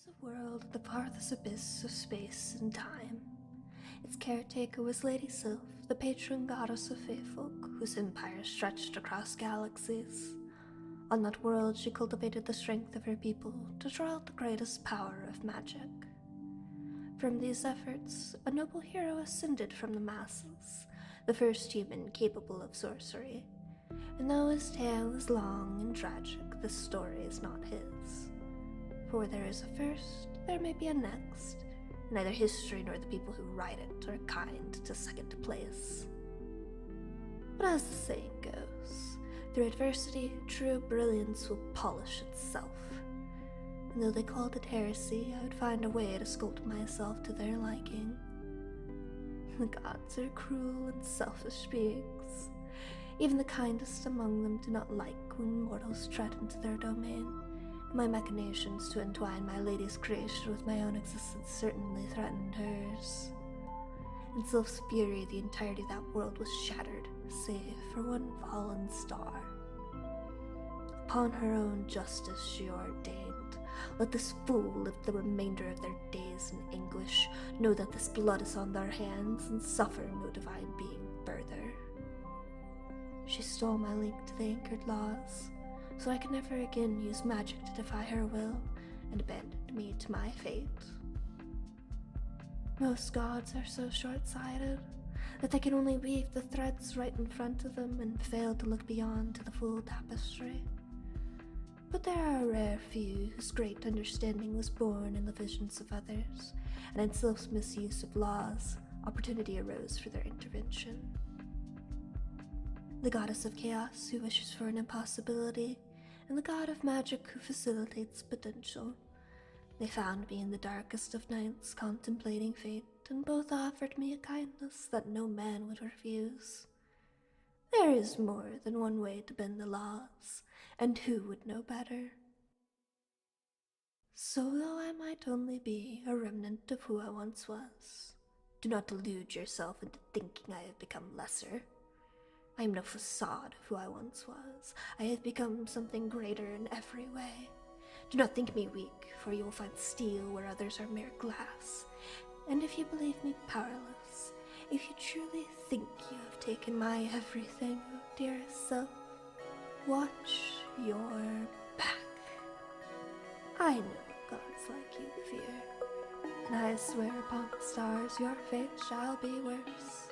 was a world at the farthest abyss of space and time. Its caretaker was Lady Sylph, the patron goddess of fae-folk, whose empire stretched across galaxies. On that world, she cultivated the strength of her people to draw out the greatest power of magic. From these efforts, a noble hero ascended from the masses, the first human capable of sorcery. And though his tale is long and tragic, this story is not his. For where there is a first, there may be a next. Neither history nor the people who write it are kind to second place. But as the saying goes, through adversity, true brilliance will polish itself. And though they called it heresy, I would find a way to sculpt myself to their liking. The gods are cruel and selfish beings. Even the kindest among them do not like when mortals tread into their domain. My machinations to entwine my lady's creation with my own existence certainly threatened hers. In Sylph's fury, the entirety of that world was shattered, save for one fallen star. Upon her own justice she ordained, let this fool live the remainder of their days in anguish, know that this blood is on their hands, and suffer no divine being further. She stole my link to the anchored laws, so I could never again use magic to defy her will, and abandoned me to my fate. Most gods are so short-sighted that they can only weave the threads right in front of them and fail to look beyond to the full tapestry. But there are a rare few whose great understanding was born in the visions of others, and in Sylph's misuse of laws, opportunity arose for their intervention. The goddess of chaos who wishes for an impossibility, and the god of magic who facilitates potential. They found me in the darkest of nights contemplating fate, and both offered me a kindness that no man would refuse. There is more than one way to bend the laws, and who would know better? So though I might only be a remnant of who I once was, do not delude yourself into thinking I have become lesser. I am no facade of who I once was. I have become something greater in every way. Do not think me weak, for you will find steel where others are mere glass. And if you believe me powerless, if you truly think you have taken my everything, oh dearest self, watch your back. I know gods like you fear, and I swear upon the stars your fate shall be worse.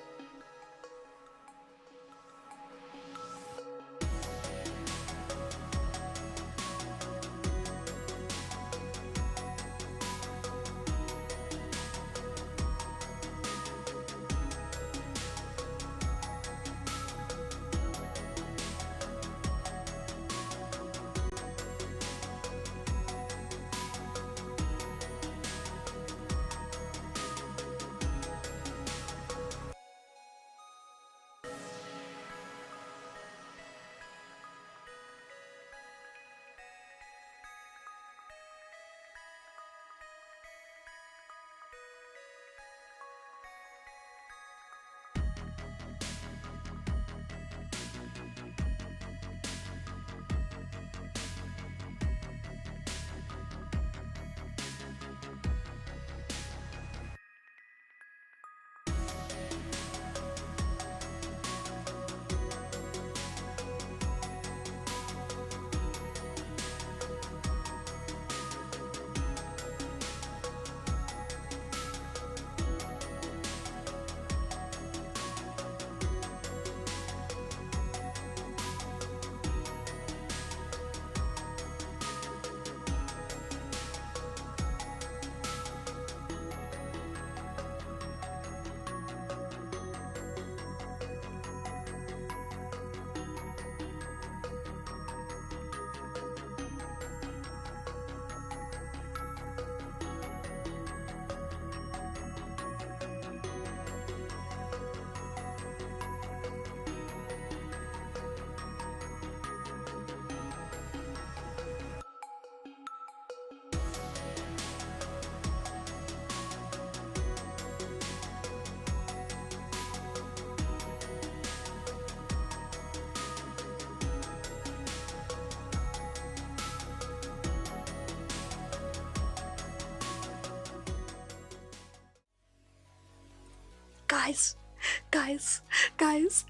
Guys, guys, guys.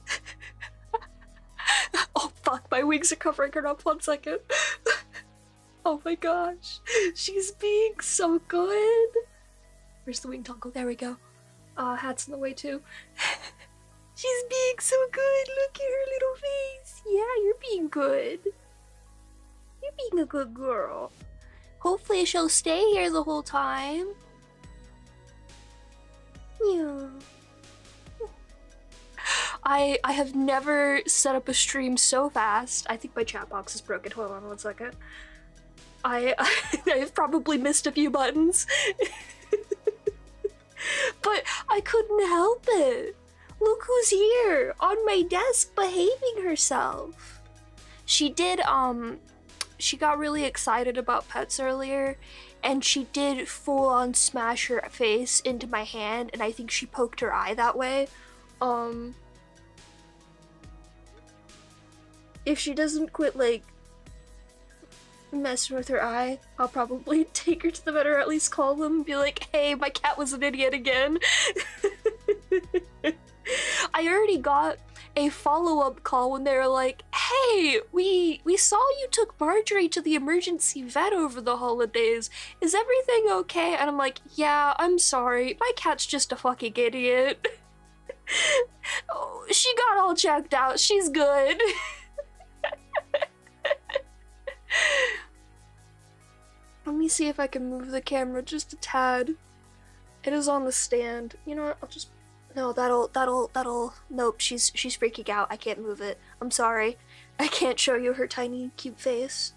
Oh fuck, my wings are covering her up. 1 second. Oh my gosh, she's being so good. Where's the wing toggle? There we go. Hat's in the way too. She's being so good. Look at her little face. Yeah, you're being good. You're being a good girl. Hopefully she'll stay here the whole time. Yeah. I have never set up a stream so fast. I think my chat box is broken. Hold on 1 second. I've probably missed a few buttons. But I couldn't help it. Look who's here on my desk behaving herself. She did, she got really excited about pets earlier, and she did full on smash her face into my hand, and I think she poked her eye that way. If she doesn't quit, like, messing with her eye, I'll probably take her to the vet, or at least call them and be like, hey, my cat was an idiot again. I already got a follow-up call when they were like, hey, we saw you took Marjorie to the emergency vet over the holidays. Is everything okay? And I'm like, yeah, I'm sorry. My cat's just a fucking idiot. Oh, she got all checked out. She's good. Let me see if I can move the camera just a tad. It is on the stand. You know what? I'll just... No, that'll... Nope, she's freaking out. I can't move it. I'm sorry. I can't show you her tiny, cute face.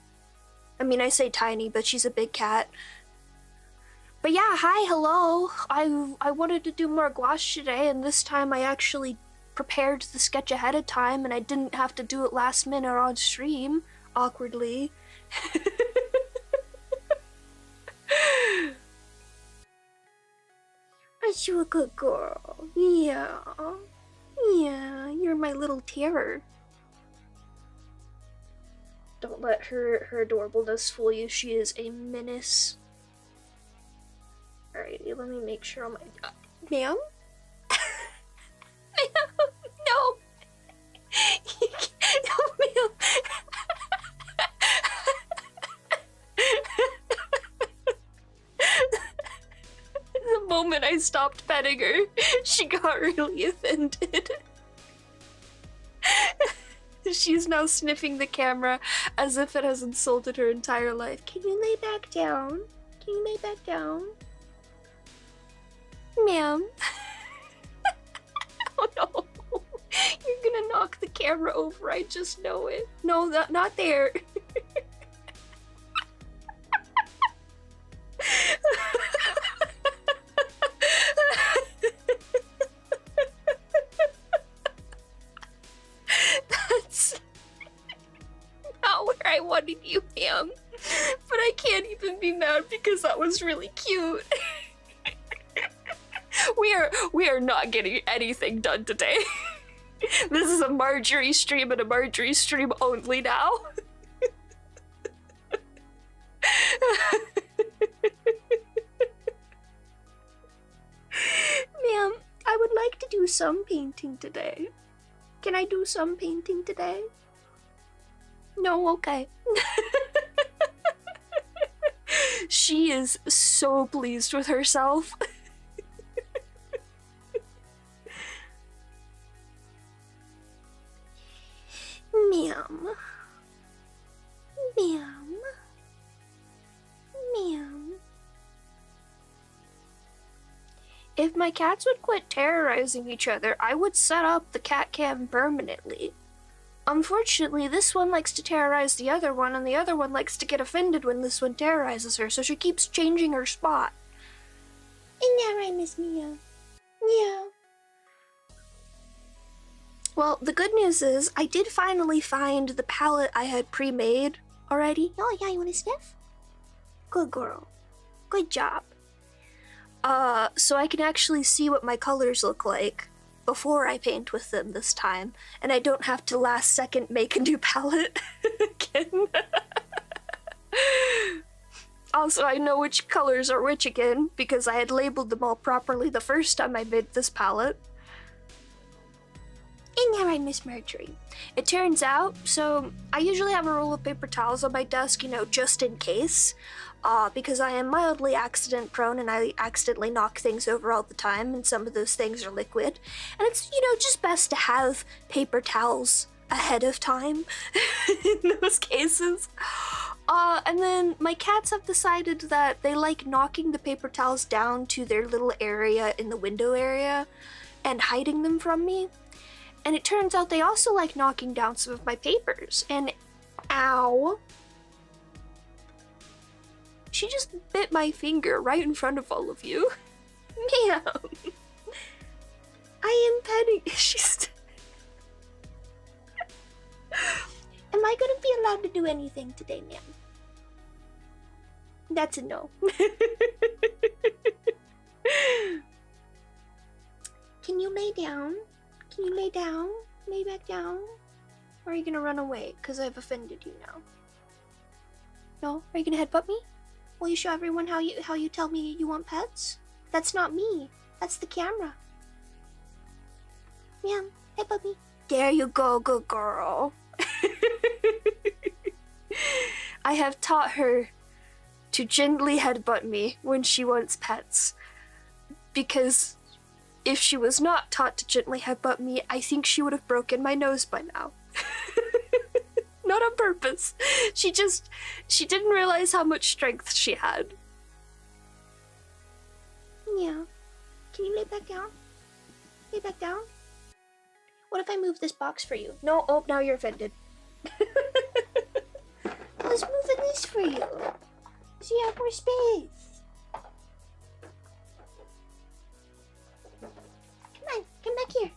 I mean, I say tiny, but she's a big cat. But yeah, hi, hello. I wanted to do more gouache today, and this time I actually prepared the sketch ahead of time, and I didn't have to do it last minute on stream, awkwardly. Aren't you a good girl? Yeah. Yeah, you're my little terror. Don't let her adorableness fool you. She is a menace. Alrighty, let me make sure on my... Ma'am? Ma'am, no! No, ma'am! The moment I stopped petting her, she got really offended. She's now sniffing the camera as if it has insulted her entire life. Can you lay back down? Can you lay back down? Ma'am. Oh no. You're gonna knock the camera over, I just know it. No, not there. That's not where I wanted you, ma'am. But I can't even be mad because that was really cute. We are not getting anything done today. This is a Marjorie stream and a Marjorie stream only now. Ma'am, I would like to do some painting today. Can I do some painting today? No, okay. She is so pleased with herself. Ma'am. Ma'am. Ma'am. If my cats would quit terrorizing each other, I would set up the cat cam permanently. Unfortunately, this one likes to terrorize the other one, and the other one likes to get offended when this one terrorizes her, so she keeps changing her spot. Isn't that right, Miss Mia? Yeah. Well, the good news is, I did finally find the palette I had pre-made already. Oh yeah, you wanna sniff? Good girl. Good job. So I can actually see what my colors look like before I paint with them this time, and I don't have to last second make a new palette again. Also, I know which colors are which again, because I had labeled them all properly the first time I made this palette. Ain't that right, Miss Marjorie? It turns out, so I usually have a roll of paper towels on my desk, you know, just in case. Because I am mildly accident prone and I accidentally knock things over all the time, and some of those things are liquid. And it's, you know, just best to have paper towels ahead of time in those cases. And then my cats have decided that they like knocking the paper towels down to their little area in the window area and hiding them from me. And it turns out they also like knocking down some of my papers. And ow. She just bit my finger right in front of all of you. Ma'am. I am petting. She's. Am I gonna be allowed to do anything today, ma'am? That's a no. Can you lay down? Can you lay down? Lay back down? Or are you gonna run away? Because I've offended you now. No? Are you gonna headbutt me? Will you show everyone how you tell me you want pets? That's not me. That's the camera. Ma'am, headbutt me. There you go, good girl. I have taught her to gently headbutt me when she wants pets. Because if she was not taught to gently headbutt me, I think she would have broken my nose by now. Not on purpose. She didn't realize how much strength she had. Yeah. Can you lay back down? Lay back down? What if I move this box for you? No, oh, now you're offended. I was moving this for you. So you have more space. Come on, come back here.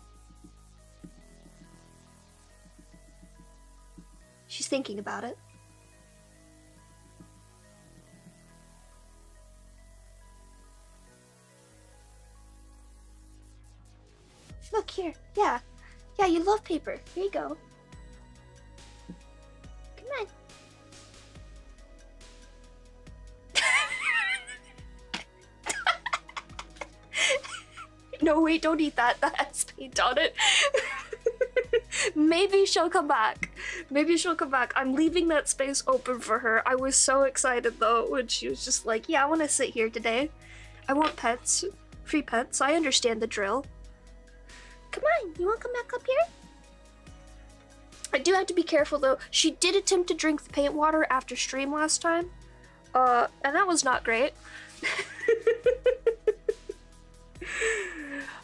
She's thinking about it. Look here. Yeah. Yeah, you love paper. Here you go. Come on. No, wait, don't eat that. That has paint on it. Maybe she'll come back. Maybe she'll come back. I'm leaving that space open for her. I was so excited though when she was just like, yeah, I want to sit here today. I want pets. Free pets. I understand the drill. Come on, you want to come back up here? I do have to be careful though. She did attempt to drink the paint water after stream last time. And that was not great.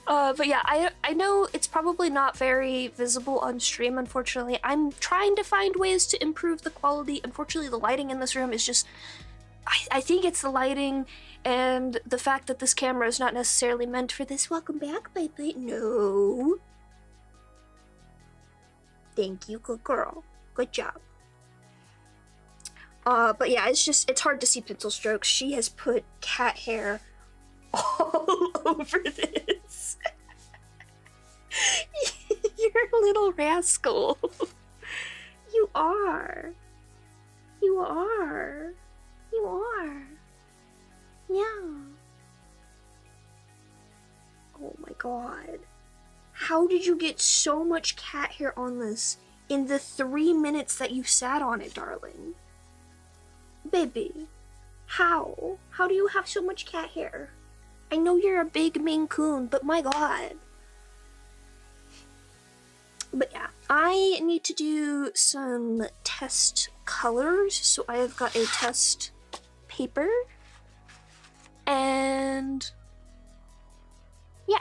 But yeah, I know it's probably not very visible on stream, unfortunately. I'm trying to find ways to improve the quality. Unfortunately, the lighting in this room is just... I think it's the lighting and the fact that this camera is not necessarily meant for this. Welcome back, baby. No. Thank you, good girl. Good job. But yeah, it's hard to see pencil strokes. She has put cat hair all over this. You're a little rascal. You are. You are. You are. Yeah. Oh my god. How did you get so much cat hair on this in the 3 minutes that you sat on it, darling? Baby, how? How do you have so much cat hair? I know you're a big Maine Coon, but my god. But yeah, I need to do some test colors, so I have got a test paper, and yeah.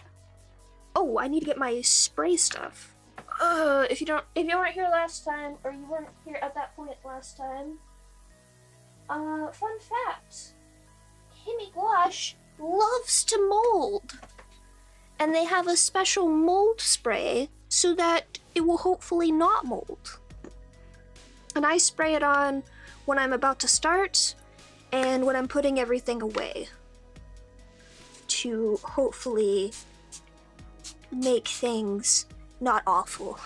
Oh, I need to get my spray stuff. If you weren't here last time, or you weren't here at that point last time, fun fact, HIMI Gouche loves to mold, and they have a special mold spray so that it will hopefully not mold. And I spray it on when I'm about to start and when I'm putting everything away to hopefully make things not awful.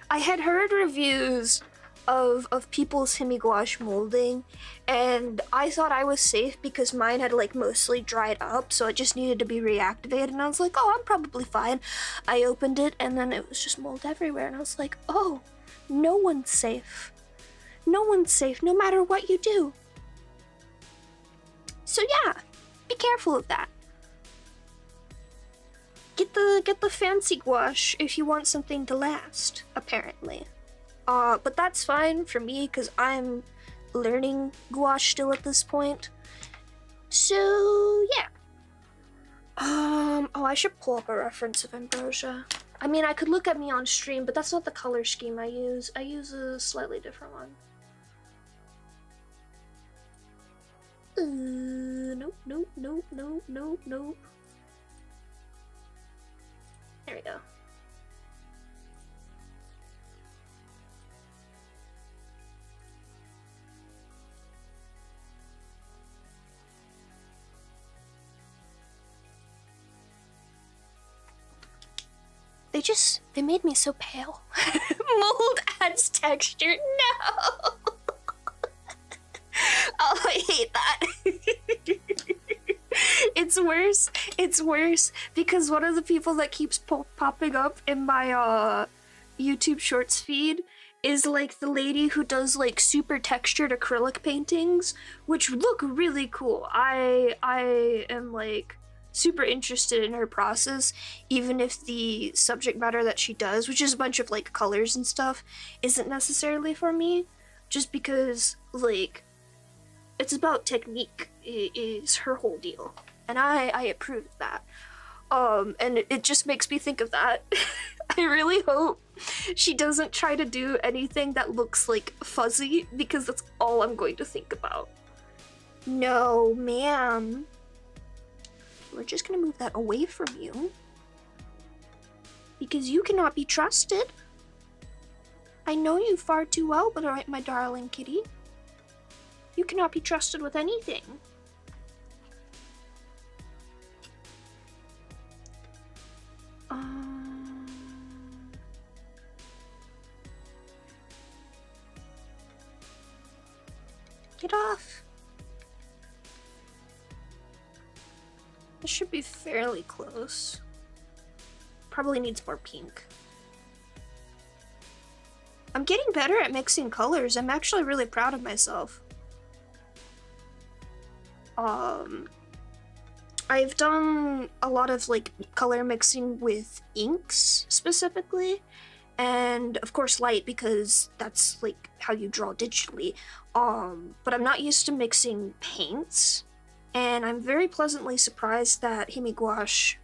I had heard reviews of people's HIMI gouache molding, and I thought I was safe because mine had like mostly dried up, so it just needed to be reactivated, and I was like, oh, I'm probably fine. I opened it and then it was just mold everywhere, and I was like, oh, no one's safe. No one's safe no matter what you do. So yeah, be careful of that. Get the fancy gouache if you want something to last, apparently. But that's fine for me because I'm learning gouache still at this point. So yeah. Oh, I should pull up a reference of Ambrosia. I mean, I could look at me on stream, but that's not the color scheme I use. I use a slightly different one. Nope, nope, nope, nope, nope, nope. There we go. They made me so pale. Mold adds texture, no! Oh, I hate that. It's worse because one of the people that keeps popping up in my YouTube Shorts feed is like the lady who does like super textured acrylic paintings, which look really cool. I am like super interested in her process, even if the subject matter that she does, which is a bunch of like colors and stuff, isn't necessarily for me, just because like it's about technique is her whole deal, and I approve of that. And it just makes me think of that. I really hope she doesn't try to do anything that looks like fuzzy, because that's all I'm going to think about. No, ma'am. We're just gonna move that away from you, because you cannot be trusted. I know you far too well, but alright, my darling kitty. You cannot be trusted with anything. Get off. This should be fairly close. Probably needs more pink. I'm getting better at mixing colors. I'm actually really proud of myself. I've done a lot of like color mixing with inks specifically, and of course light, because that's like how you draw digitally. But I'm not used to mixing paints, and I'm very pleasantly surprised that HIMI gouache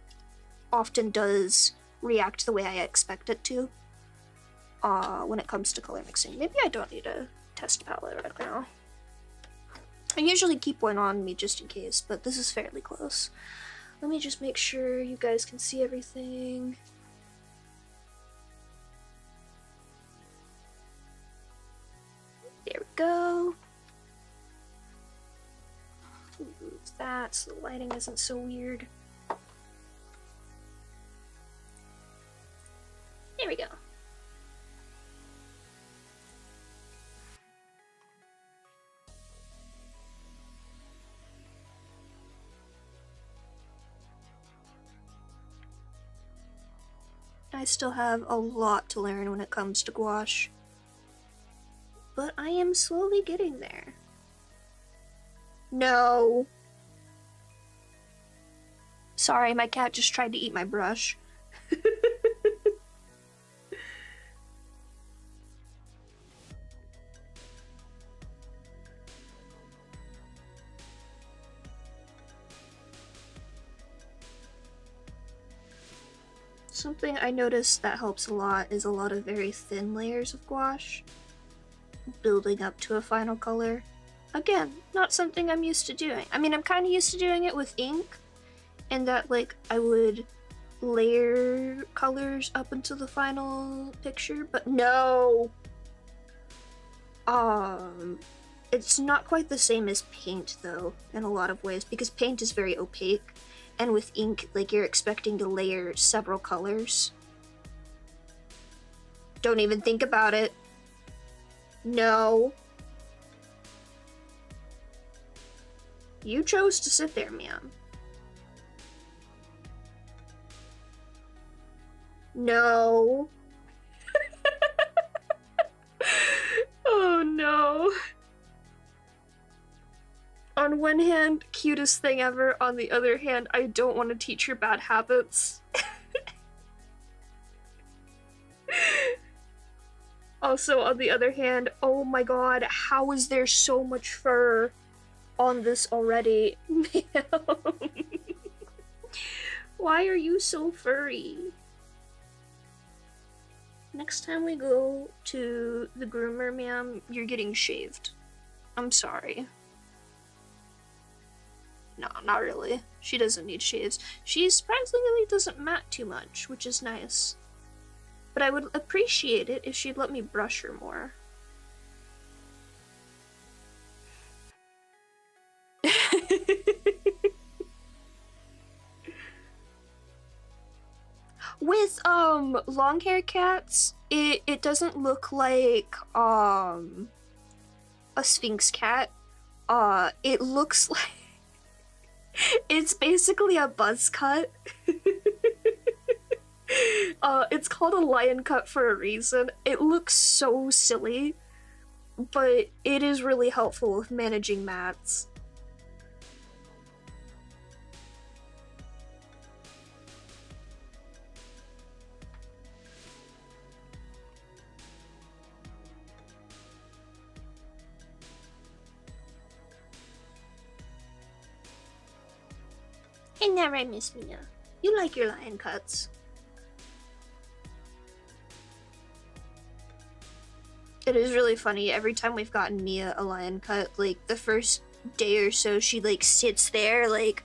often does react the way I expect it to when it comes to color mixing. Maybe I don't need a test palette right now. I usually keep one on me just in case, but this is fairly close. Let me just make sure you guys can see everything. There we go. Move that so the lighting isn't so weird. There we go. I still have a lot to learn when it comes to gouache, but I am slowly getting there. No. Sorry, my cat just tried to eat my brush. Something I noticed that helps a lot is a lot of very thin layers of gouache, building up to a final color. Again, not something I'm used to doing. I mean, I'm kind of used to doing it with ink, in that like I would layer colors up into the final picture, but no! It's not quite the same as paint though, in a lot of ways, because paint is very opaque. And with ink, like, you're expecting to layer several colors. Don't even think about it. No. You chose to sit there, ma'am. No. Oh no. On one hand, cutest thing ever. On the other hand, I don't want to teach her bad habits. Also, on the other hand, oh my god, how is there so much fur on this already? Why are you so furry? Next time we go to the groomer, ma'am, you're getting shaved. I'm sorry. No, not really. She doesn't need shaves. She surprisingly doesn't mat too much, which is nice. But I would appreciate it if she'd let me brush her more. With long hair cats, it doesn't look like a Sphinx cat. It looks like it's basically a buzz cut. It's called a lion cut for a reason. It looks so silly, but it is really helpful with managing mats. Ain't that right, Miss Mina? You like your lion cuts. It is really funny. Every time we've gotten Mia a lion cut, like the first day or so, she like sits there like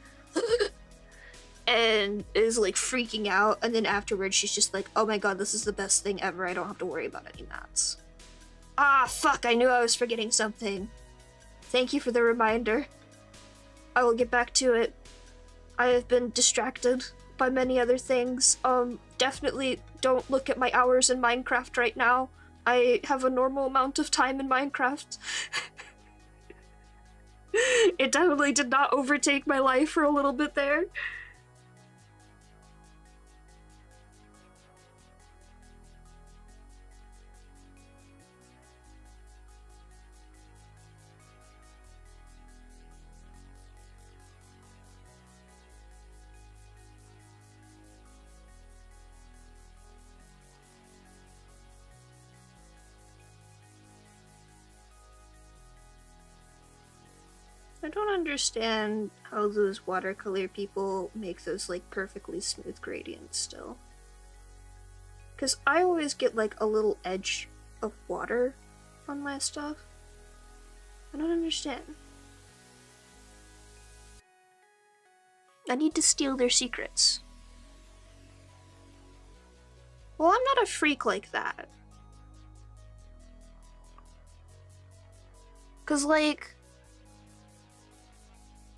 and is like freaking out, and then afterwards she's just like, oh my god, this is the best thing ever. I don't have to worry about any mats. Ah, fuck, I knew I was forgetting something. Thank you for the reminder. I will get back to it. I have been distracted by many other things. Definitely don't look at my hours in Minecraft right now. I have a normal amount of time in Minecraft. It definitely did not overtake my life for a little bit there. I don't understand how those watercolor people make those like perfectly smooth gradients still. Because I always get like a little edge of water on my stuff. I don't understand. I need to steal their secrets. Well, I'm not a freak like that. Cause like,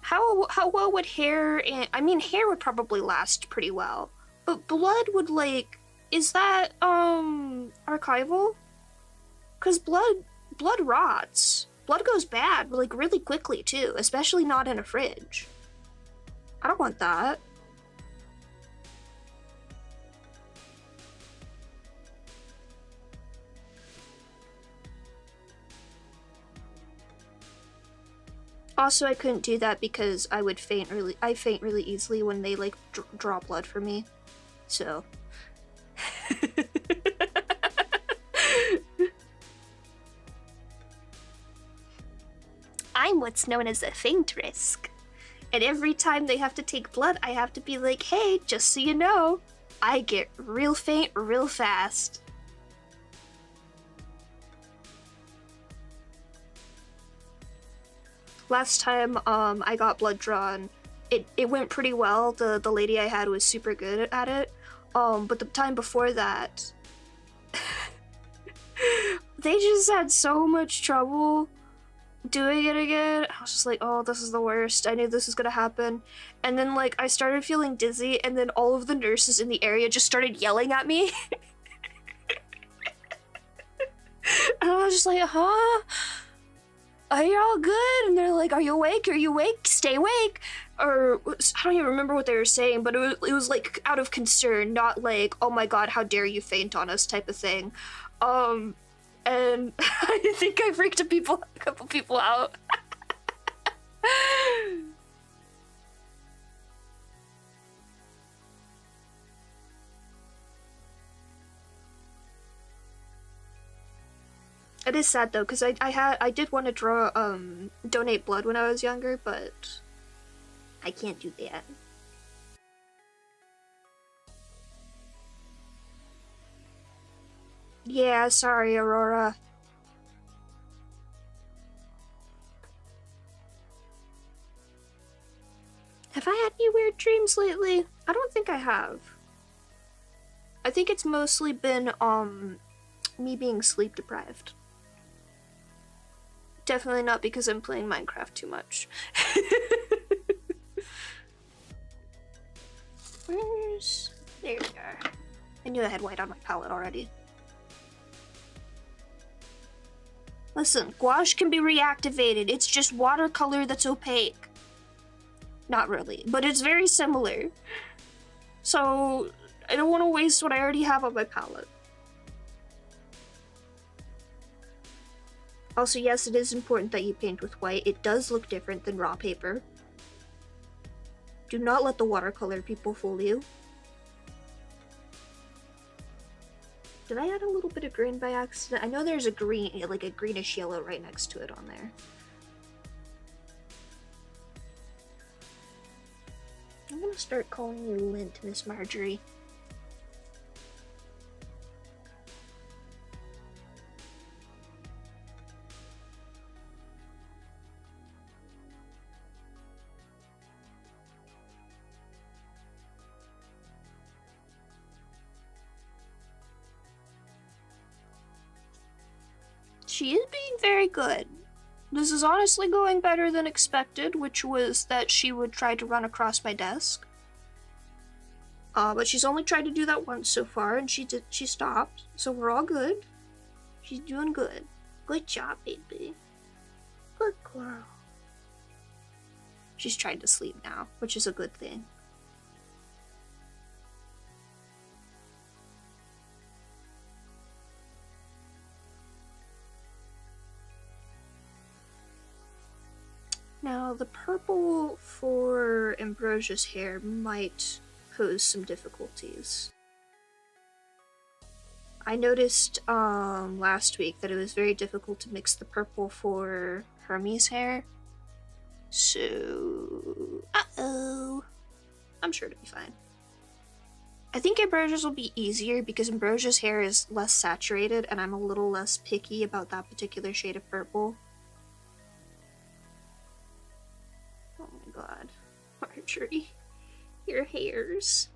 how well would hair and I mean hair would probably last pretty well, but blood would like, is that archival? Cause blood rots. Blood goes bad like really quickly too, especially not in a fridge. I don't want that. Also, I couldn't do that because I would faint really. I faint really easily when they like draw blood for me. So. I'm what's known as a faint risk. And every time they have to take blood, I have to be like, hey, just so you know, I get real faint real fast. Last time I got blood drawn, it went pretty well. The lady I had was super good at it. But the time before that, they just had so much trouble doing it again. I was just like, oh, this is the worst. I knew this was gonna happen. And then like I started feeling dizzy, and then all of the nurses in the area just started yelling at me. And I was just like, huh? Are you all good? And they're like, are you awake? Are you awake? Stay awake. Or I don't even remember what they were saying, but it was like out of concern, not like, oh my god, how dare you faint on us type of thing. And I think I freaked a couple people out. It is sad though, because I did want to draw donate blood when I was younger, but I can't do that. Yeah, sorry, Aurora. Have I had any weird dreams lately? I don't think I have. I think it's mostly been me being sleep deprived. Definitely not because I'm playing Minecraft too much. Where's... There we are. I knew I had white on my palette already. Listen, gouache can be reactivated. It's just watercolor that's opaque. Not really, but it's very similar. So, I don't want to waste what I already have on my palette. Also, yes, it is important that you paint with white. It does look different than raw paper. Do not let the watercolor people fool you. Did I add a little bit of green by accident? I know there's a green, like a greenish yellow right next to it on there. I'm gonna start calling you Lint, Miss Marjorie. She is being very good. This is honestly going better than expected, which was that she would try to run across my desk. But she's only tried to do that once so far, and she stopped, so we're all good. She's doing good. Good job, baby. Good girl. She's trying to sleep now, which is a good thing. Now, the purple for Ambrosia's hair might pose some difficulties. I noticed last week that it was very difficult to mix the purple for Hermie's hair. So, I'm sure it'll be fine. I think Ambrosia's will be easier because Ambrosia's hair is less saturated and I'm a little less picky about that particular shade of purple. Oh my god. Marjorie, your hairs.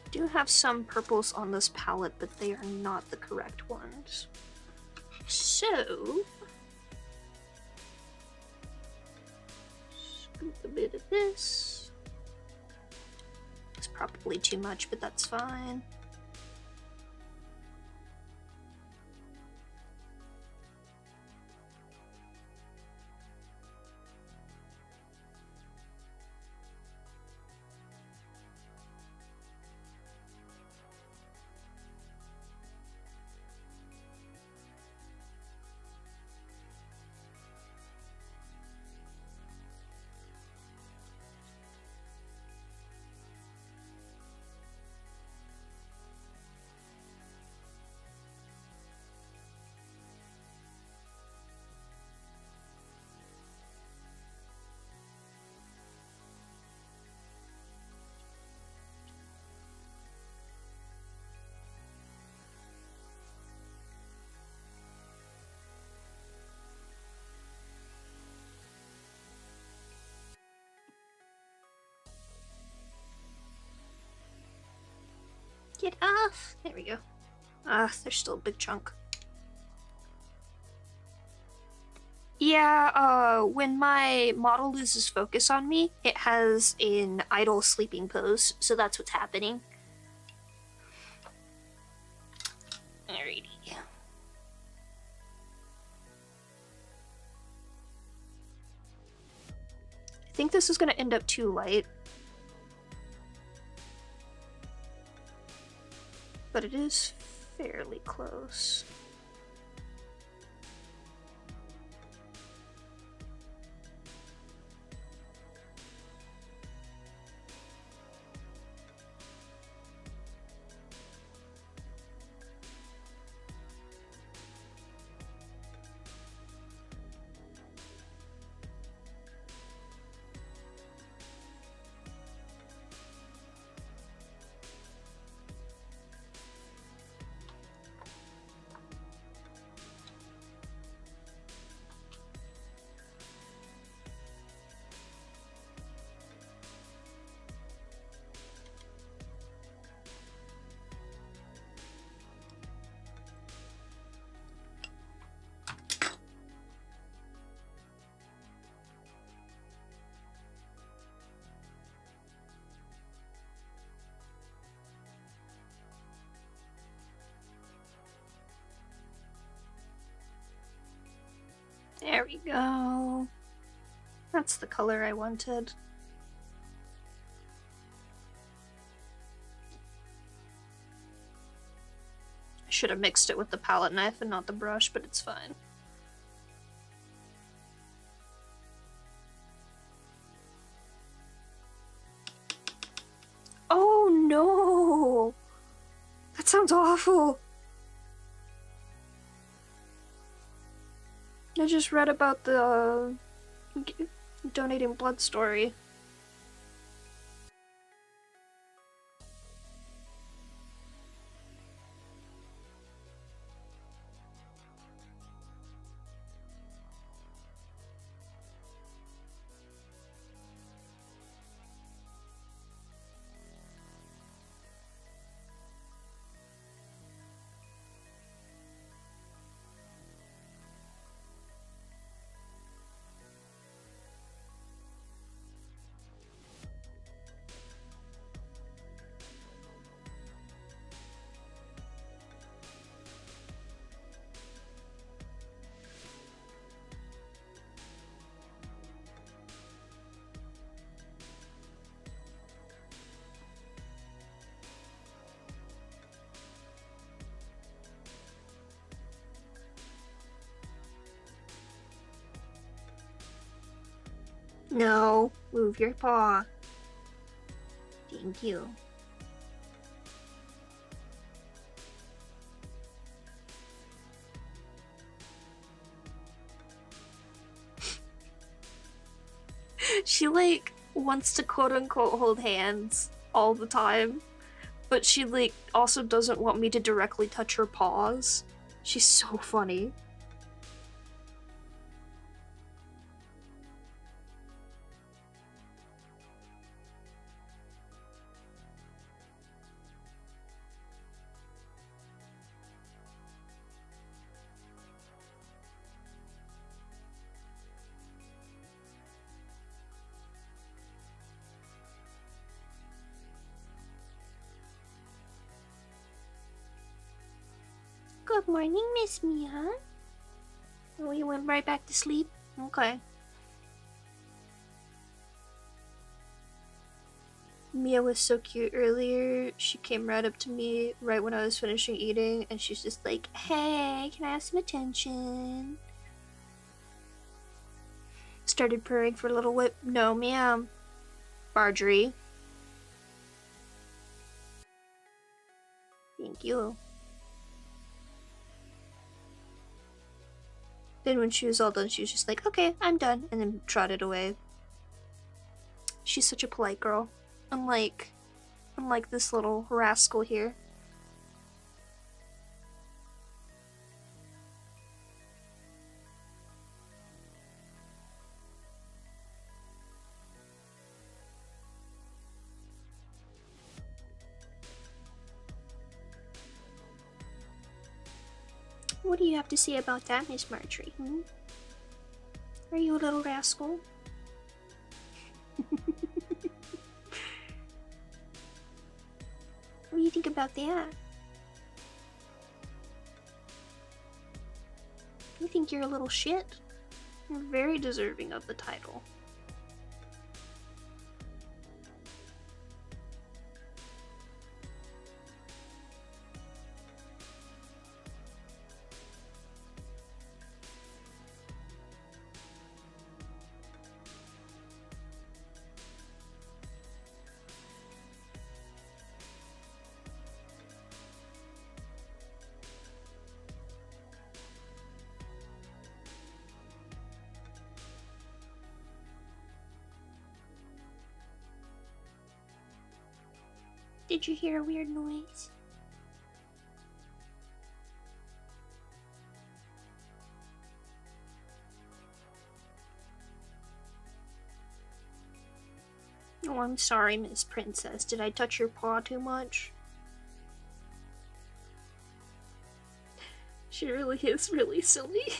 I do have some purples on this palette, but they are not the correct ones. So, scoop a bit of this. It's probably too much, but that's fine. Get off! There we go. Ah, there's still a big chunk. Yeah, when my model loses focus on me, it has an idle sleeping pose, so that's what's happening. Alrighty. I think this is gonna end up too light. But it is fairly close. There we go. That's the color I wanted. I should have mixed it with the palette knife and not the brush, but it's fine. Oh no! That sounds awful! I just read about the donating blood story. No, move your paw. Thank you. She like wants to quote unquote hold hands all the time, but she like also doesn't want me to directly touch her paws. She's so funny. Good morning, Miss Mia. Oh, you went right back to sleep? Okay. Mia was so cute earlier. She came right up to me right when I was finishing eating, and she's just like, hey, can I have some attention? Started purring for a little whip. No, ma'am. Marjorie. Thank you. Then when she was all done, she was just like, okay, I'm done, and then trotted away. She's such a polite girl. Unlike this little rascal here. What do you have to say about that, Miss Marjorie? Hmm? Are you a little rascal? What do you think about that? You think you're a little shit? You're very deserving of the title. Did you hear a weird noise? Oh, I'm sorry, Miss Princess. Did I touch your paw too much? She really is really silly.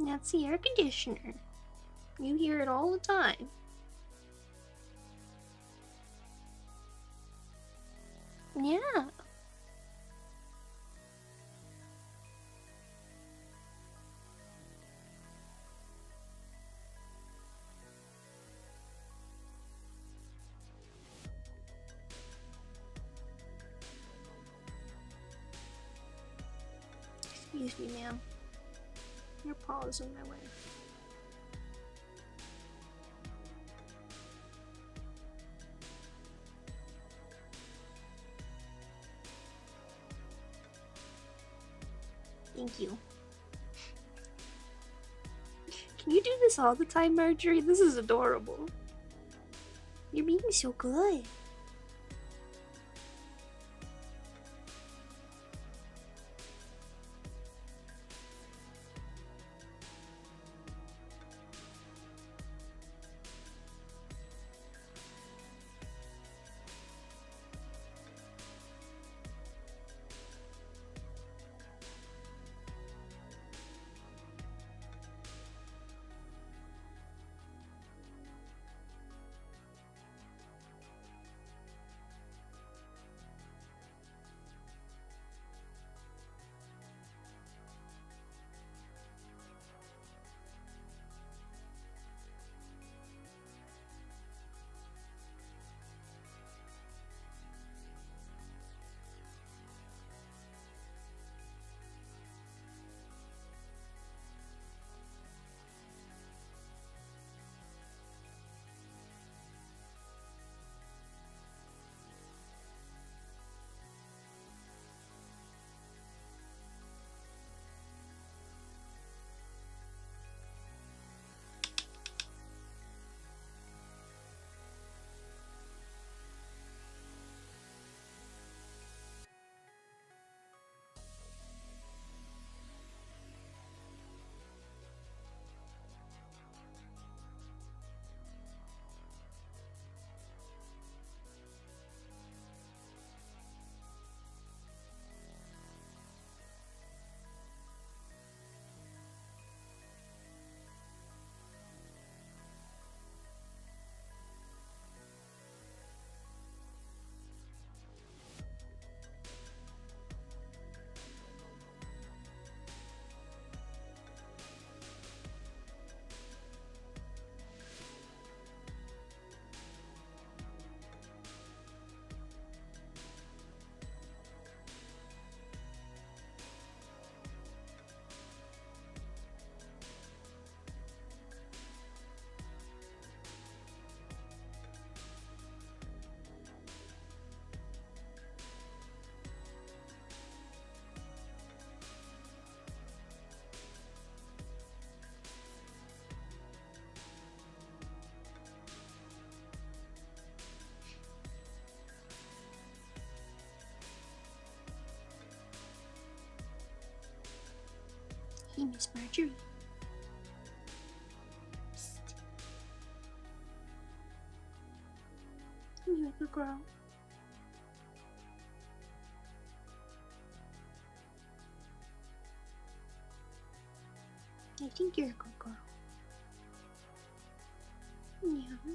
That's the air conditioner. You hear it all the time. Yeah. Excuse me, ma'am. Your paw is in my way. Thank you. Can you do this all the time, Marjorie? This is adorable. You're being so good. Hey, Miss Marjorie. Psst. You're a good girl. I think you're a good girl. Yeah.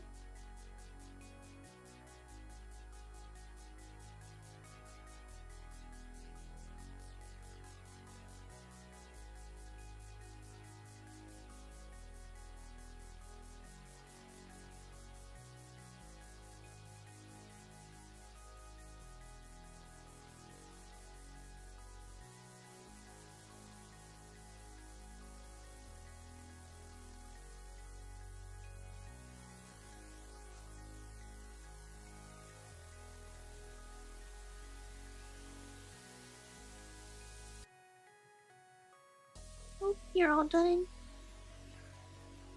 Oh, you're all done?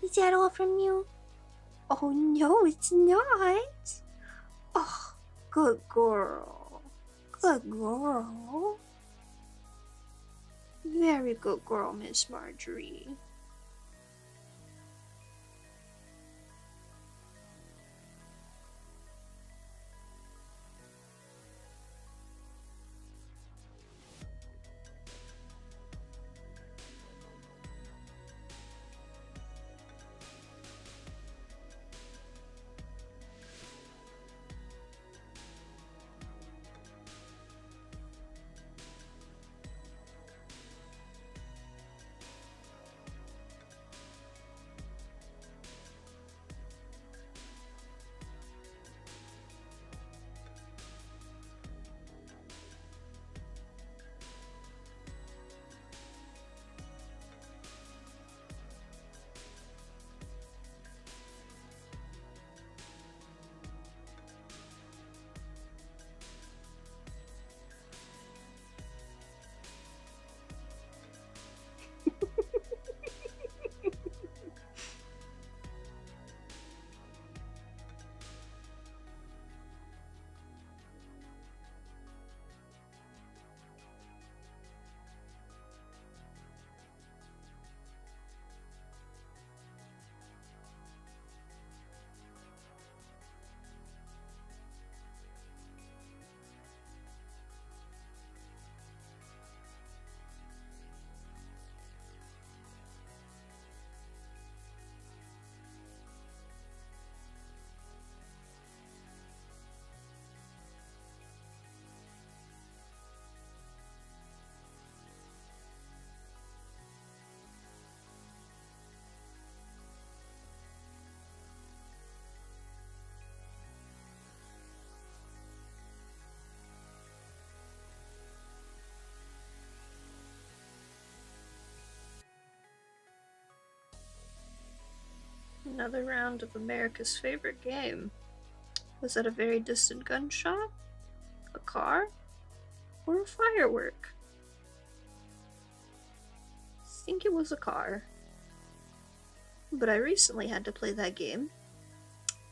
Is that all from you? Oh no, it's not. Oh, good girl. Good girl. Very good girl, Miss Marjorie. Another round of America's favorite game. Was that a very distant gunshot? A car? Or a firework? I think it was a car. But I recently had to play that game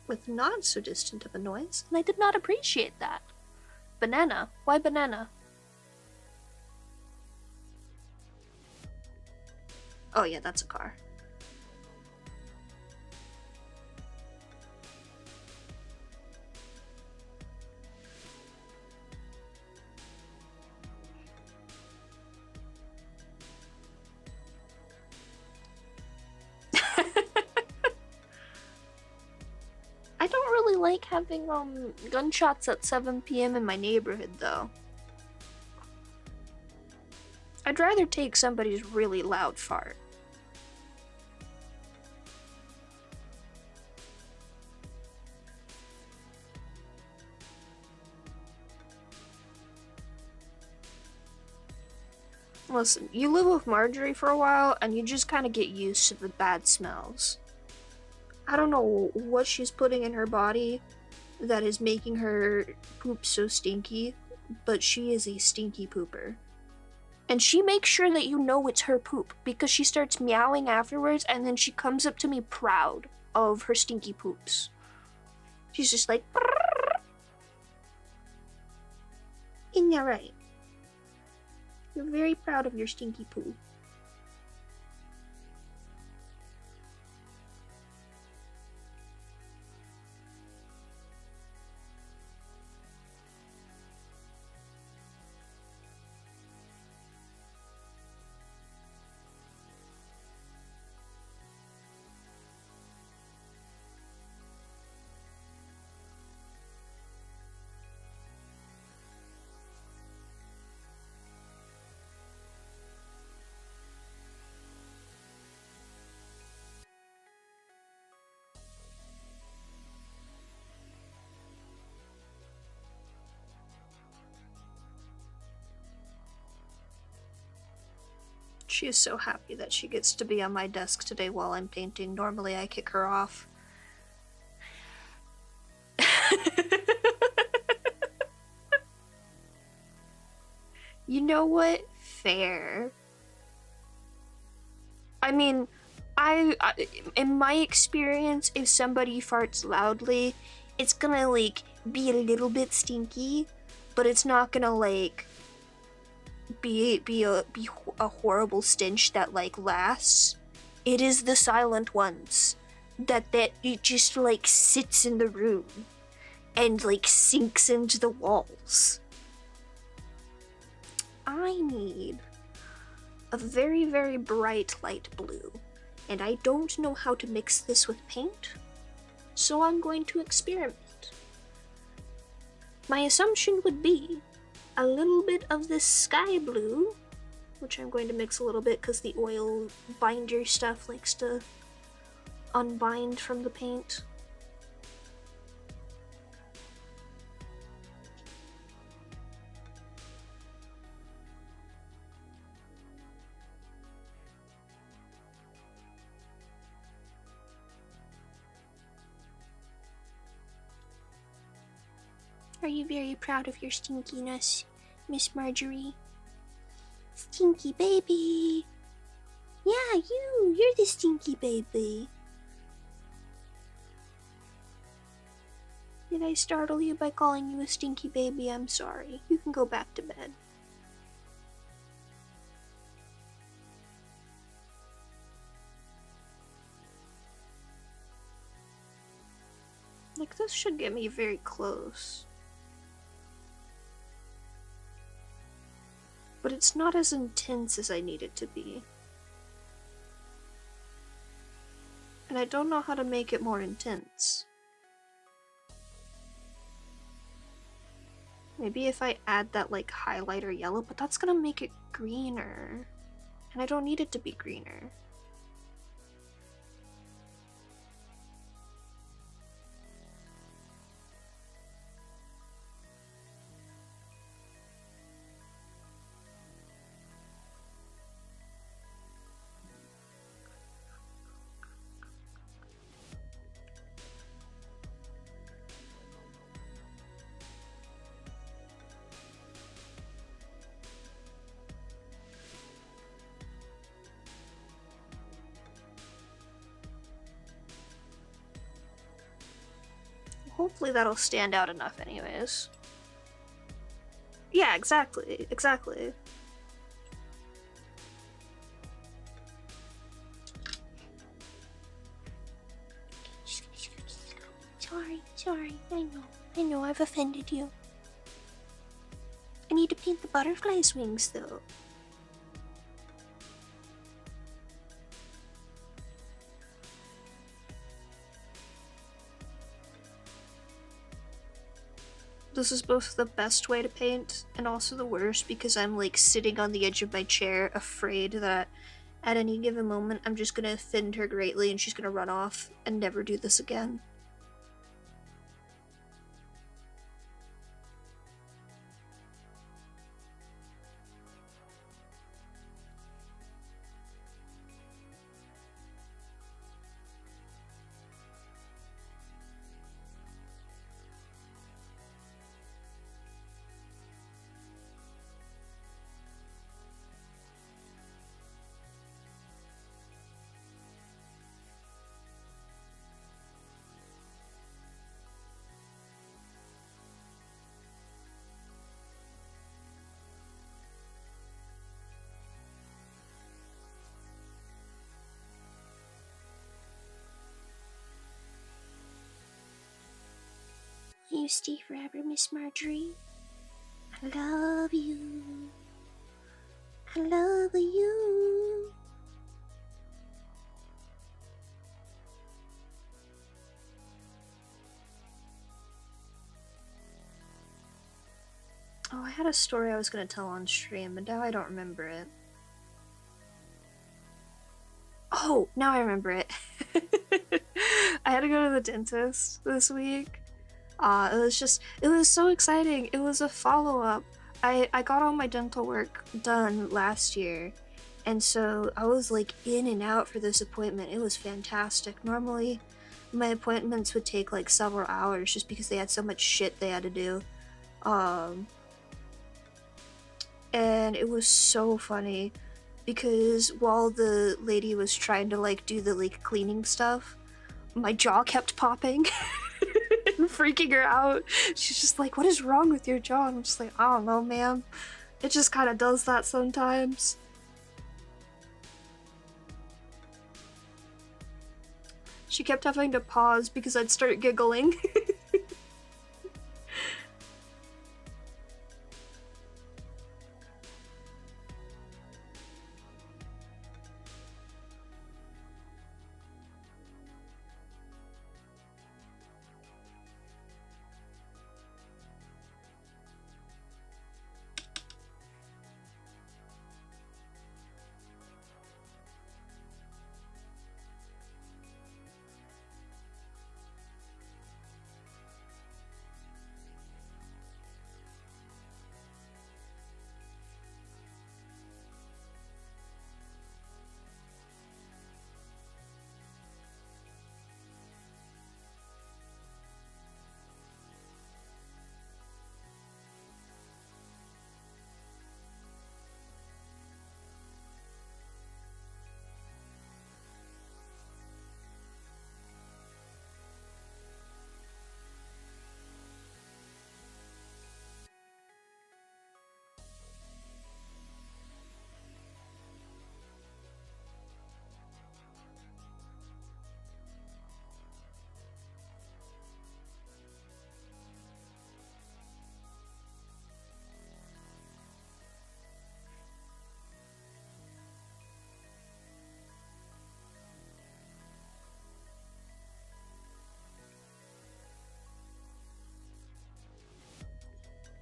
with not so distant of a noise, and I did not appreciate that. Banana? Why banana? Oh yeah, that's a car. I don't really like having gunshots at 7 p.m. in my neighborhood though. I'd rather take somebody's really loud fart. Listen, you live with Marjorie for a while and you just kind of get used to the bad smells. I don't know what she's putting in her body that is making her poop so stinky, but she is a stinky pooper. And she makes sure that you know it's her poop because she starts meowing afterwards and then she comes up to me proud of her stinky poops. She's just like, isn't that right? You're very proud of your stinky poo. She is so happy that she gets to be on my desk today while I'm painting. Normally I kick her off. You know what? Fair. I mean, I in my experience, if somebody farts loudly, it's gonna like be a little bit stinky, but it's not gonna like be a horrible stench that like lasts. It is the silent ones that it just like sits in the room and like sinks into the walls. I need a very, very bright light blue, and I don't know how to mix this with paint, so I'm going to experiment. My assumption would be a little bit of this sky blue, which I'm going to mix a little bit because the oil binder stuff likes to unbind from the paint. Are you very proud of your stinkiness, Miss Marjorie? Stinky baby! Yeah, you're the stinky baby. Did I startle you by calling you a stinky baby? I'm sorry. You can go back to bed. Like, this should get me very close. But it's not as intense as I need it to be. And I don't know how to make it more intense. Maybe if I add that like highlighter yellow, but that's gonna make it greener. And I don't need it to be greener. Hopefully that'll stand out enough anyways. Yeah, exactly. Sorry, I know I've offended you. I need to paint the butterfly's wings though. This is both the best way to paint and also the worst because I'm like sitting on the edge of my chair afraid that at any given moment I'm just gonna offend her greatly and she's gonna run off and never do this again. You stay forever, Miss Marjorie. I love you. I love you. Oh, I had a story I was gonna tell on stream, but now I don't remember it. Oh, now I remember it. I had to go to the dentist this week. It was so exciting. It was a follow-up. I got all my dental work done last year, And so I was like in and out for this appointment. It was fantastic. Normally my appointments would take like several hours just because they had so much shit they had to do. And it was so funny because while the lady was trying to like do the like cleaning stuff, my jaw kept popping and freaking her out. She's just like, "What is wrong with your jaw?" And I'm just like, "I don't know, ma'am. It just kind of does that sometimes." She kept having to pause because I'd start giggling.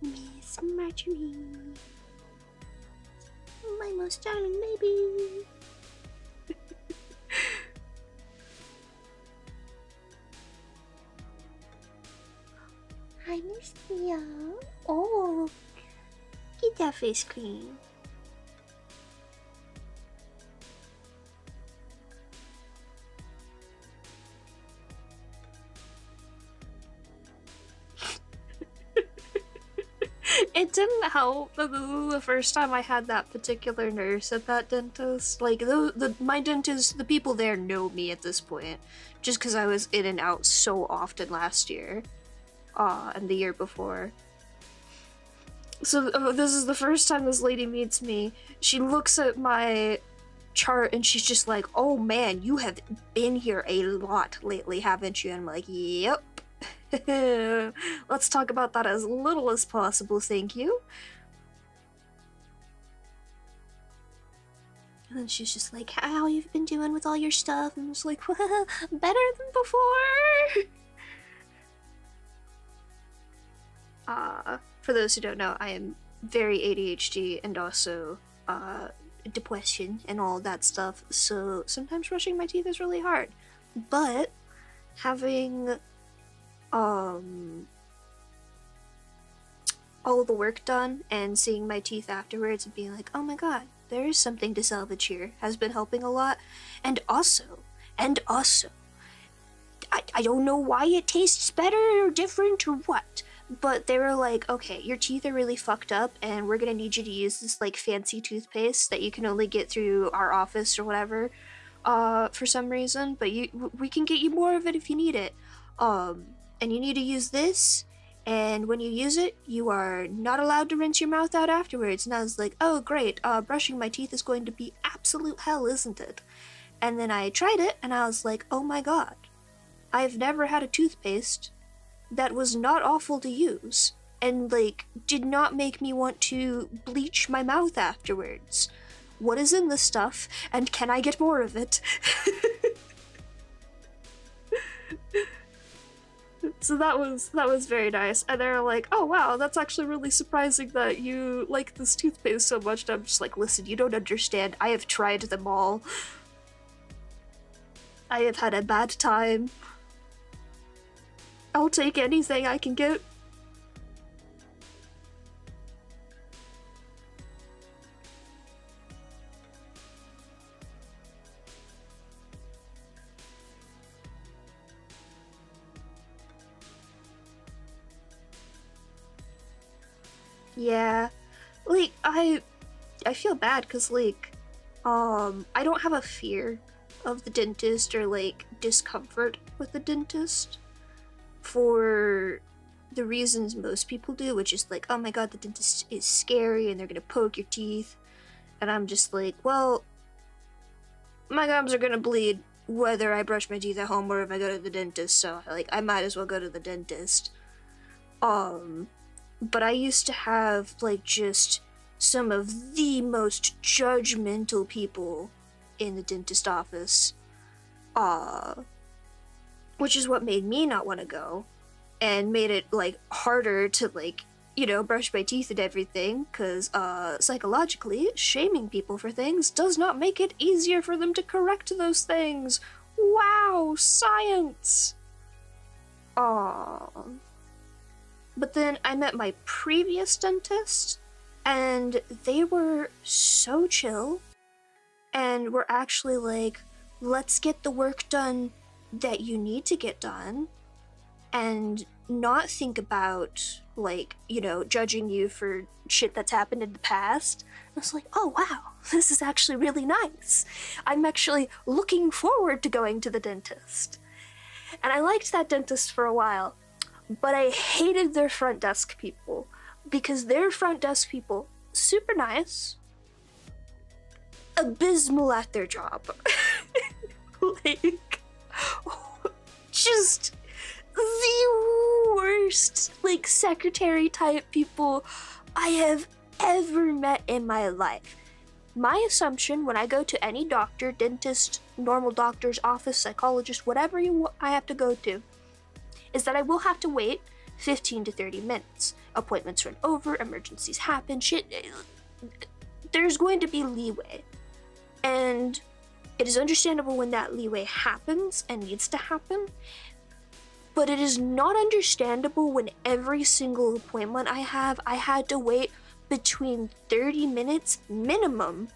Miss Marjorie, my most darling baby. Hi, Miss Thea. Oh, get that face clean. It didn't help that this is the first time I had that particular nurse at that dentist. Like, my dentist, the people there know me at this point, just because I was in and out so often last year, and the year before. So this is the first time this lady meets me. She looks at my chart and she's just like, "Oh man, you have been here a lot lately, haven't you?" And I'm like, "Yep." Let's talk about that as little as possible, thank you. And then she's just like, "How you've been doing with all your stuff?" And I was like, "Well, better than before." For those who don't know, I am very ADHD and also depression and all that stuff, so sometimes brushing my teeth is really hard. But having all the work done and seeing my teeth afterwards and being like, "Oh my god, there is something to salvage here," has been helping a lot. And also, I don't know why it tastes better or different or what, but they were like, "Okay, your teeth are really fucked up and we're gonna need you to use this like fancy toothpaste that you can only get through our office or whatever for some reason, but we can get you more of it if you need it. And you need to use this, and when you use it, you are not allowed to rinse your mouth out afterwards." And I was like, "Oh great, brushing my teeth is going to be absolute hell, isn't it?" And then I tried it and I was like, "Oh my god, I've never had a toothpaste that was not awful to use and like did not make me want to bleach my mouth afterwards. What is in this stuff, and can I get more of it?" So that was very nice. And they're like, "Oh wow, that's actually really surprising that you like this toothpaste so much." And I'm just like, "Listen, you don't understand. I have tried them all. I have had a bad time. I'll take anything I can get." Yeah. Like, I feel bad because, like, I don't have a fear of the dentist or, like, discomfort with the dentist for the reasons most people do, which is like, oh my god, the dentist is scary and they're gonna poke your teeth. And I'm just like, well, my gums are gonna bleed whether I brush my teeth at home or if I go to the dentist, so, like, I might as well go to the dentist. But I used to have, like, just some of the most judgmental people in the dentist office, which is what made me not want to go, and made it, like, harder to, like, brush my teeth and everything, because, psychologically, shaming people for things does not make it easier for them to correct those things. Wow, science! But then I met my previous dentist, and they were so chill, and were actually like, let's get the work done that you need to get done, and not think about, like, judging you for shit that's happened in the past. I was like, oh wow, this is actually really nice. I'm actually looking forward to going to the dentist. And I liked that dentist for a while, but I hated their front desk people, because their front desk people, super nice, abysmal at their job. Like, just the worst, like, secretary type people I have ever met in my life. My assumption when I go to any doctor, dentist, normal doctor's office, psychologist, whatever I have to go to, is that I will have to wait 15 to 30 minutes. Appointments run over, emergencies happen, shit. There's going to be leeway. And it is understandable when that leeway happens and needs to happen, but it is not understandable when every single appointment I had to wait between 30 minutes minimum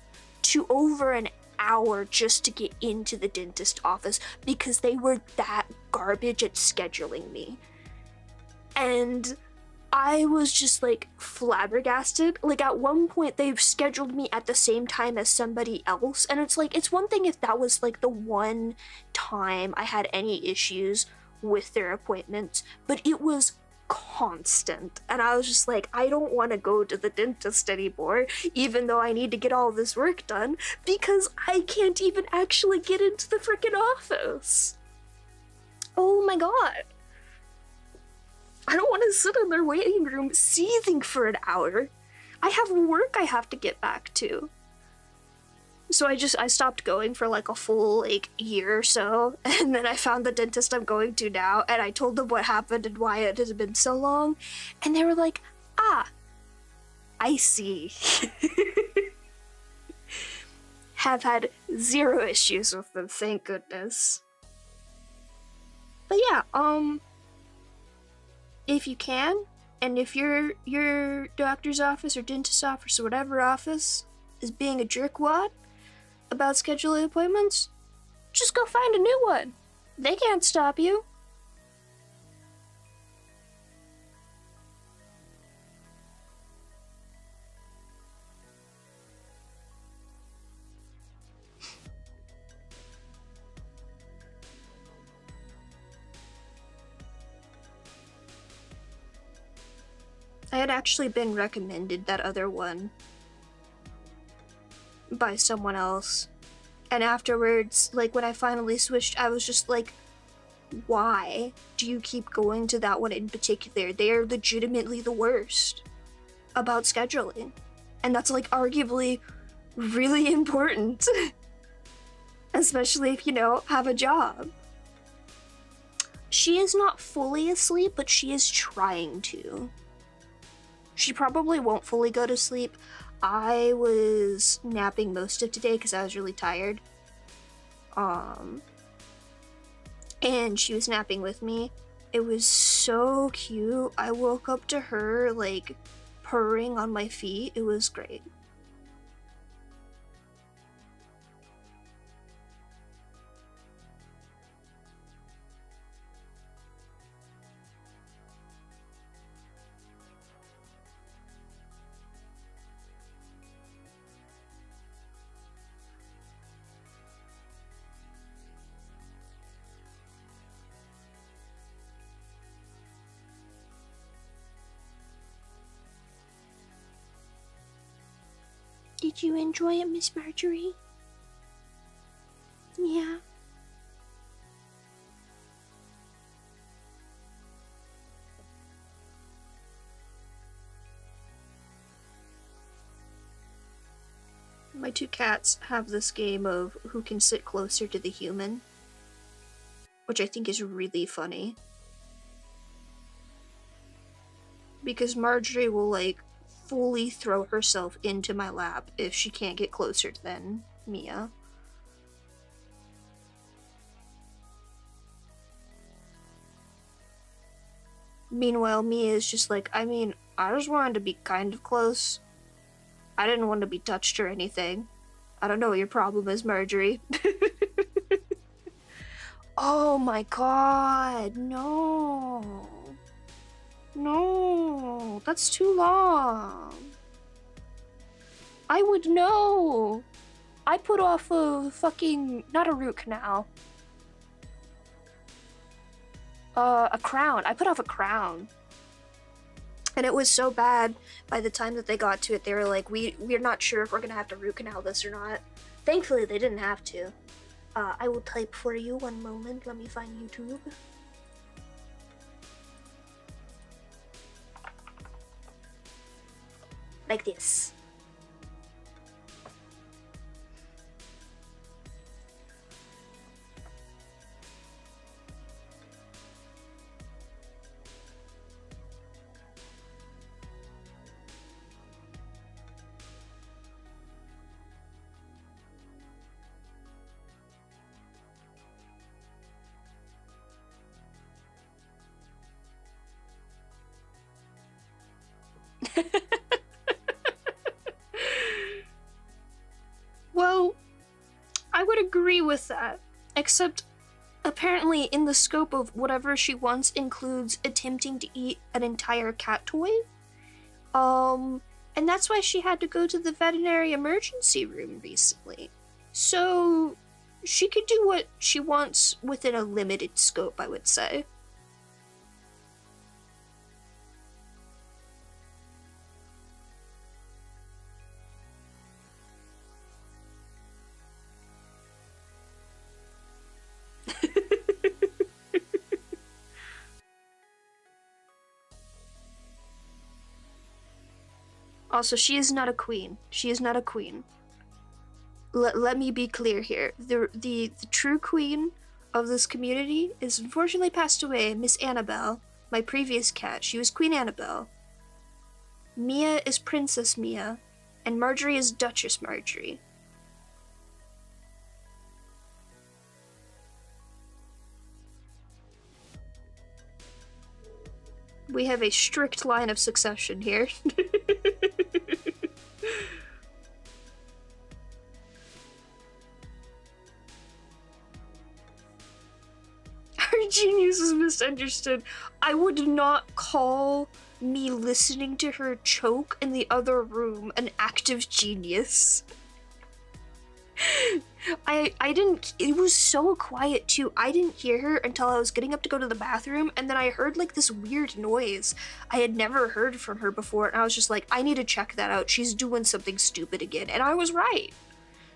to over an hour just to get into the dentist office, because they were that garbage at scheduling me. And I was just, like, flabbergasted. Like, at one point they've scheduled me at the same time as somebody else, and it's like, it's one thing if that was, like, the one time I had any issues with their appointments, but it was constant, and I was just like, I don't want to go to the dentist anymore, even though I need to get all this work done, because I can't even actually get into the frickin' office. Oh my god. I don't want to sit in their waiting room seething for an hour. I have work I have to get back to. So I stopped going for like a full, like, year or so, and then I found the dentist I'm going to now, and I told them what happened and why it has been so long, and they were like, ah, I see. Have had zero issues with them, thank goodness. But yeah, if you can, and if your doctor's office or dentist's office or whatever office is being a jerkwad about scheduling appointments, just go find a new one. They can't stop you. I had actually been recommended that other one by someone else. And afterwards, like, when I finally switched, I was just like, why do you keep going to that one in particular? They are legitimately the worst about scheduling. And that's, like, arguably really important. Especially if, have a job. She is not fully asleep, but she is trying to. She probably won't fully go to sleep. I was napping most of today because I was really tired. And she was napping with me. It was so cute. I woke up to her, like, purring on my feet. It was great. Did you enjoy it, Miss Marjorie? Yeah. My two cats have this game of who can sit closer to the human, which I think is really funny. Because Marjorie will, like, fully throw herself into my lap if she can't get closer than Mia. Meanwhile, Mia is just like, I mean, I just wanted to be kind of close. I didn't want to be touched or anything. I don't know what your problem is, Marjorie. Oh my god, no. No, that's too long. I would know. I put off a fucking, not a root canal. A crown. I put off a crown. And it was so bad by the time that they got to it, they were like, we're not sure if we're gonna have to root canal this or not. Thankfully, they didn't have to. I will type for you one moment. Let me find YouTube. Like this. Well, I would agree with that, except apparently in the scope of whatever she wants includes attempting to eat an entire cat toy. And that's why she had to go to the veterinary emergency room recently. So she could do what she wants within a limited scope, I would say. Also, she is not a queen. She is not a queen. Let me be clear here. The true queen of this community is unfortunately passed away, Miss Annabelle, my previous cat. She was Queen Annabelle. Mia is Princess Mia, and Marjorie is Duchess Marjorie. We have a strict line of succession here. Her genius is misunderstood. I would not call me listening to her choke in the other room an act of genius. I didn't, it was so quiet too. I didn't hear her until I was getting up to go to the bathroom, and then I heard like this weird noise I had never heard from her before, and I was just like, I need to check that out. She's doing something stupid again. And I was right.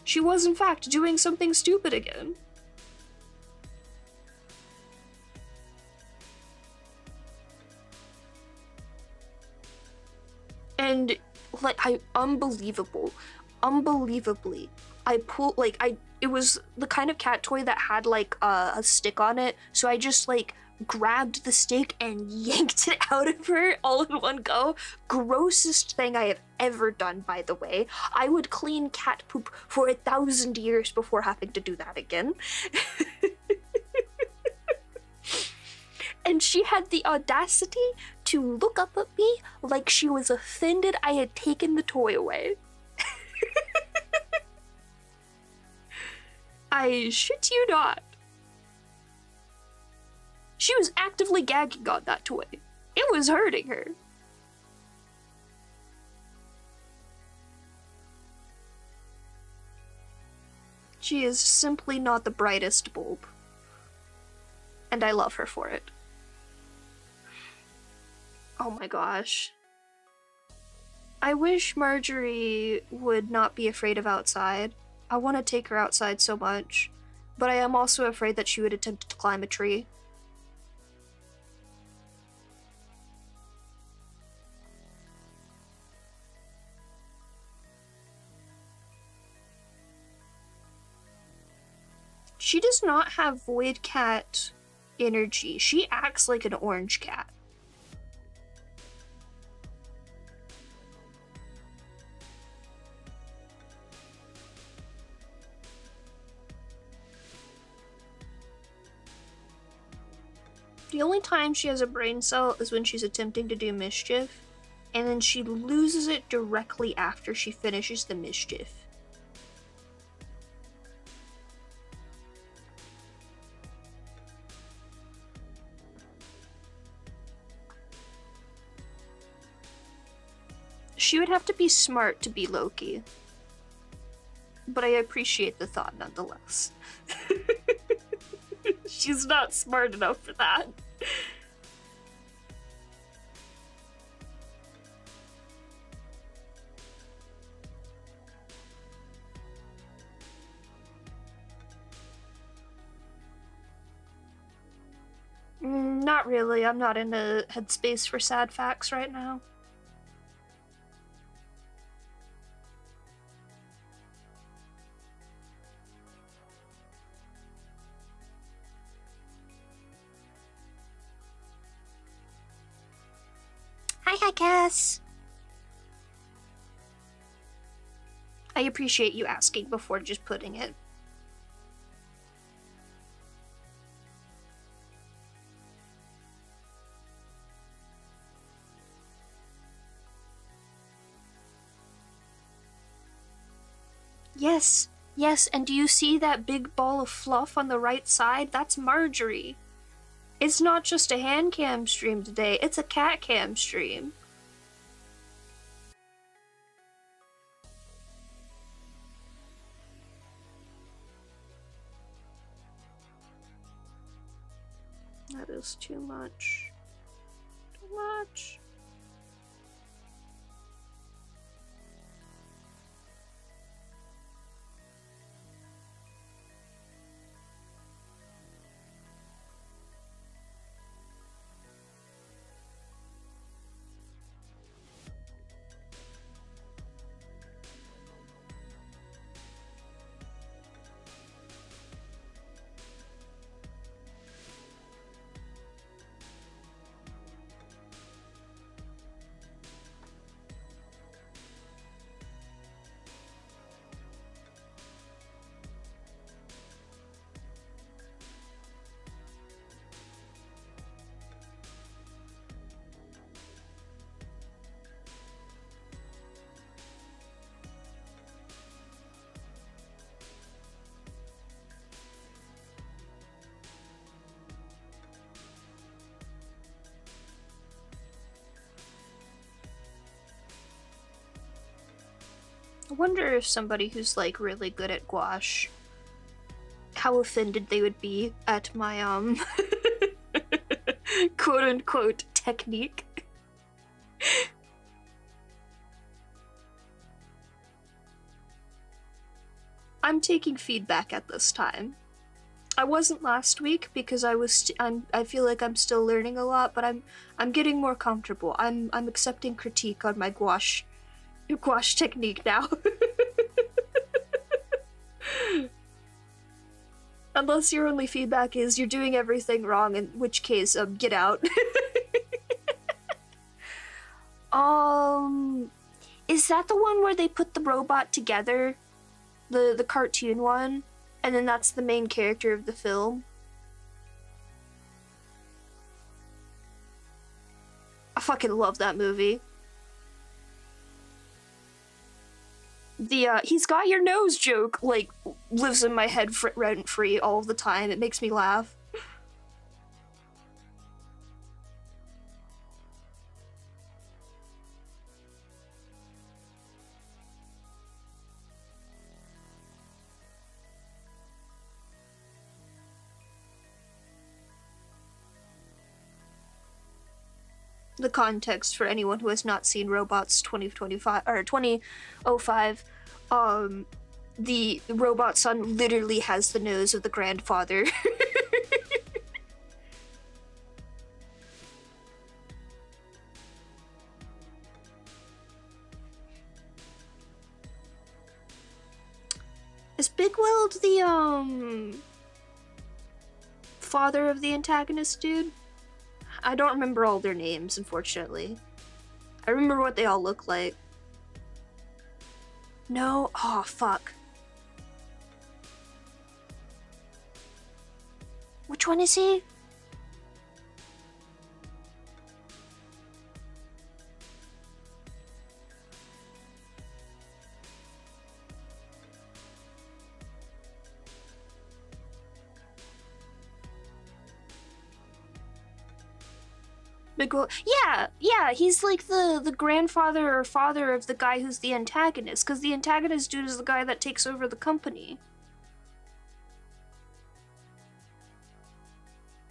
She was in fact doing something stupid again. And like, unbelievably, I pulled, like, it was the kind of cat toy that had like a stick on it, so I just like grabbed the stick and yanked it out of her all in one go. Grossest thing I have ever done, by the way. I would clean cat poop for 1,000 years before having to do that again. And she had the audacity to look up at me like she was offended I had taken the toy away. I shit you not. She was actively gagging on that toy. It was hurting her. She is simply not the brightest bulb. And I love her for it. Oh my gosh. I wish Marjorie would not be afraid of outside. I want to take her outside so much, but I am also afraid that she would attempt to climb a tree. She does not have Void Cat energy. She acts like an orange cat. The only time she has a brain cell is when she's attempting to do mischief, and then she loses it directly after she finishes the mischief. She would have to be smart to be Loki. But I appreciate the thought nonetheless. She's not smart enough for that. Not really. I'm not in a headspace for sad facts right now. Hi, Cass. I appreciate you asking before just putting it. Yes, yes, and do you see that big ball of fluff on the right side? That's Marjorie. It's not just a hand cam stream today, it's a cat cam stream. That is too much. Too much. I wonder if somebody who's like really good at gouache, how offended they would be at my quote unquote technique. I'm taking feedback at this time. I wasn't last week because I feel like I'm still learning a lot, but I'm getting more comfortable. I'm accepting critique on my gouache technique now. Unless your only feedback is you're doing everything wrong, in which case, get out. Is that the one where they put the robot together? The cartoon one? And then that's the main character of the film? I fucking love that movie. The he's got your nose joke, like, lives in my head rent-free all the time. It makes me laugh. the context for anyone who has not seen Robots 2025 or 2005, the robot son literally has the nose of the grandfather. Is Bigweld the father of the antagonist dude? I don't remember all their names, unfortunately. I remember what they all look like. No? Oh, fuck. Which one is he? Yeah, he's like the grandfather or father of the guy who's the antagonist, because the antagonist dude is the guy that takes over the company.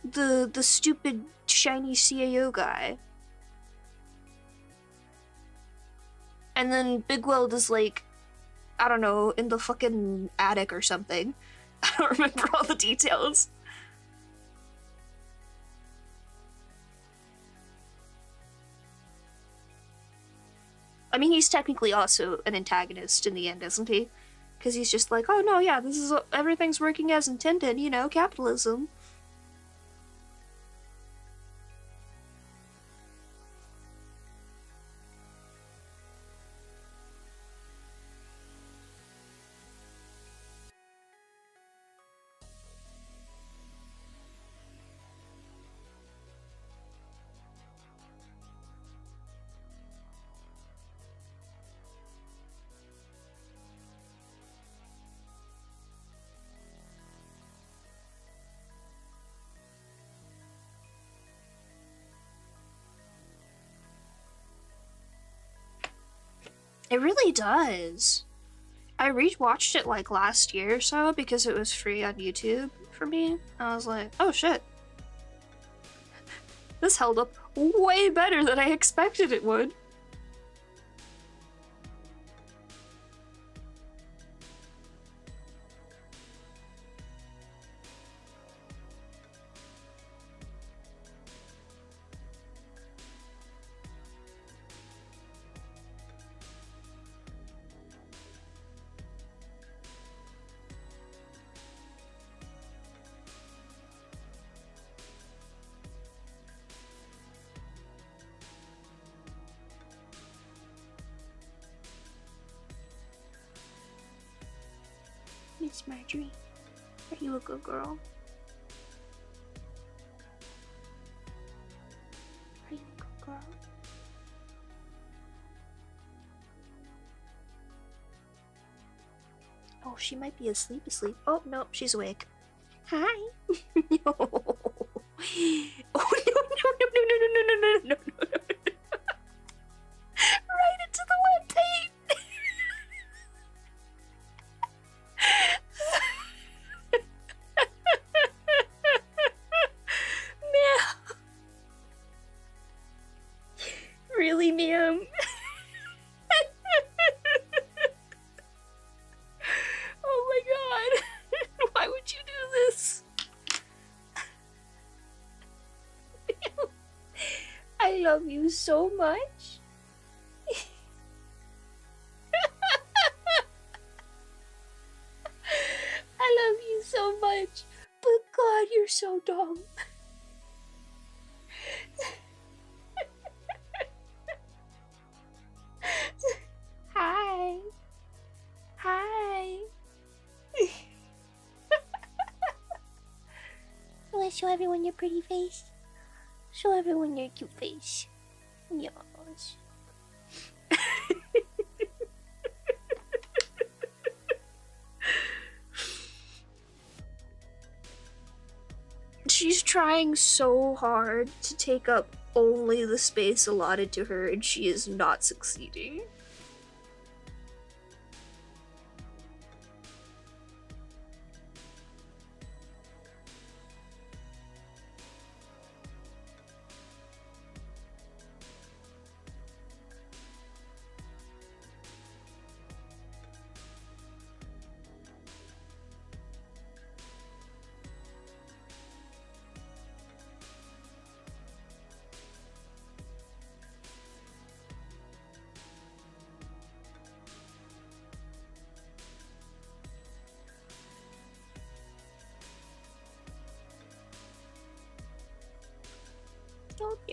The stupid shiny CAO guy. And then Bigweld is like, I don't know, in the fucking attic or something. I don't remember all the details. I mean, he's technically also an antagonist in the end, isn't he? Because he's just like, oh no, yeah, this is everything's working as intended, you know, capitalism. It really does. I rewatched it like last year or so because it was free on YouTube for me. I was like, oh shit. This held up way better than I expected it would. Miss Marjorie, are you a good girl? Are you a good girl? Oh, she might be asleep. Oh, no, she's awake. Hi. No. Oh, no. Right into the wet paint. Ma'am. Really, ma'am? Oh my god. Why would you do this? I love you so much. I love you so much. But God, you're so dumb. Hi. Hi. You wanna show everyone your pretty face? Show everyone your cute face. Yes. She's trying so hard to take up only the space allotted to her, and she is not succeeding.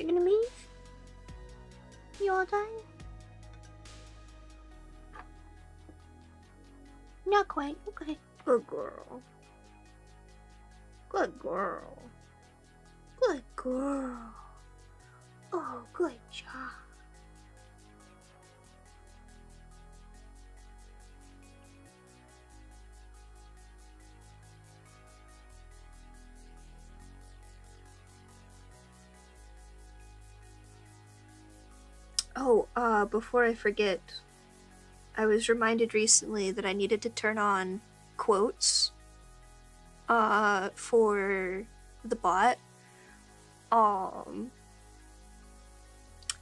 You're gonna move? You all done? Not quite. Okay. Good girl. Good girl. Good girl. Oh, good job. Oh, before I forget, I was reminded recently that I needed to turn on quotes, for the bot. I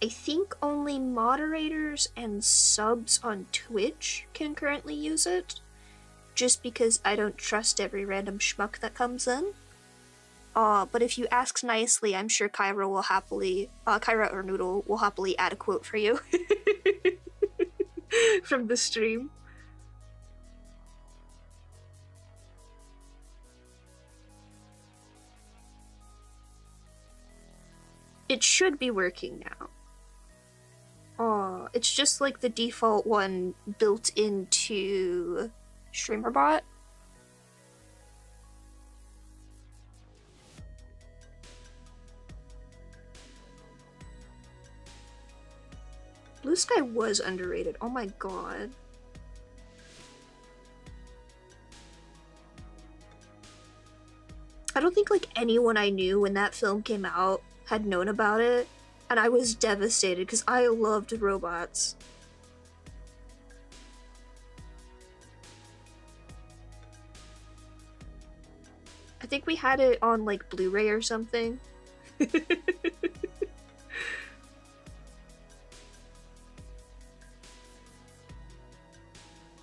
think only moderators and subs on Twitch can currently use it, just because I don't trust every random schmuck that comes in. But if you ask nicely, I'm sure Kyra will happily, Kyra or Noodle will happily add a quote for you from the stream. It should be working now. It's just like the default one built into StreamerBot. Blue Sky was underrated. Oh my god. I don't think like anyone I knew when that film came out had known about it, and I was devastated because I loved robots. I think we had it on like Blu-ray or something.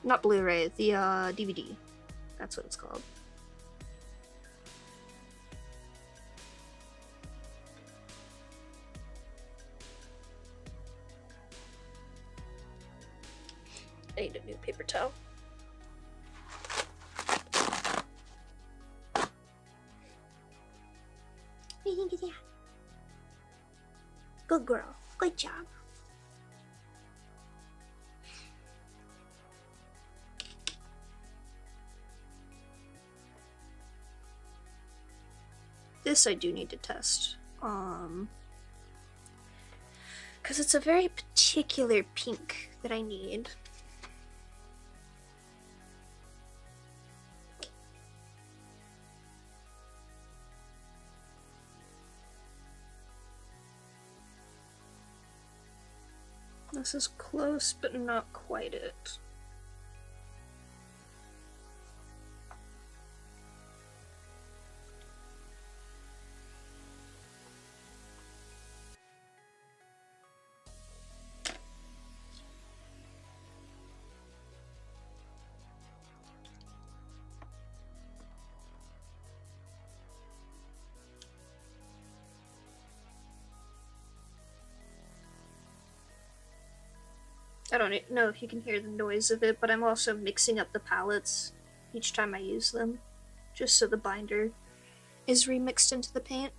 Not Blu-ray, the DVD. That's what it's called. I need a new paper towel. What do you think of that? Good girl. Good job. This I do need to test. Because it's a very particular pink that I need. This is close, but not quite it. I don't know if you can hear the noise of it, but I'm also mixing up the palettes each time I use them, just so the binder is remixed into the paint.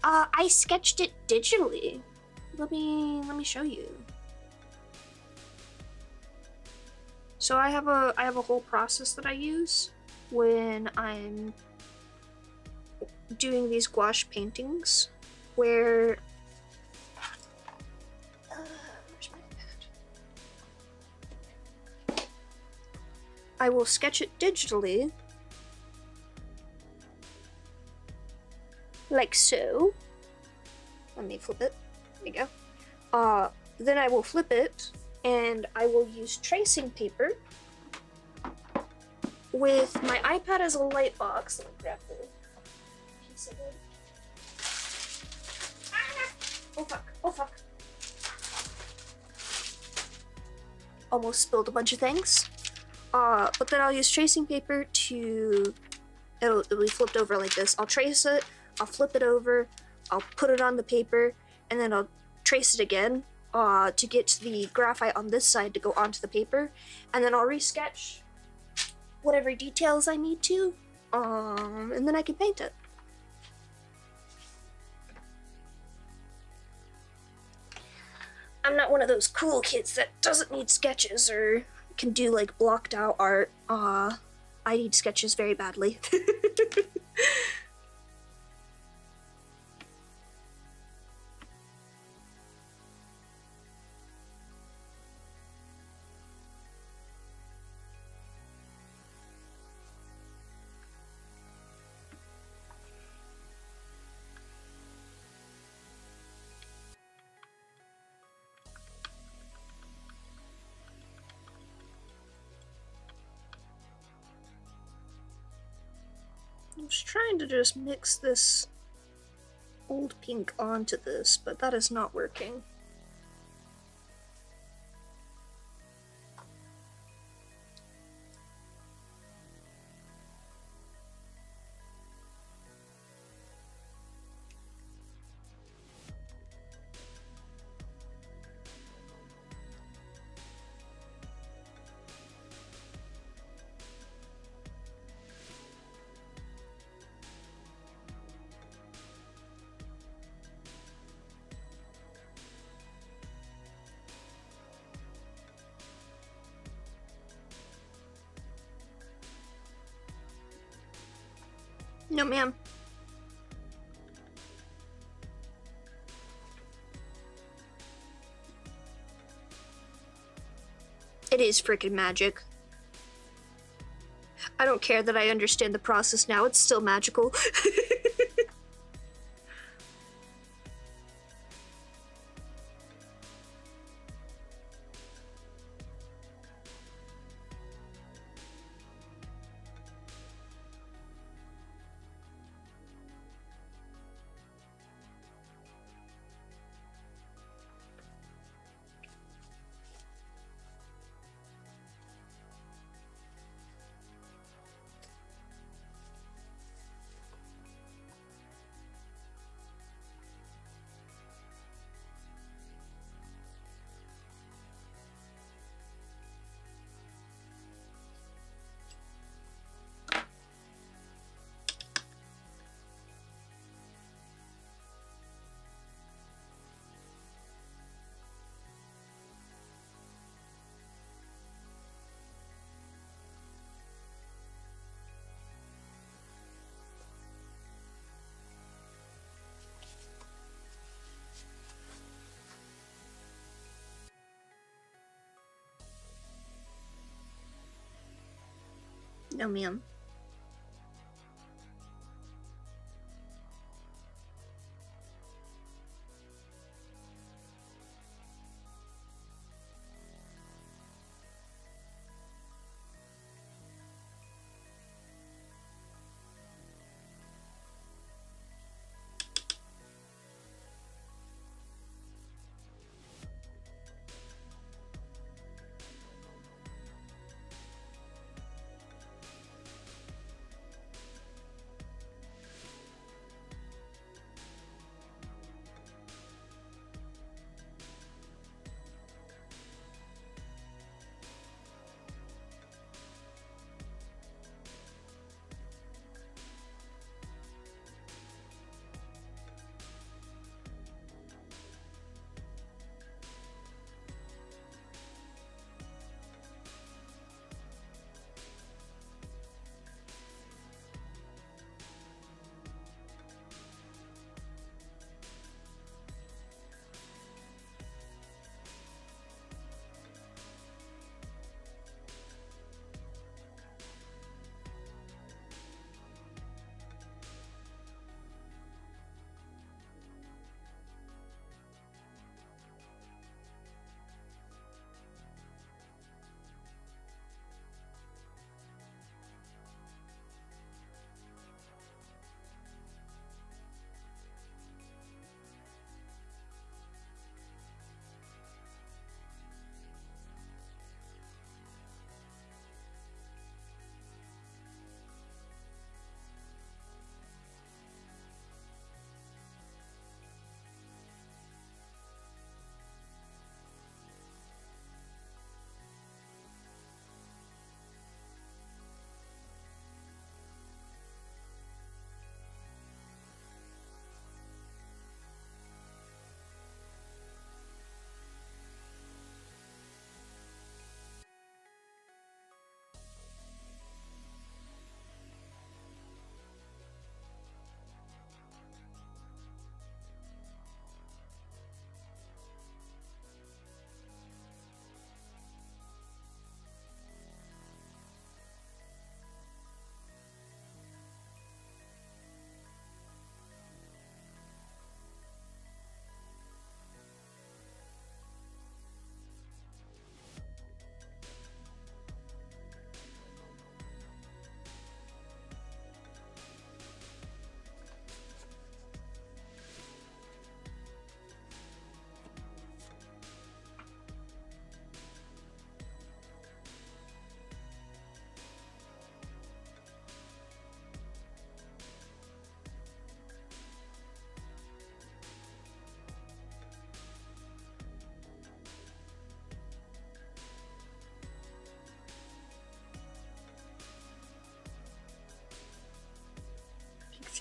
I sketched it digitally. Let me show you. So I have a whole process that I use when I'm doing these gouache paintings, where I will sketch it digitally, like so. Let me flip it. There you go. Then I will flip it, and I will use tracing paper with my iPad as a light box. Let me grab the piece of it. Oh fuck! Oh fuck! Almost spilled a bunch of things. But then I'll use tracing paper to, it'll be flipped over like this. I'll trace it, I'll flip it over, I'll put it on the paper, and then I'll trace it again, to get the graphite on this side to go onto the paper, and then I'll resketch whatever details I need to, and then I can paint it. I'm not one of those cool kids that doesn't need sketches or can do like blocked out art. I need sketches very badly. I was trying to just mix this old pink onto this, but that is not working. No, ma'am. It is freaking magic. I don't care that I understand the process now, it's still magical. No, ma'am.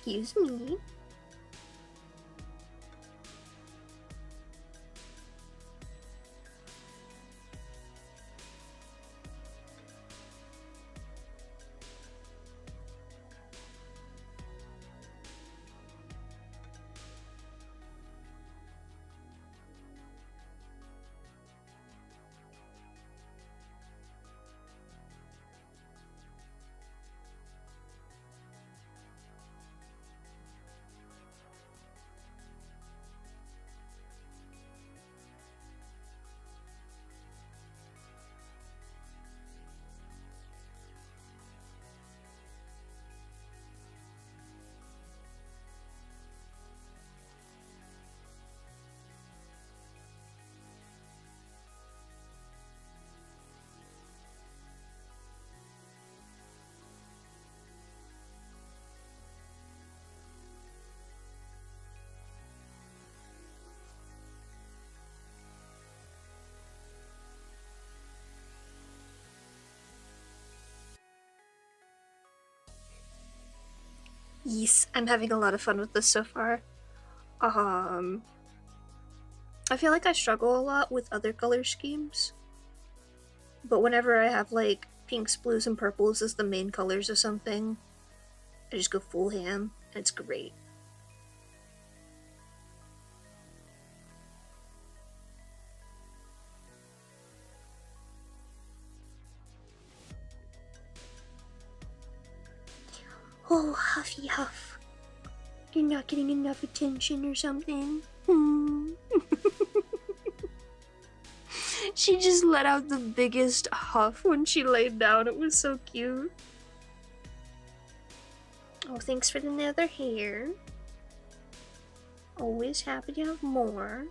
Excuse me. Yes, I'm having a lot of fun with this so far. I feel like I struggle a lot with other color schemes, but whenever I have like pinks, blues, and purples as the main colors of something, I just go full ham, and it's great. Oh, Huffy Huff. You're not getting enough attention or something? She just let out the biggest huff when she laid down. It was so cute. Oh, thanks for the nether hair. Always happy to have more.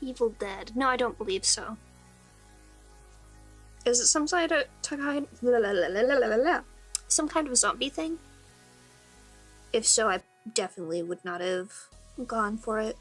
Evil Dead. No, I don't believe so. Is it some kind of zombie thing? If so, I definitely would not have gone for it.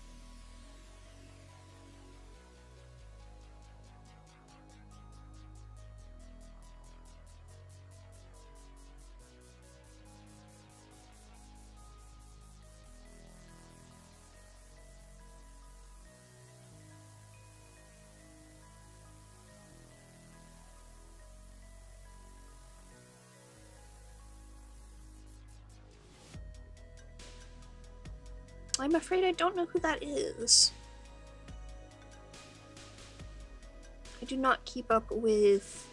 I'm afraid I don't know who that is. I do not keep up with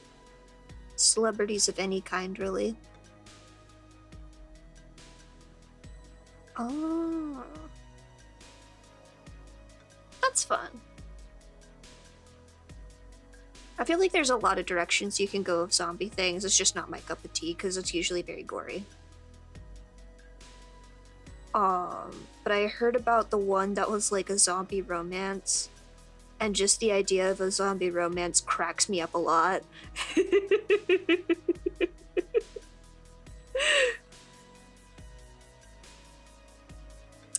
celebrities of any kind, really. Oh. That's fun. I feel like there's a lot of directions you can go of zombie things. It's just not my cup of tea because it's usually very gory. But I heard about the one that was like a zombie romance, and just the idea of a zombie romance cracks me up a lot.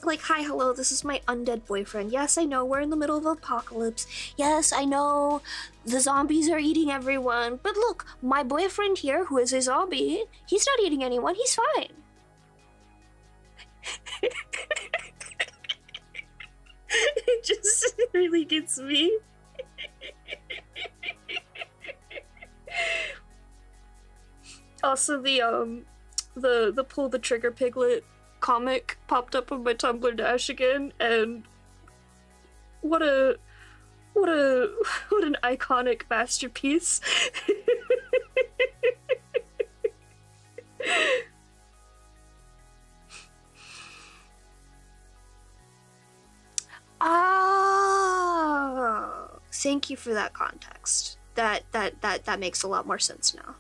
Like, hi, hello, this is my undead boyfriend. Yes, I know, we're in the middle of apocalypse. Yes, I know, the zombies are eating everyone. But look, my boyfriend here, who is a zombie, he's not eating anyone, he's fine. It just really gets me. Also, the pull the trigger piglet comic popped up on my Tumblr dash again, and what an iconic masterpiece. Ah, thank you for that context. That makes a lot more sense now.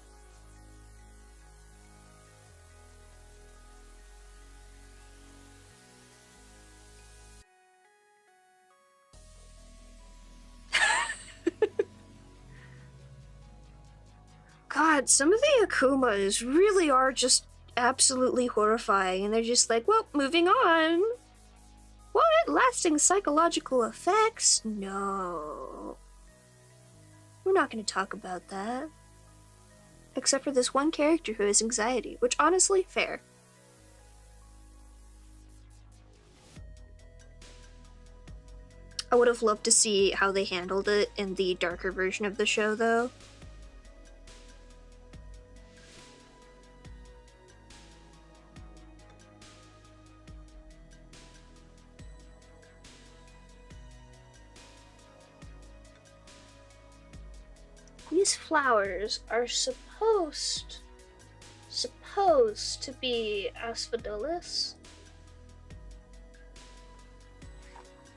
God, some of the Akumas really are just absolutely horrifying, and they're just like, well, moving on. What? Lasting psychological effects? No. We're not going to talk about that. Except for this one character who has anxiety, which honestly, fair. I would have loved to see how they handled it in the darker version of the show, though. These flowers are supposed to be asphodelus,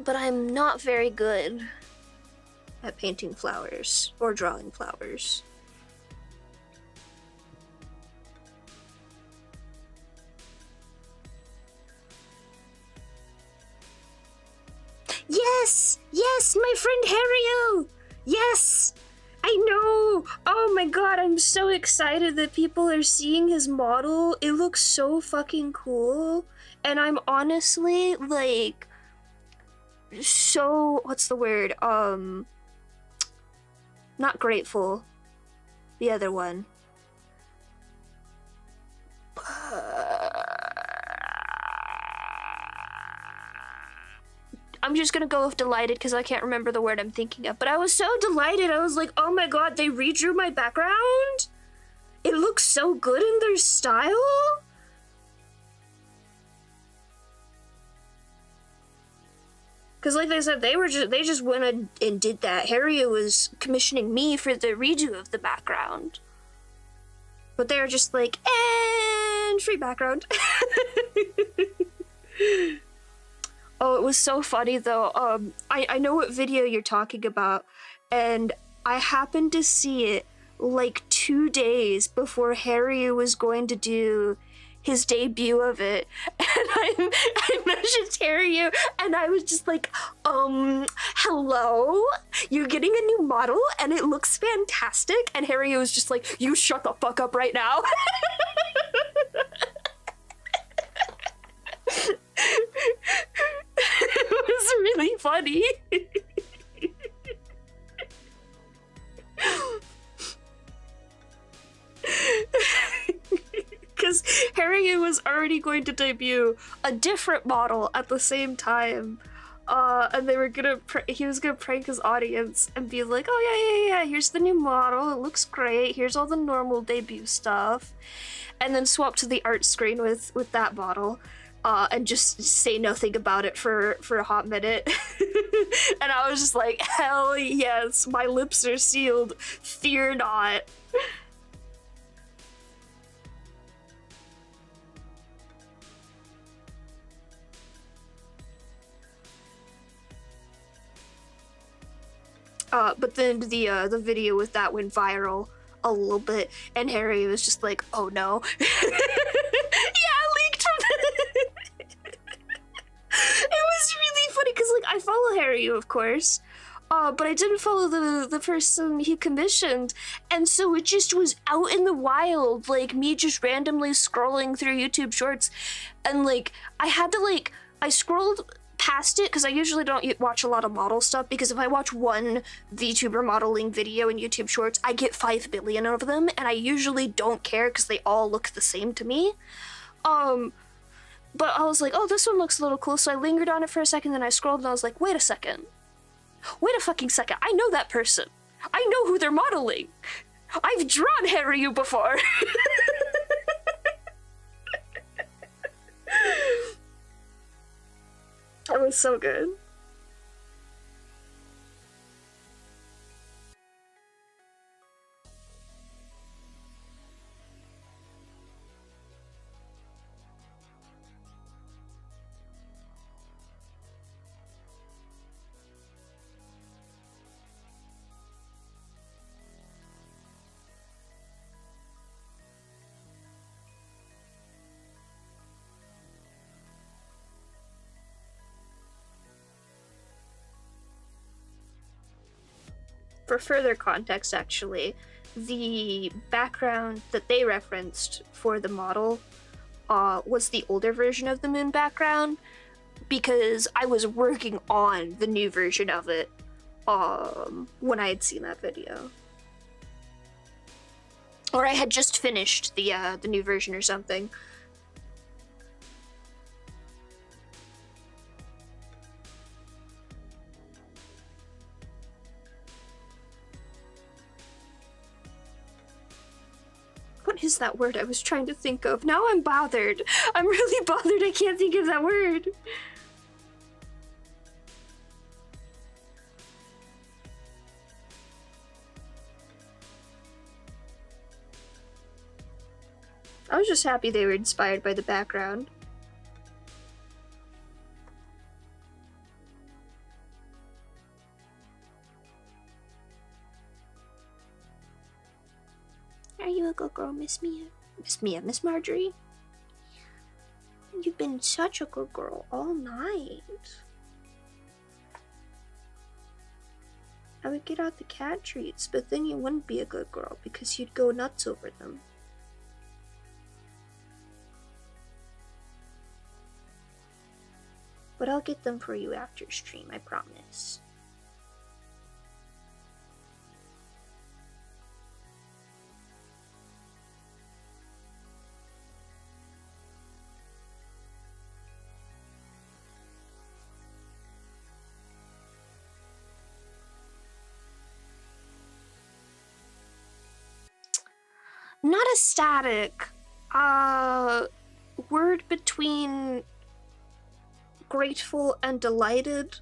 but I'm not very good at painting flowers or drawing flowers. Yes! Yes, my friend Harryu! Yes! I know! Oh my god, I'm so excited that people are seeing his model. It looks so fucking cool. And I'm honestly, like, so, what's the word? Not grateful. The other one. I'm just gonna go with delighted because I can't remember the word I'm thinking of. But I was so delighted. I was like, oh my god, they redrew my background? It looks so good in their style? Because like they said, they just went and did that. Harriet was commissioning me for the redo of the background. But they're just like, and free background. Oh, it was so funny though. I know what video you're talking about, and I happened to see it like 2 days before Harry was going to do his debut of it, and I messaged Harry, and I was just like, hello, you're getting a new model, and it looks fantastic, and Harry was just like, you shut the fuck up right now. It was really funny. Because Harry was already going to debut a different model at the same time, and they were gonna he was gonna prank his audience and be like, oh yeah, here's the new model, it looks great, here's all the normal debut stuff, and then swap to the art screen with that model, and just say nothing about it for a hot minute. And I was just like, hell yes, my lips are sealed, fear not. But then the video with that went viral a little bit, and Harry was just like, "Oh no!" Yeah, leaked from. It was really funny because like I follow Harry, of course, but I didn't follow the person he commissioned, and so it just was out in the wild, like me just randomly scrolling through YouTube Shorts, and like I had to like I scrolled past it because I usually don't watch a lot of model stuff, because if I watch one VTuber modeling video in YouTube Shorts, I get 5 billion of them, and I usually don't care because they all look the same to me. But I was like, oh, this one looks a little cool, so I lingered on it for a second, then I scrolled and I was like, wait a fucking second, I know that person. I know who they're modeling. I've drawn Harry before. That was so good. For further context, actually, the background that they referenced for the model was the older version of the moon background, because I was working on the new version of it when I had seen that video. Or I had just finished the new version or something. What is that word I was trying to think of? Now I'm bothered. I'm really bothered I can't think of that word. I was just happy they were inspired by the background. Are you a good girl, Miss Mia? Miss Marjorie? You've been such a good girl all night. I would get out the cat treats, but then you wouldn't be a good girl because you'd go nuts over them. But I'll get them for you after stream, I promise. Not a static. Word between grateful and delighted,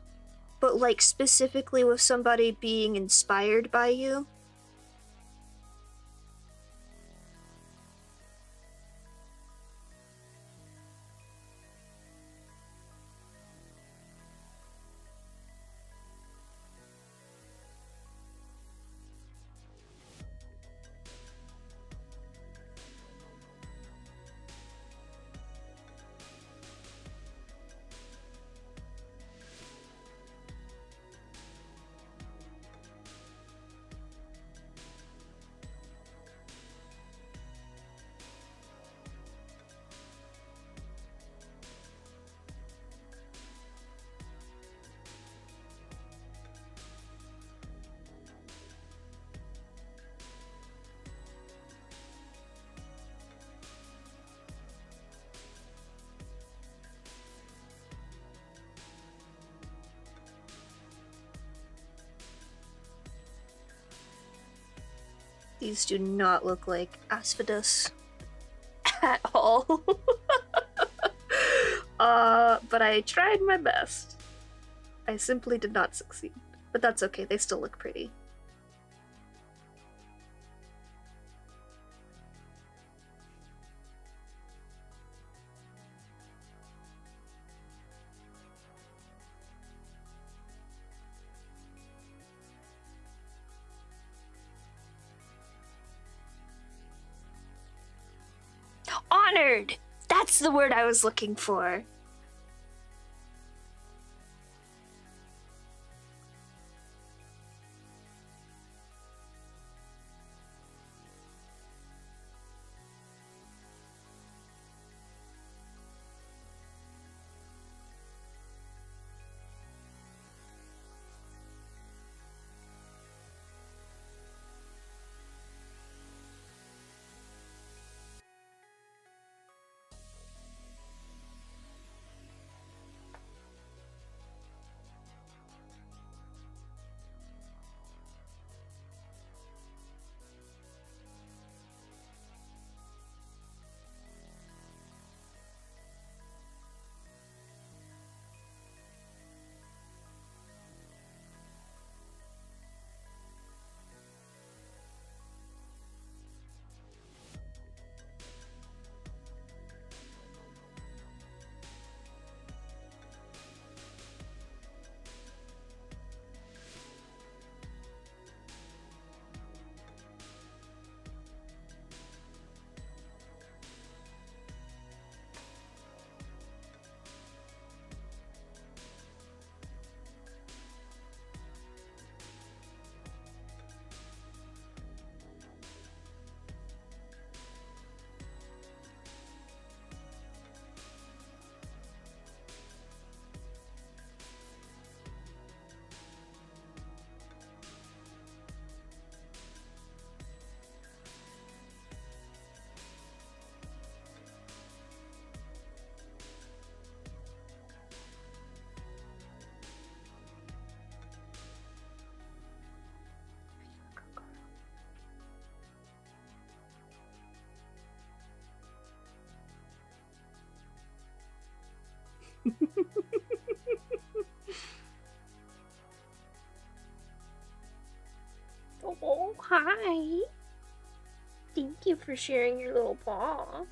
but like specifically with somebody being inspired by you. These do not look like Asphodus at all. But I tried my best. I simply did not succeed. But that's okay, they still look pretty. Honored! That's the word I was looking for. Oh, hi. Thank you for sharing your little paw.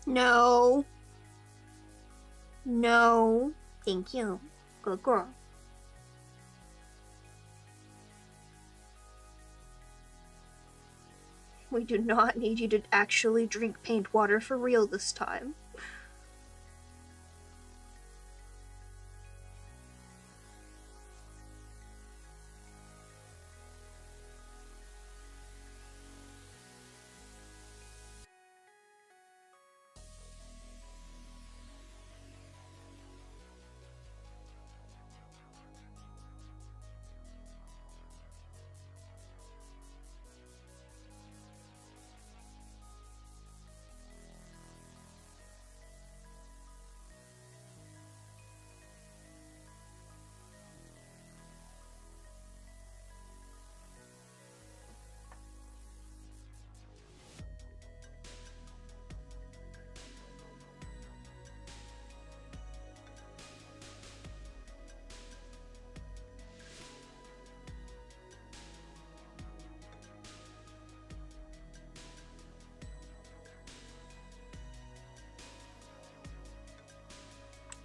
No. No. Thank you. Good girl. We do not need you to actually drink paint water for real this time.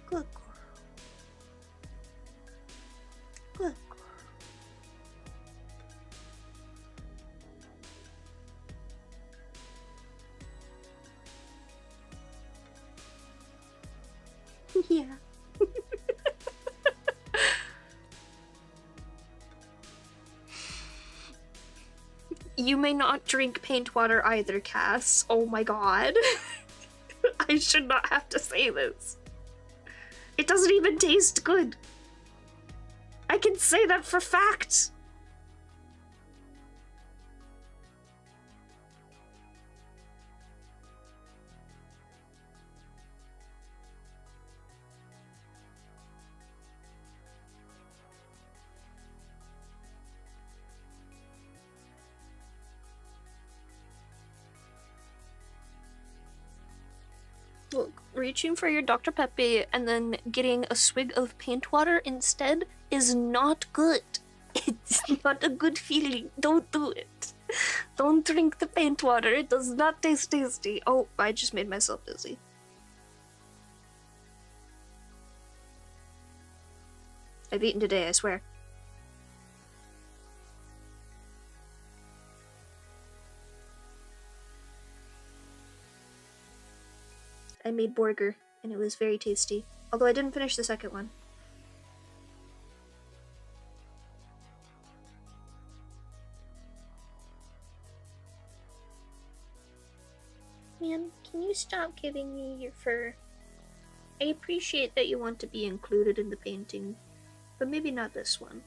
Good girl. Good girl. Yeah. You may not drink paint water either, Cass. Oh my god. I should not have to say this. It doesn't even taste good. I can say that for fact. Look, reaching for your Dr. Pepe and then getting a swig of paint water instead is not good. It's not a good feeling. Don't do it. Don't drink the paint water. It does not taste tasty. Oh, I just made myself dizzy. I've eaten today, I swear. I made burger, and it was very tasty. Although I didn't finish the second one. Man, can you stop giving me your fur? I appreciate that you want to be included in the painting, but maybe not this one.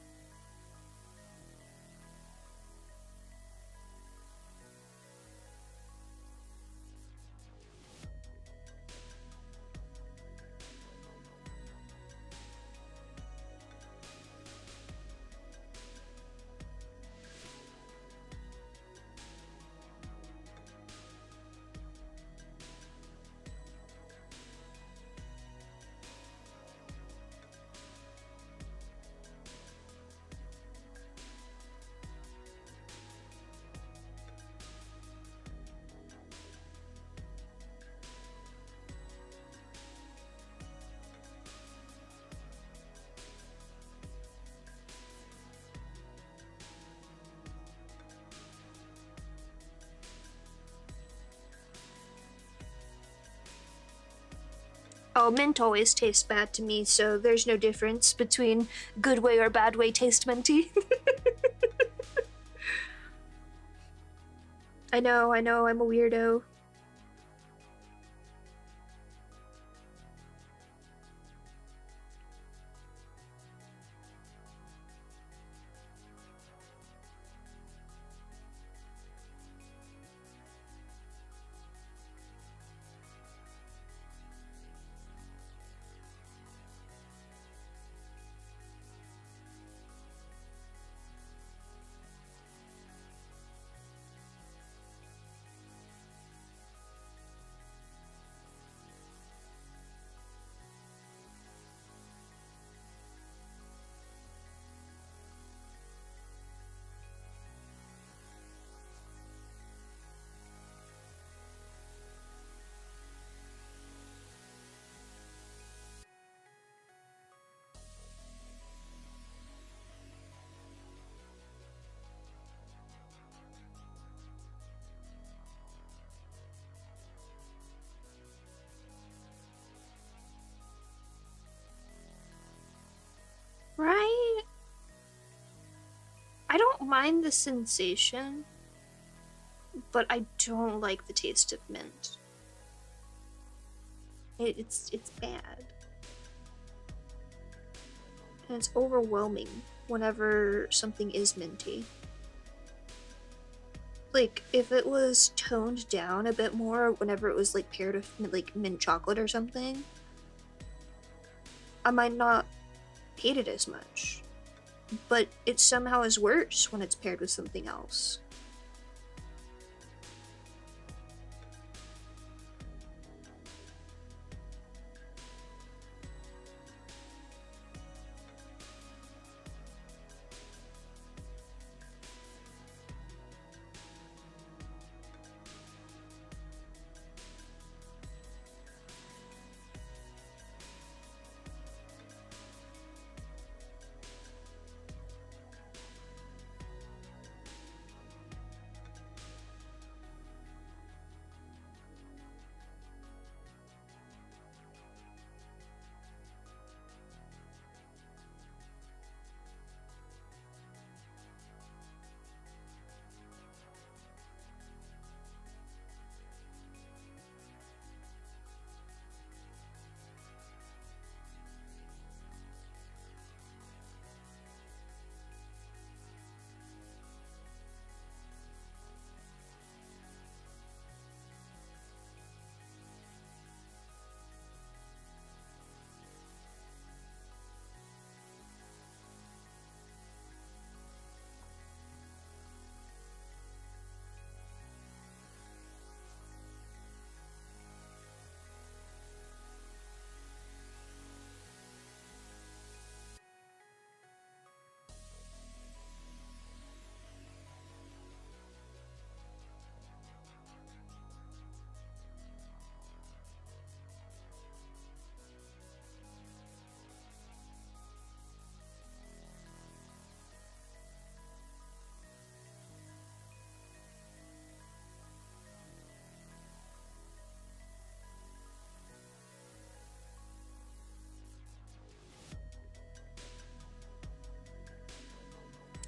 Oh, mint always tastes bad to me, so there's no difference between good way or bad way taste minty. I know, I'm a weirdo. don't mind the sensation, but I don't like the taste of mint. It's bad. And it's overwhelming whenever something is minty. Like, if it was toned down a bit more whenever it was, like, paired with, like, mint chocolate or something, I might not hate it as much. But it somehow is worse when it's paired with something else.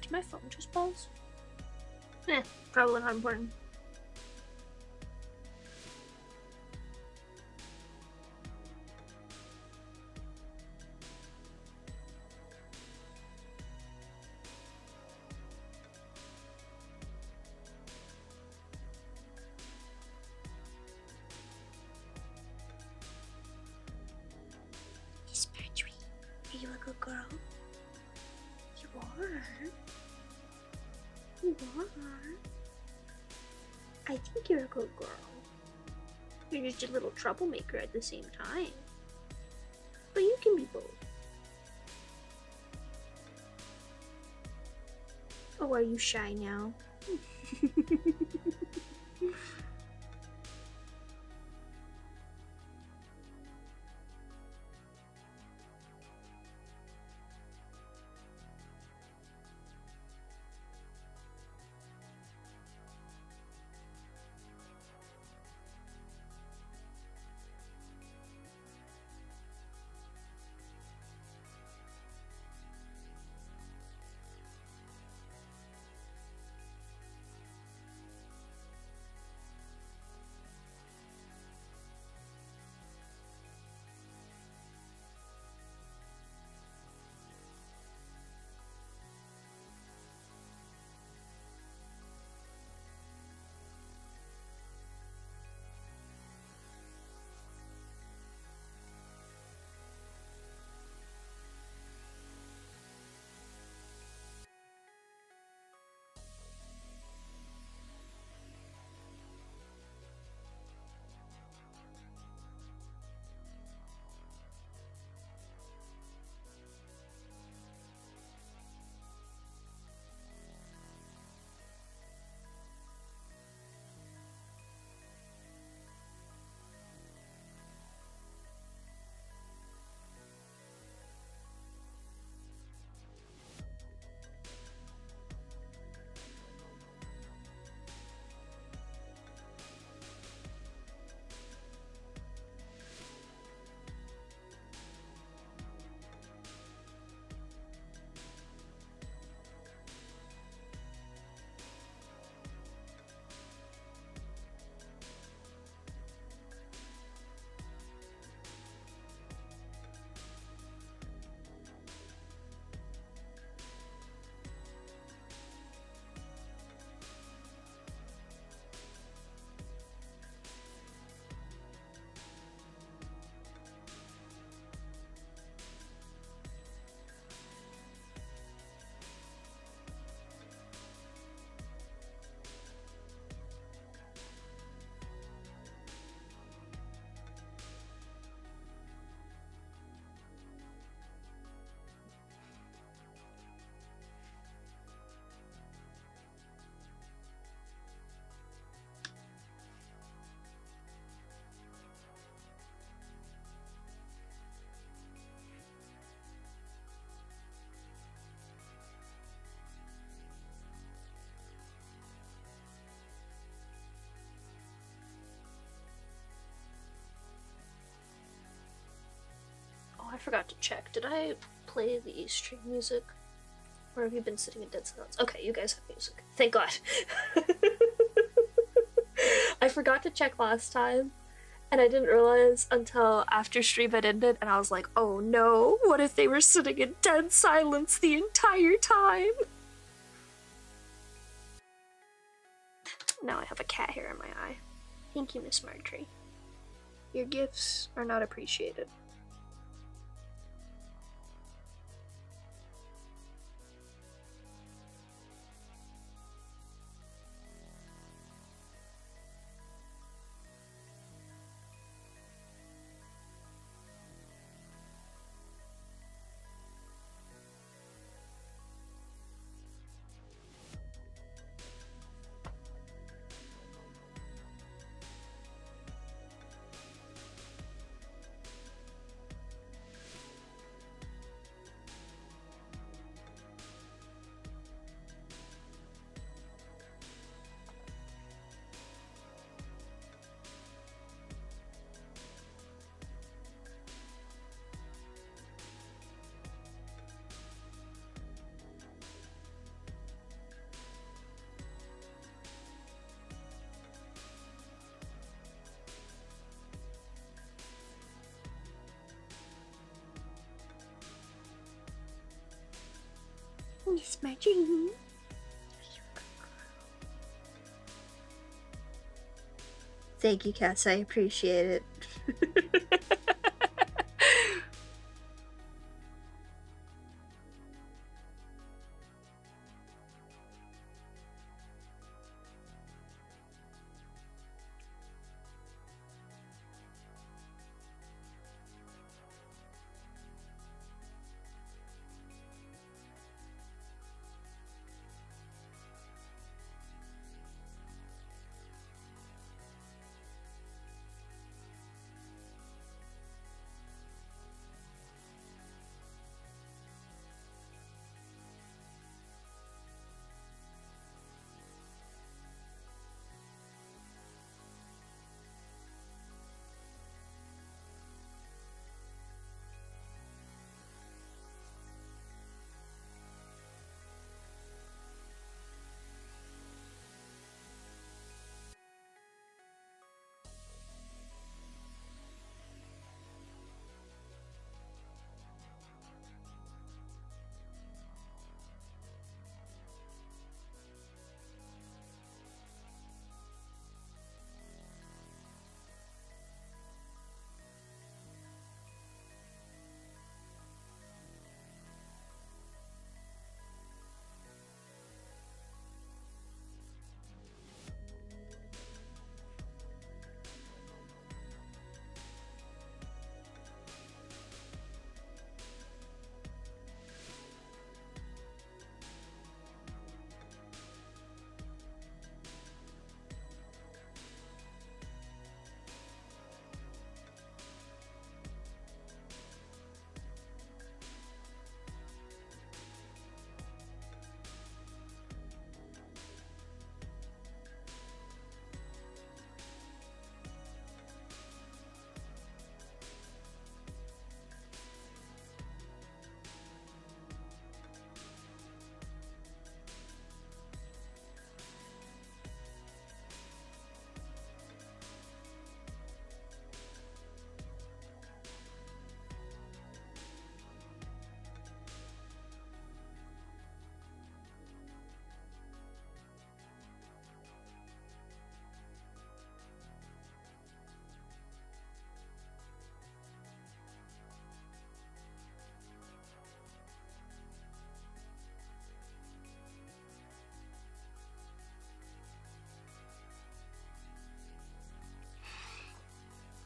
Did my phone just pause? Probably not important. Marjorie, are you a good girl? You are. You are. I think you're a good girl. You're just a little troublemaker at the same time. But you can be both. Oh, are you shy now? forgot to check. Did I play the stream music? Or have you been sitting in dead silence? Okay, you guys have music. Thank God. I forgot to check last time, and I didn't realize until after stream had ended, and I was like, oh no, what if they were sitting in dead silence the entire time? Now I have a cat hair in my eye. Thank you, Miss Marjorie. Your gifts are not appreciated. Miss Marjorie. Thank you, Cass. I appreciate it.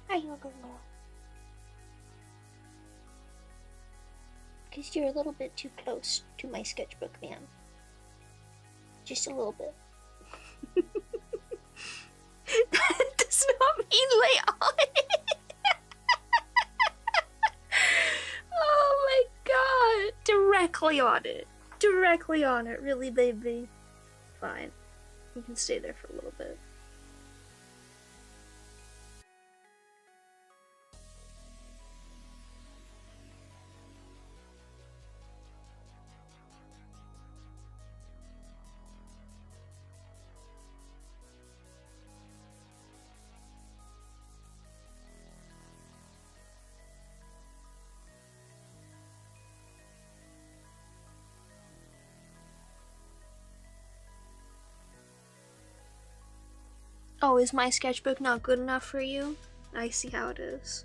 Are you a good girl? Because you're a little bit too close to my sketchbook, man. Just a little bit. That does not mean lay on it. Oh my god. Directly on it. Directly on it. Really, baby? Fine. You can stay there for a little bit. Oh, is my sketchbook not good enough for you? I see how it is.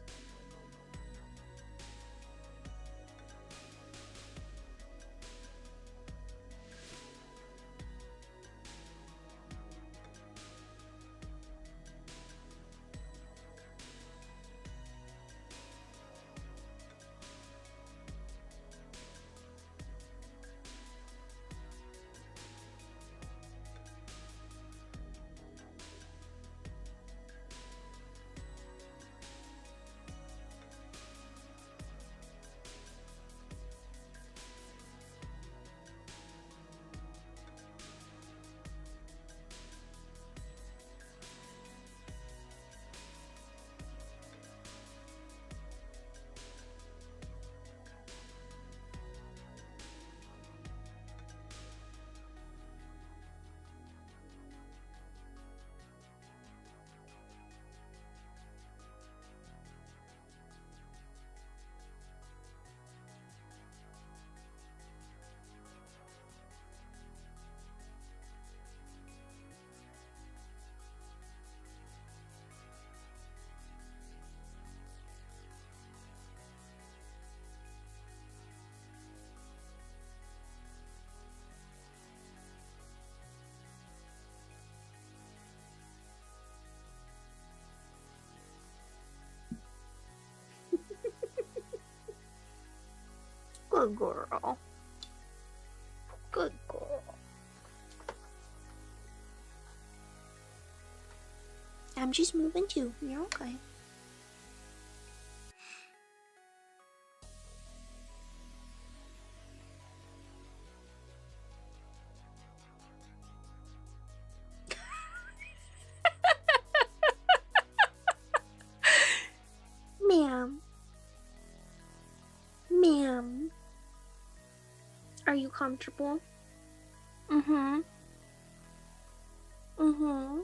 Good girl. Good girl. I'm just moving too. You're okay. Ma'am. Ma'am. Are you comfortable? Mm-hmm. Mm-hmm.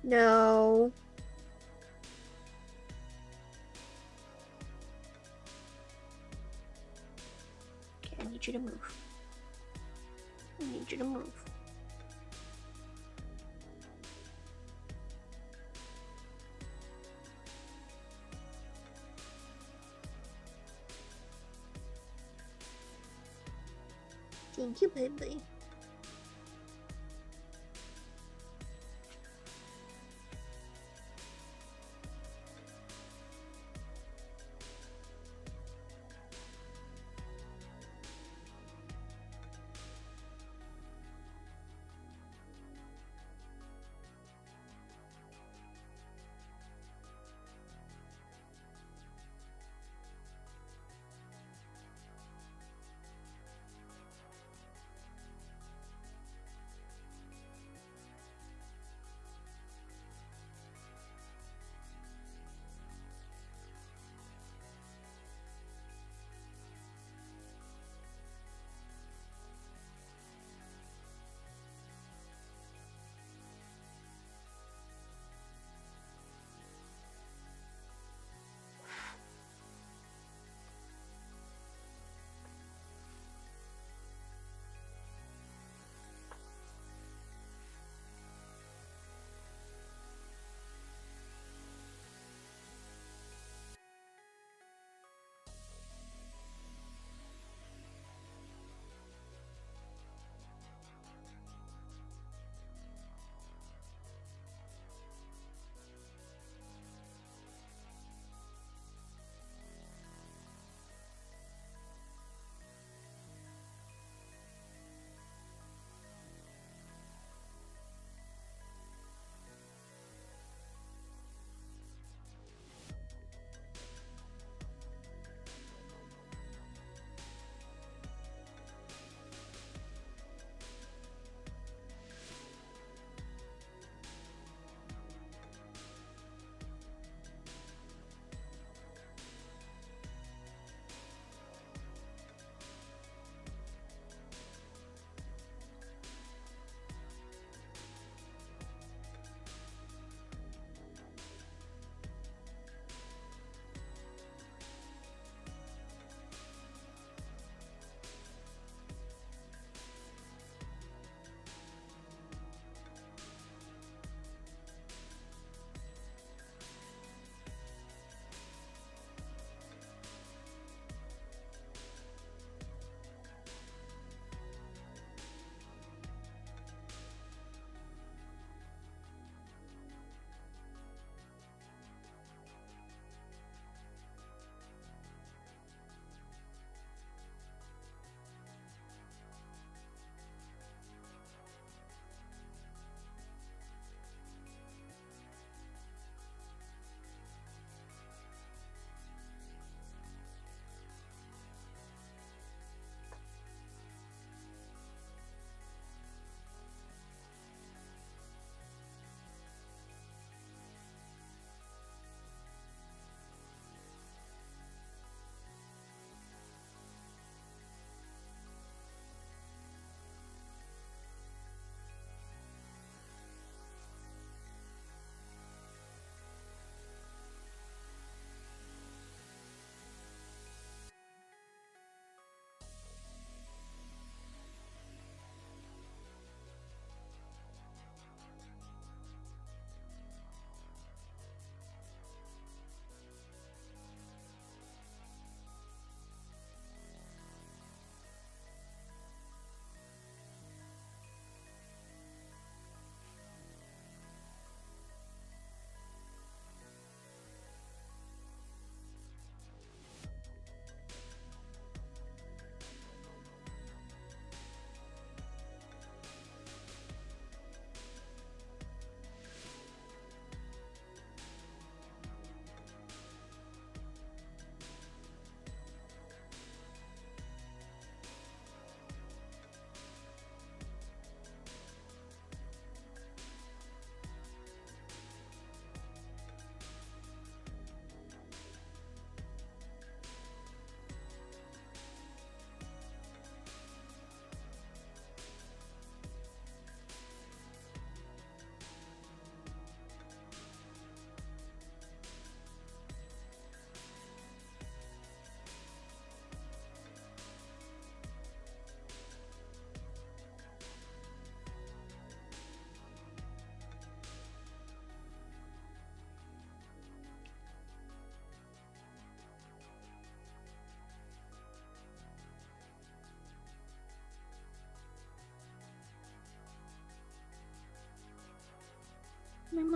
No. Okay, I need you to move. I need you to move. Thank you, baby.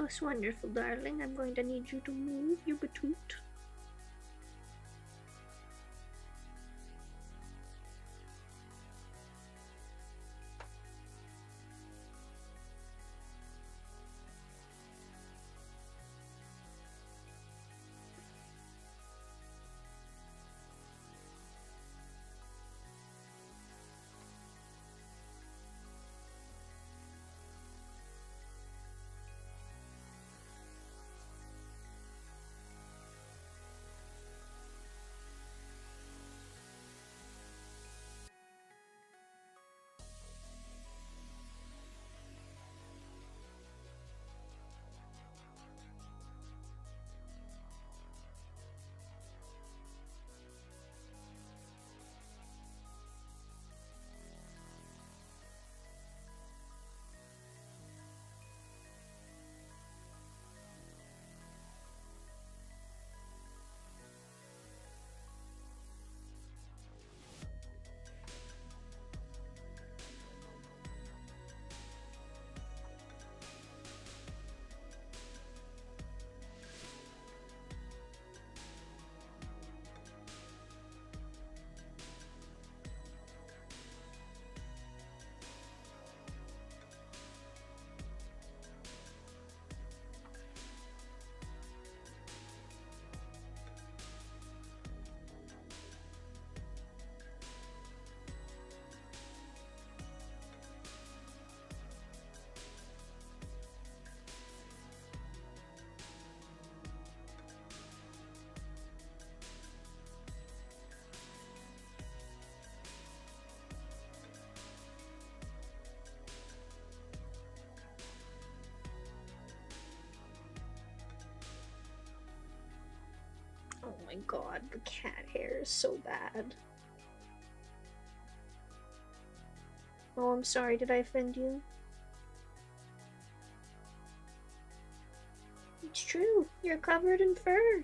most wonderful, darling. I'm going to need you to move your batoot. Oh my god, the cat hair is so bad. Oh, I'm sorry, did I offend you? It's true, you're covered in fur.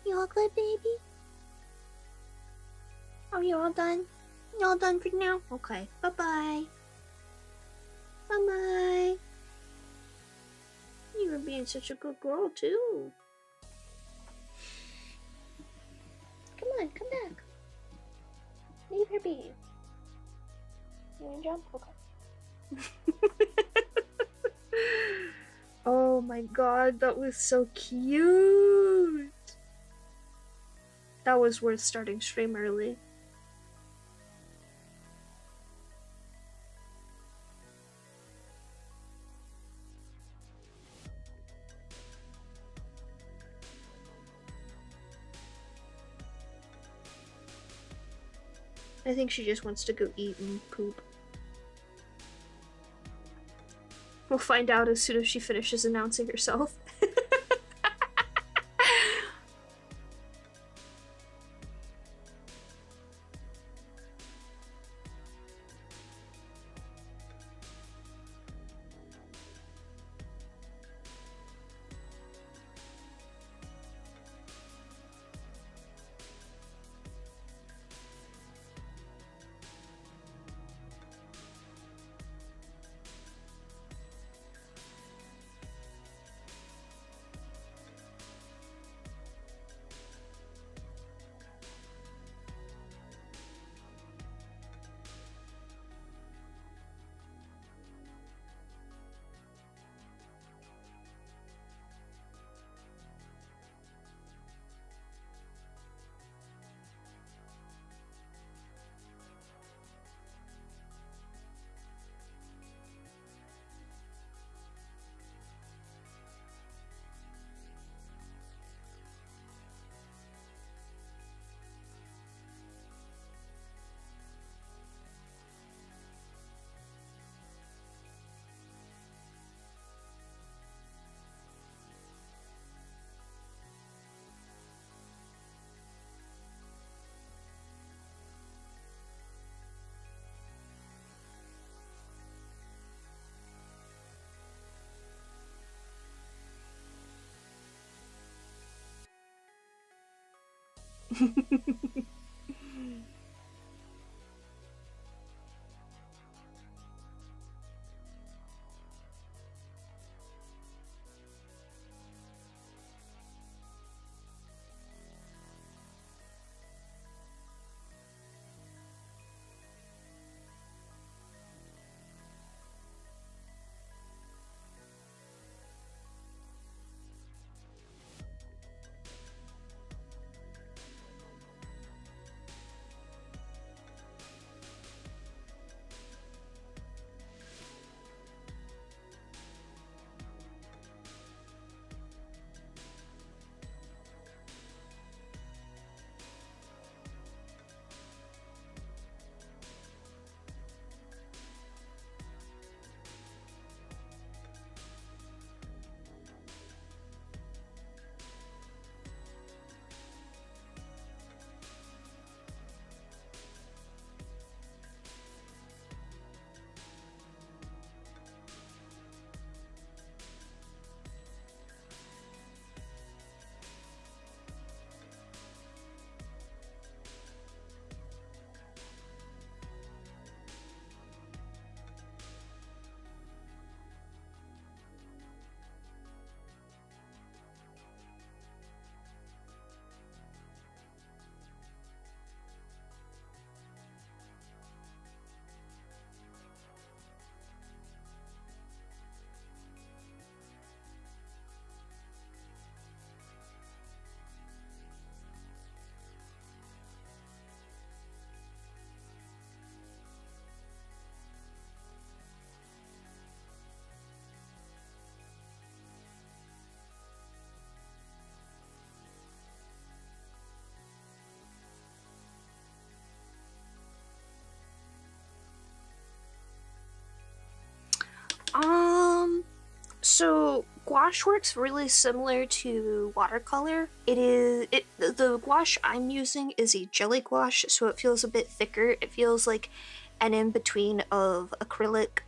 You all good, baby? Are you all done? You all done for now? Okay, bye-bye. Bye-bye. You were being such a good girl, too. Come on, come back. Leave her be. You wanna jump? Okay. Oh my god, that was so cute. That was worth starting stream early. I think she just wants to go eat and poop. We'll find out as soon as she finishes announcing herself. So gouache works really similar to watercolor. The gouache I'm using is a jelly gouache, so it feels a bit thicker. It feels like an in-between of acrylic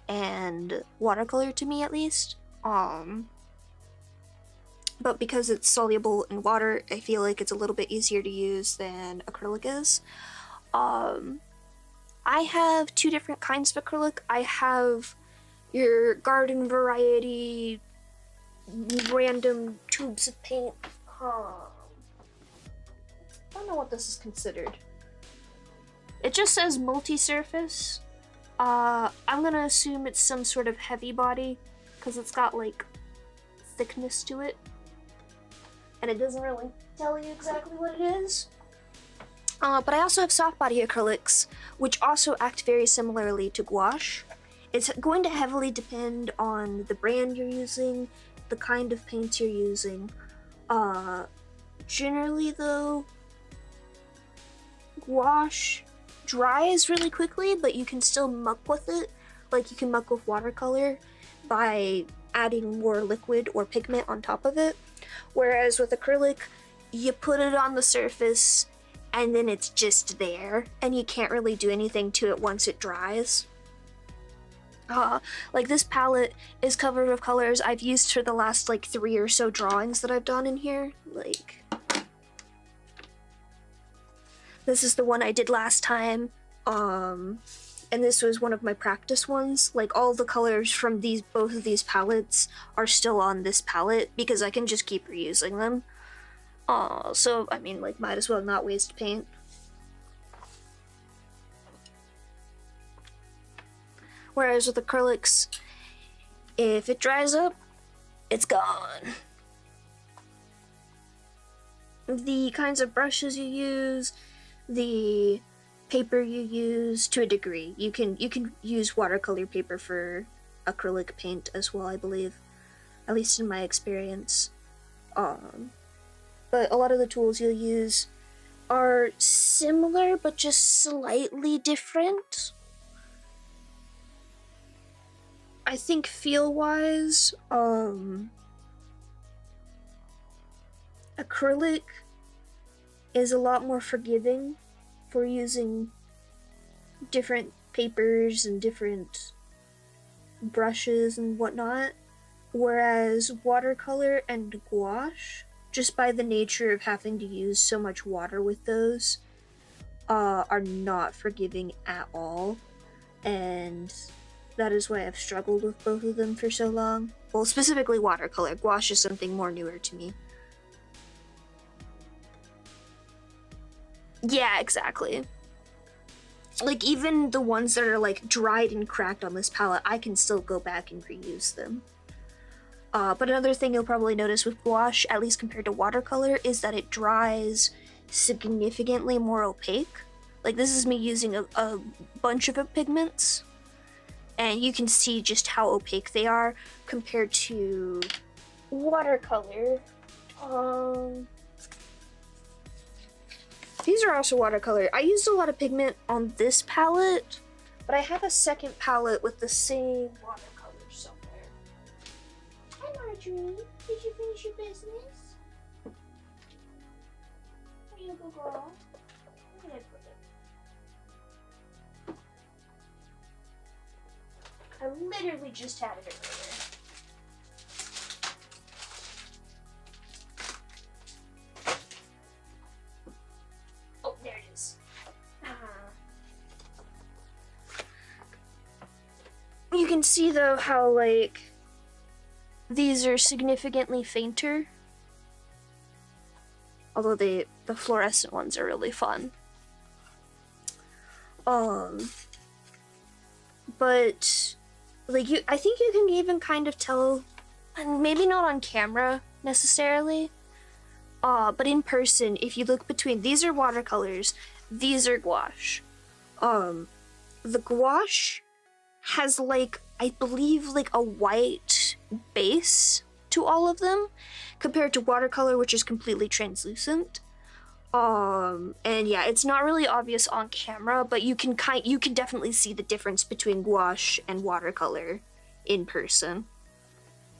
and watercolor to me, at least. But because it's soluble in water, I feel like it's a little bit easier to use than acrylic is. I have two different kinds of acrylic. I have your garden variety, random tubes of paint. I don't know what this is considered. It just says multi-surface. I'm gonna assume it's some sort of heavy body, because it's got, like, thickness to it. And it doesn't really tell you exactly what it is. But I also have soft body acrylics, which also act very similarly to gouache. It's going to heavily depend on the brand you're using, the kind of paints you're using. Generally though, gouache dries really quickly, but you can still muck with it. Like you can muck with watercolor by adding more liquid or pigment on top of it. Whereas with acrylic, you put it on the surface and then it's just there, and you can't really do anything to it once it dries. Like this palette is covered with colors I've used for the last like 3 or so drawings that I've done in here. Like, this is the one I did last time, and this was one of my practice ones. Like all the colors from both of these palettes are still on this palette because I can just keep reusing them. So I mean, like, might as well not waste paint. Whereas with acrylics, if it dries up, it's gone. The kinds of brushes you use, the paper you use, to a degree. You can use watercolor paper for acrylic paint as well, I believe. At least in my experience. But a lot of the tools you'll use are similar, but just slightly different. I think feel-wise, acrylic is a lot more forgiving for using different papers and different brushes and whatnot, whereas watercolor and gouache just by the nature of having to use so much water with those, are not forgiving at all. And that is why I've struggled with both of them for so long. Well, specifically watercolor. Gouache is something more newer to me. Yeah, exactly. Like, even the ones that are, like, dried and cracked on this palette, I can still go back and reuse them. But another thing you'll probably notice with gouache, at least compared to watercolor, is that it dries significantly more opaque. Like, this is me using a bunch of pigments, and you can see just how opaque they are compared to watercolor. These are also watercolor. I used a lot of pigment on this palette, but I have a second palette with the same watercolor somewhere. Hi, Marjorie. Did you finish your business? Are you a good girl? Where did I put it? I literally just had it earlier. Oh, there it is. You can see though how, like, these are significantly fainter. Although the fluorescent ones are really fun. But like, I think you can even kind of tell, and maybe not on camera necessarily, but in person, if you look between, these are watercolors, these are gouache. The gouache has, like, I believe, like, a white base to all of them, compared to watercolor, which is completely translucent. And yeah, it's not really obvious on camera, but you can definitely see the difference between gouache and watercolor in person.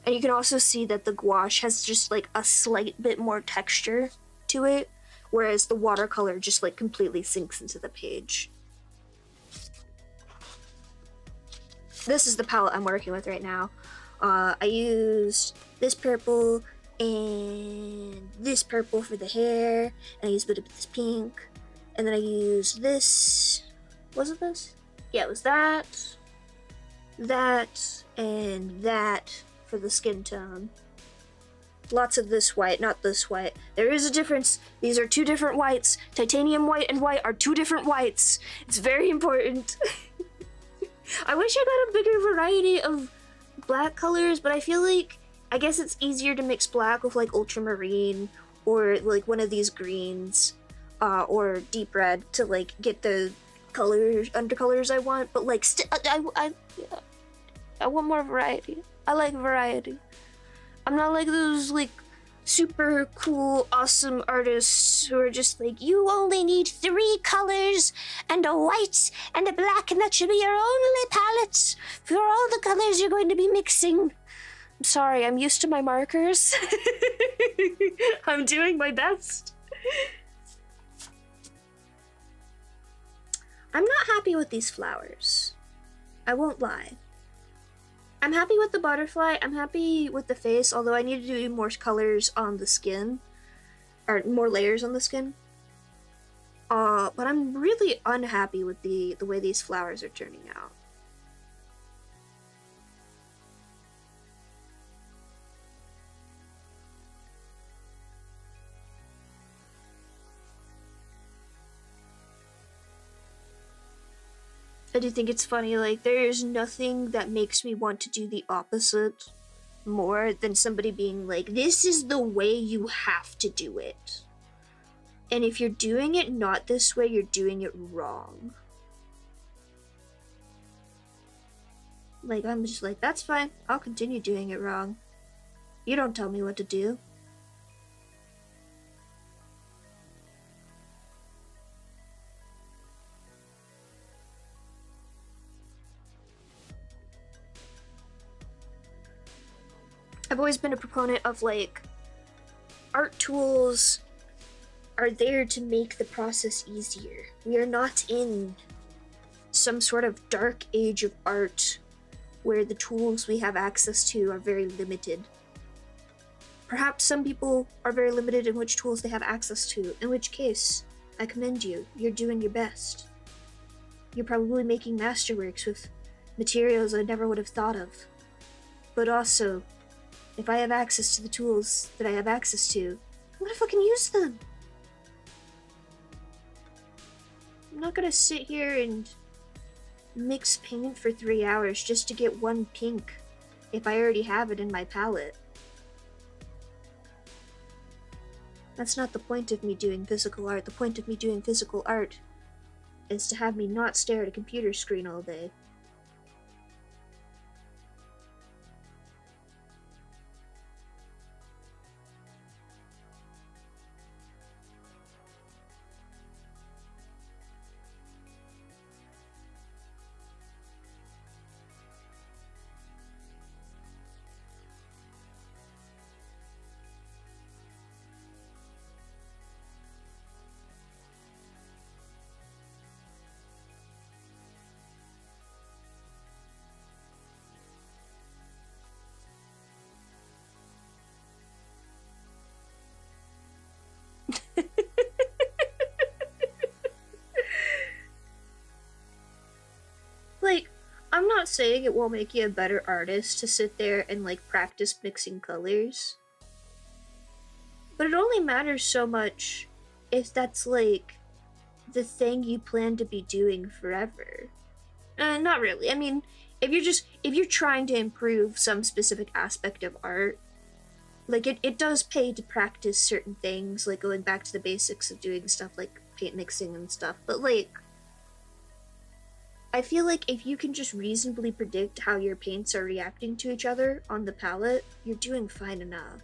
And you can also see that the gouache has just, like, a slight bit more texture to it, whereas the watercolor just, like, completely sinks into the page. This is the palette I'm working with right now. I used this purple and this purple for the hair, and I used a bit of this pink, and then I used this, was it this? Yeah, it was that, and that for the skin tone. Lots of this white, not this white. There is a difference. These are two different whites. Titanium white and white are two different whites. It's very important. I wish I got a bigger variety of black colors, but I feel like, I guess it's easier to mix black with, like, ultramarine or, like, one of these greens, or deep red to, like, get the colors, undercolors I want. But, like, I want more variety. I like variety. I'm not like those, like, super cool, awesome artists who are just like, you only need 3 colors and a white and a black, and that should be your only palette for all the colors you're going to be mixing. I'm sorry, I'm used to my markers. I'm doing my best. I'm not happy with these flowers. I won't lie. I'm happy with the butterfly, I'm happy with the face, although I need to do more colors on the skin, or more layers on the skin. But I'm really unhappy with the way these flowers are turning out. I do think it's funny, like, there's nothing that makes me want to do the opposite more than somebody being like, this is the way you have to do it. And if you're doing it not this way, you're doing it wrong. Like, I'm just like, that's fine, I'll continue doing it wrong. You don't tell me what to do. I've always been a proponent of, like, art tools are there to make the process easier. We are not in some sort of dark age of art where the tools we have access to are very limited. Perhaps some people are very limited in which tools they have access to, in which case, I commend you. You're doing your best. You're probably making masterworks with materials I never would have thought of. But also, if I have access to the tools that I have access to, I'm gonna fucking use them. I'm not gonna sit here and mix paint for 3 hours just to get one pink if I already have it in my palette. That's not the point of me doing physical art. The point of me doing physical art is to have me not stare at a computer screen all day. Like, I'm not saying it will make you a better artist to sit there and, like, practice mixing colors. But it only matters so much if that's, like, the thing you plan to be doing forever. Not really. I mean, if you're trying to improve some specific aspect of art, like, it does pay to practice certain things, like going back to the basics of doing stuff like paint mixing and stuff, but, like, I feel like if you can just reasonably predict how your paints are reacting to each other on the palette, you're doing fine enough.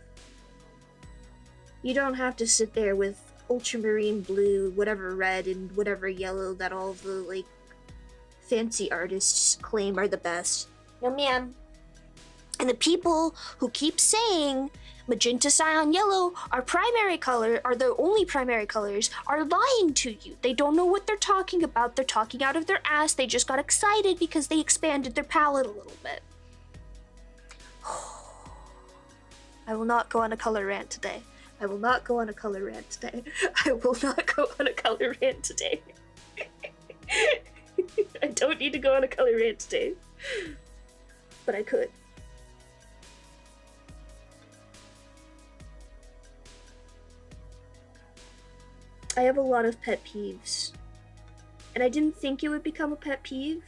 You don't have to sit there with ultramarine blue, whatever red, and whatever yellow that all the, like, fancy artists claim are the best. No, ma'am. And the people who keep saying magenta, cyan, yellow are primary color, are the only primary colors, are lying to you. They don't know what they're talking about. They're talking out of their ass. They just got excited because they expanded their palette a little bit. I will not go on a color rant today. I will not go on a color rant today. I will not go on a color rant today. I don't need to go on a color rant today. But I could. I have a lot of pet peeves. And I didn't think it would become a pet peeve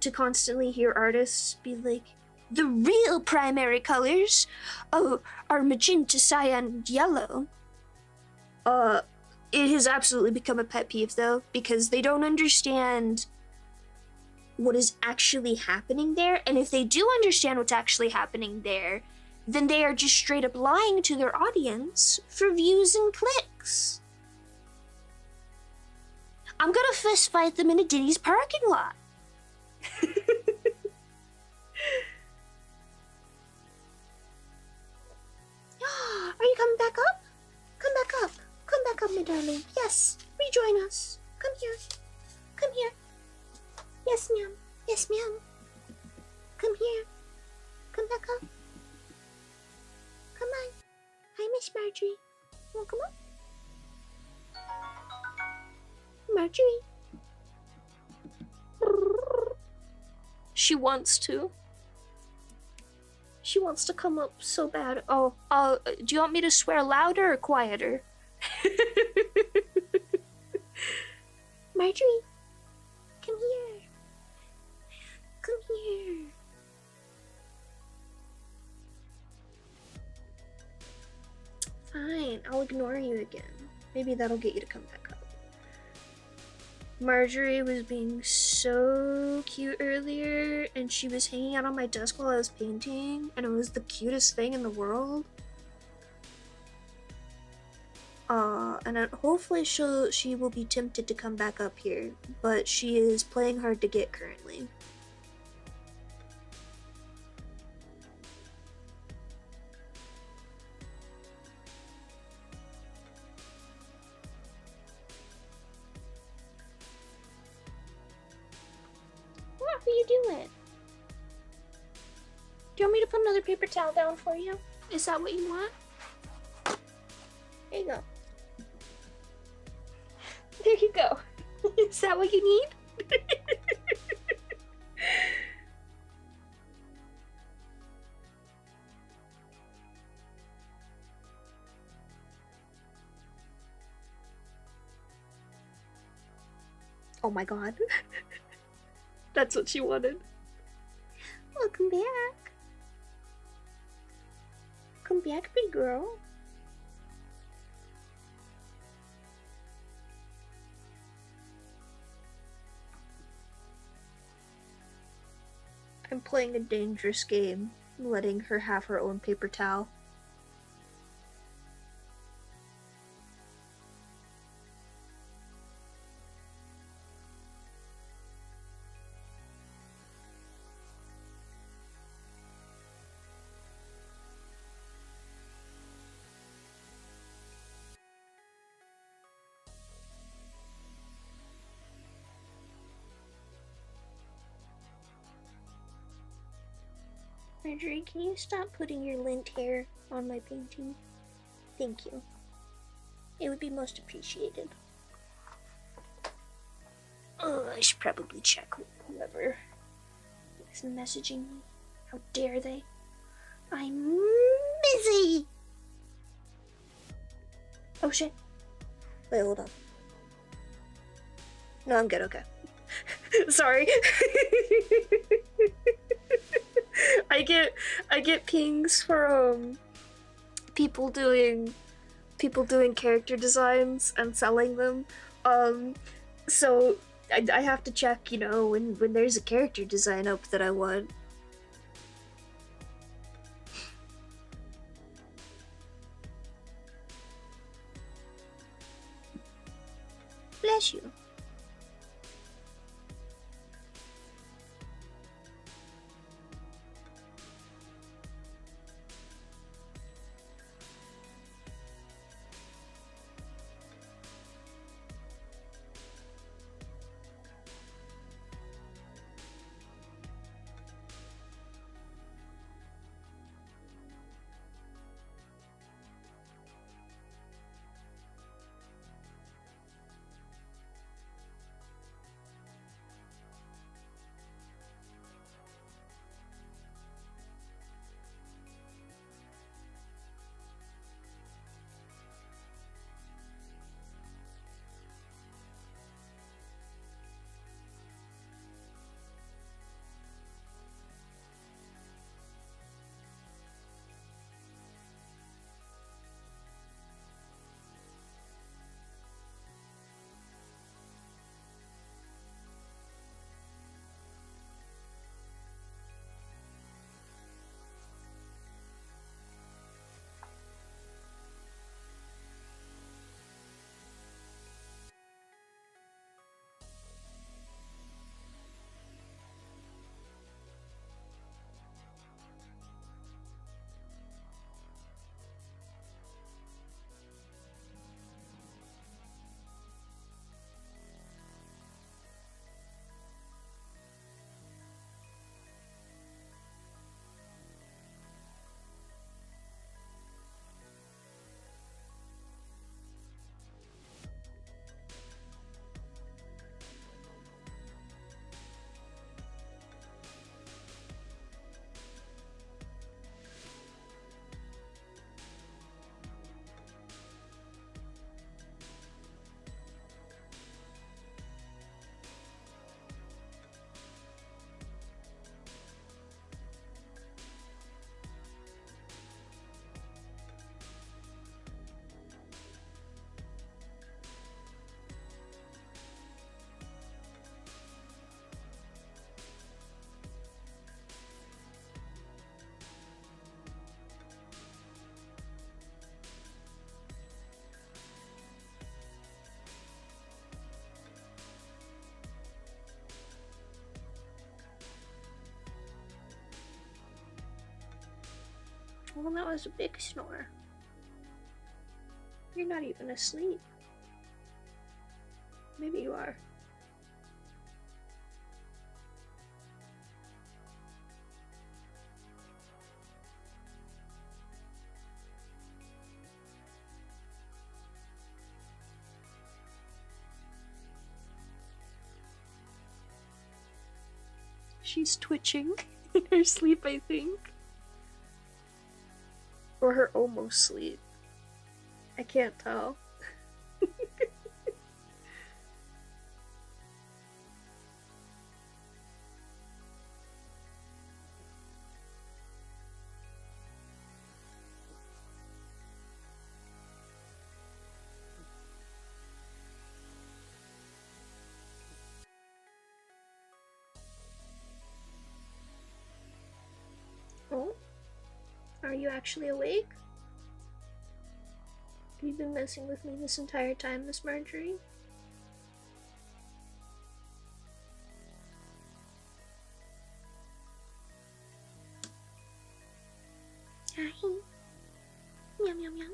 to constantly hear artists be like, the real primary colors are magenta, cyan, and yellow. It has absolutely become a pet peeve though, because they don't understand what is actually happening there, and if they do understand what's actually happening there, then they are just straight up lying to their audience for views and clicks. I'm gonna fist fight them in a Denny's parking lot. Are you coming back up? Come back up. Come back up, my darling. Yes, rejoin us. Come here. Come here. Yes, ma'am. Yes, ma'am. Come here. Come back up. Come on. Hi, Miss Marjorie. You wanna come up? Marjorie. She wants to. She wants to come up so bad. Oh, do you want me to swear louder or quieter? Marjorie, come here. Come here. Fine, I'll ignore you again. Maybe that'll get you to come back up. Marjorie was being so cute earlier, and she was hanging out on my desk while I was painting, and it was the cutest thing in the world. And hopefully she will be tempted to come back up here, but she is playing hard to get currently. What are you doing? Do you want me to put another paper towel down for you? Is that what you want? There you go. There you go. Is that what you need? Oh my god. That's what she wanted. Welcome back. Come back, big girl. I'm playing a dangerous game, letting her have her own paper towel. Marjorie, can you stop putting your lint hair on my painting? Thank you. It would be most appreciated. Oh, I should probably check whoever is messaging me. How dare they? I'm busy! Oh shit. Wait, hold on. No, I'm good, okay. Sorry. I get pings for people doing character designs and selling them. So I have to check, you know, when there's a character design up that I want. Bless you. Well, that was a big snore. You're not even asleep. Maybe you are. She's twitching in her sleep, I think. Or her almost sleep. I can't tell. Oh? Are you actually awake? Have you been messing with me this entire time, Miss Marjorie? Hi. Meow meow meow.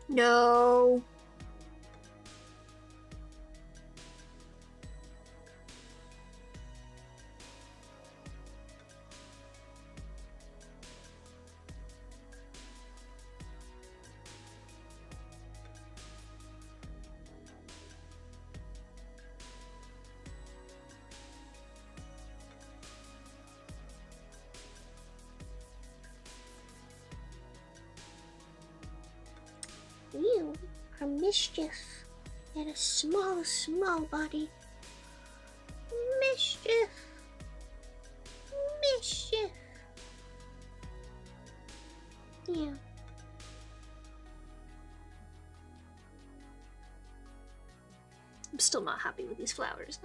No. You are mischief in a small, small body. Mischief. Mischief. Yeah. I'm still not happy with these flowers.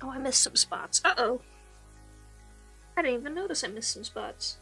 Oh, I missed some spots. Uh-oh. I didn't even notice I missed some spots.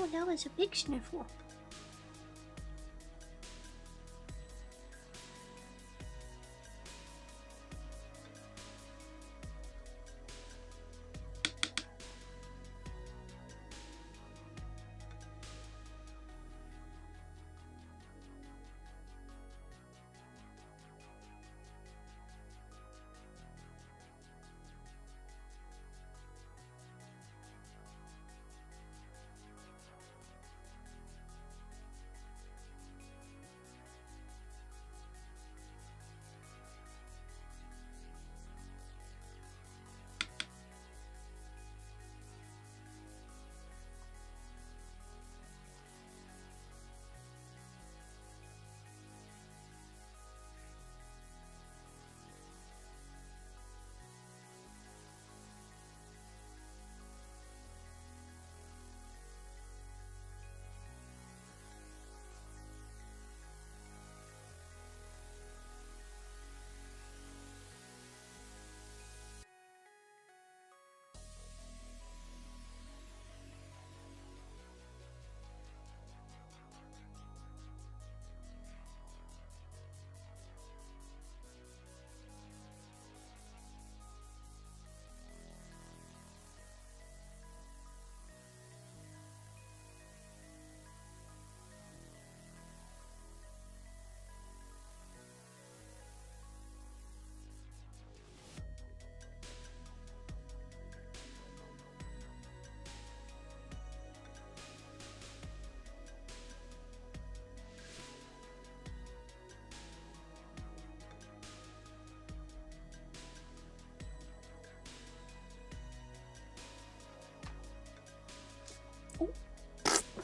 Oh, that was a big sniffle.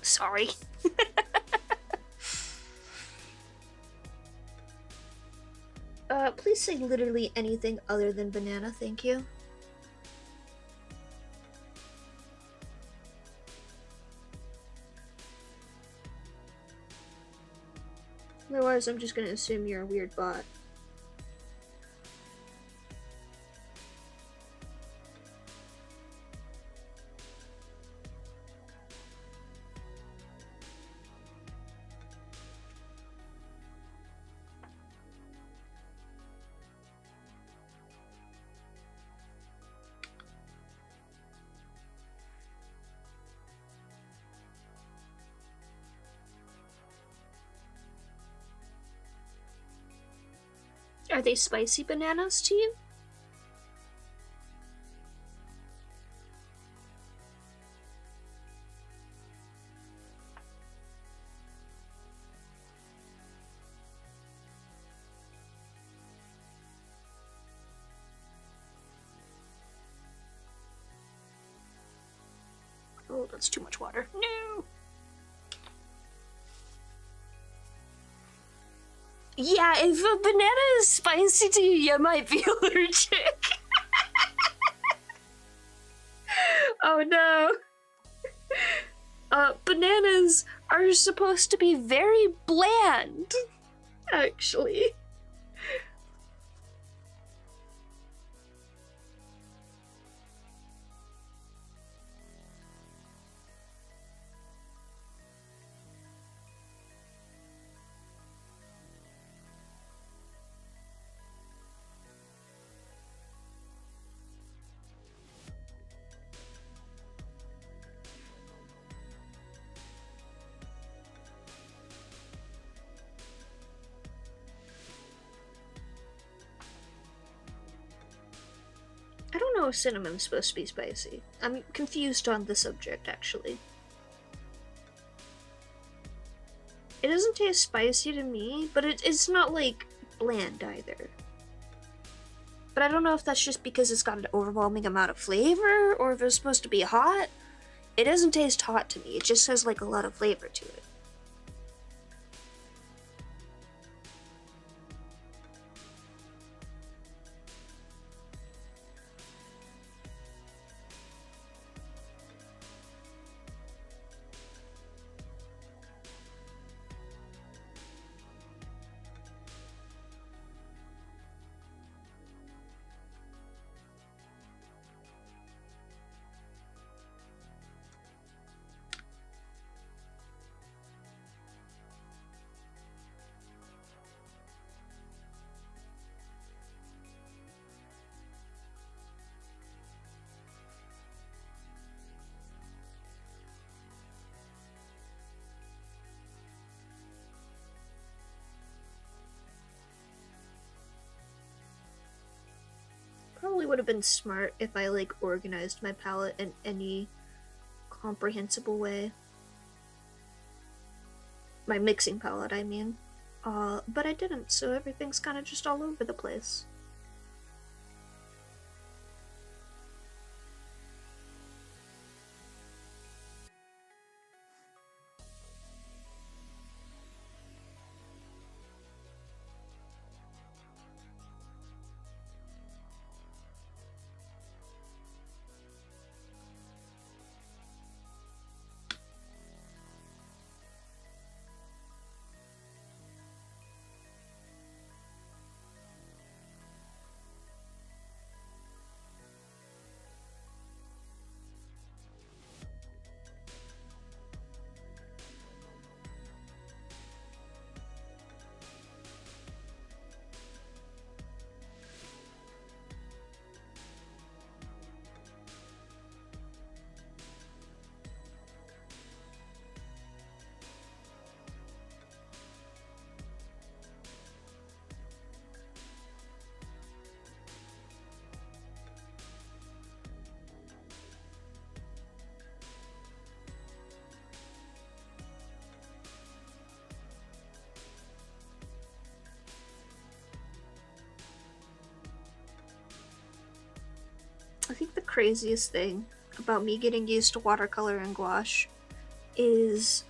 Sorry. Please say literally anything other than banana, thank you. Otherwise, I'm just gonna assume you're a weird bot. Are they spicy bananas to you? Oh, that's too much water. No! Yeah, if a banana is spicy to you, you might be allergic. Oh no. Bananas are supposed to be very bland, actually. I don't know if cinnamon's supposed to be spicy. I'm confused on the subject, actually. It doesn't taste spicy to me, but it's not, like, bland either. But I don't know if that's just because it's got an overwhelming amount of flavor, or if it's supposed to be hot. It doesn't taste hot to me, it just has, like, a lot of flavor to it. would have been smart if I like organized my palette in any comprehensible way. My mixing palette, I mean. But I didn't, so everything's kind of just all over the place. I think the craziest thing about me getting used to watercolor and gouache is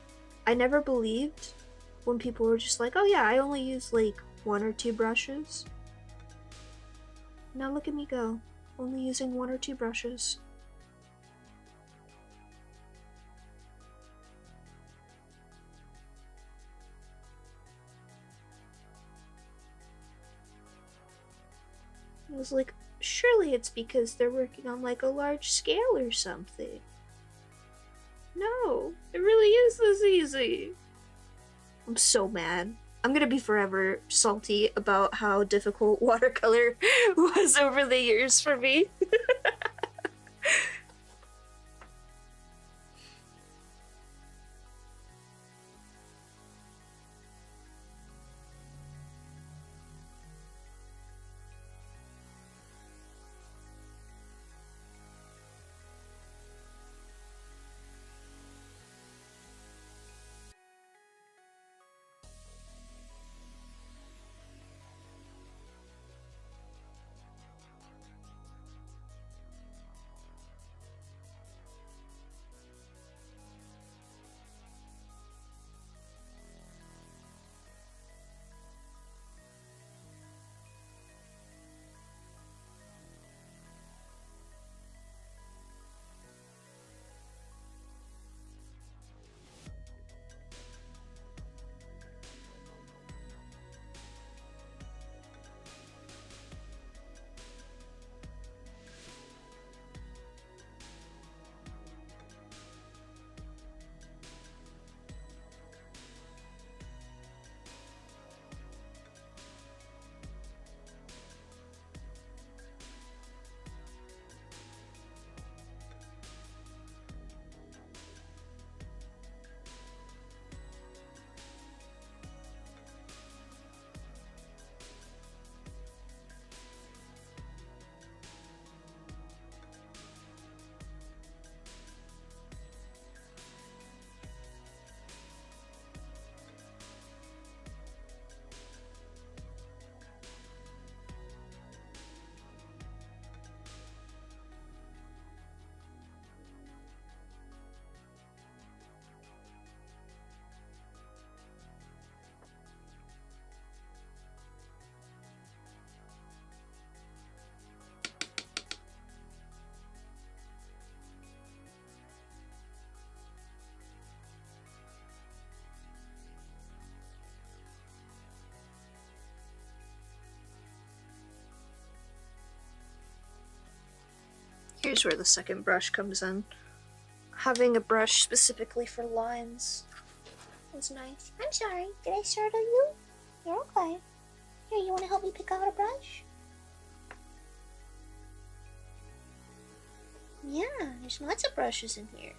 I never believed when people were just like, oh yeah, I only use like 1 or 2 brushes. Now look at me go, only using 1 or 2 brushes. I was like, surely it's because they're working on like a large scale or something. No, it really is this easy. I'm so mad. I'm gonna be forever salty about how difficult watercolor was over the years for me. Here's where the second brush comes in. Having a brush specifically for lines was nice. I'm sorry, did I startle you? You're okay. Here, you want to help me pick out a brush? Yeah, there's lots of brushes in here.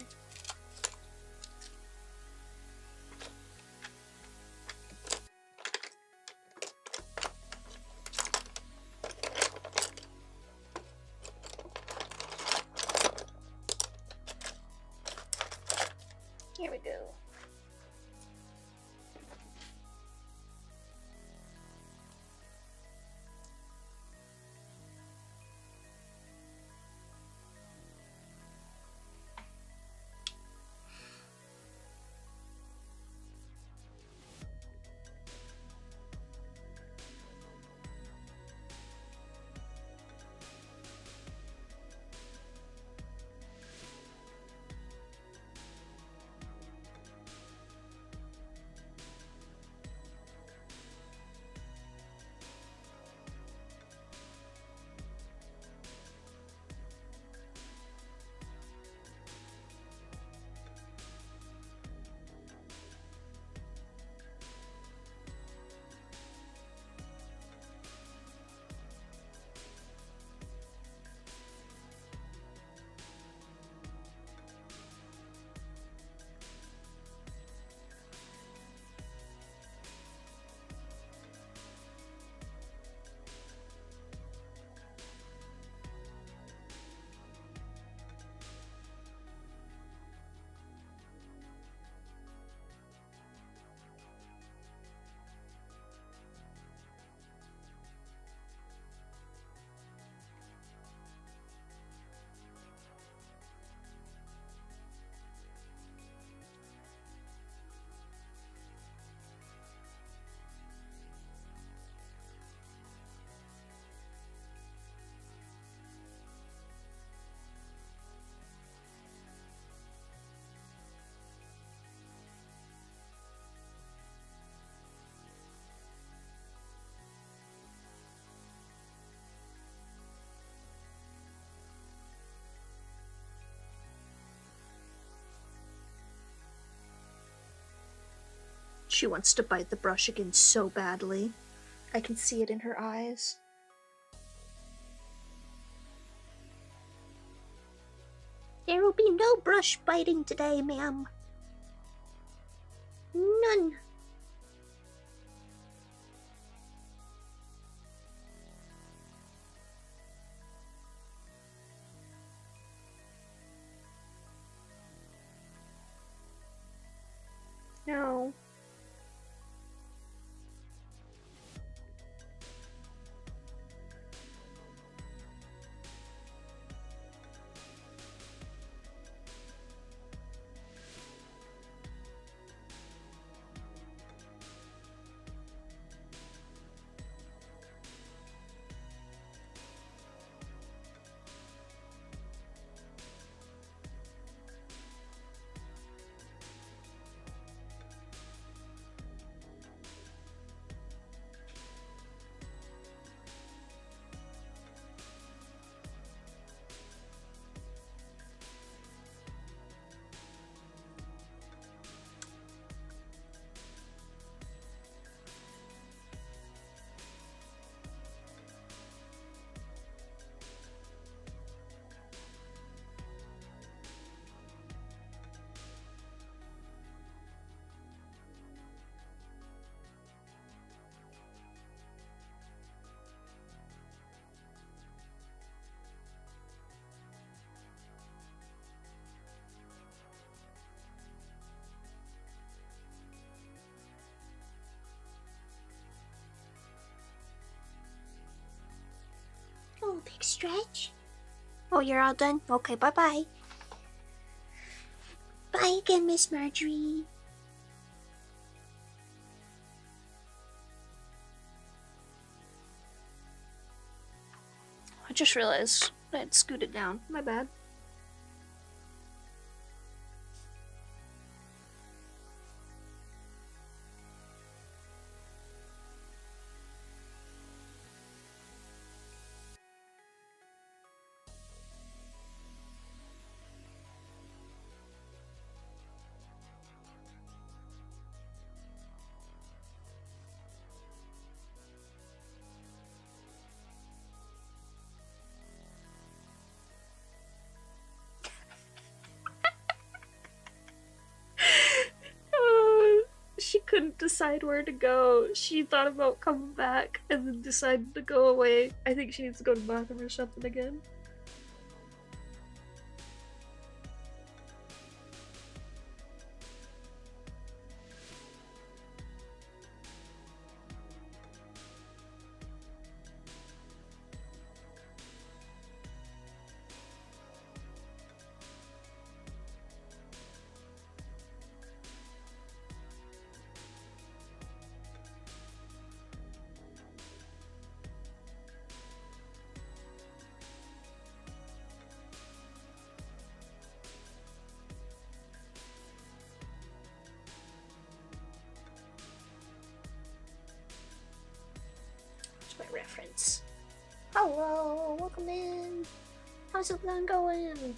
She wants to bite the brush again so badly. I can see it in her eyes. There will be no brush biting today, ma'am. None. No. Oh, big stretch. Oh, you're all done? Okay, bye-bye. Bye again, Miss Marjorie. I just realized I had scooted down. My bad. She couldn't decide where to go. She thought about coming back and then decided to go away. I think she needs to go to the bathroom or something again. My reference. Hello, welcome in. How's it been going?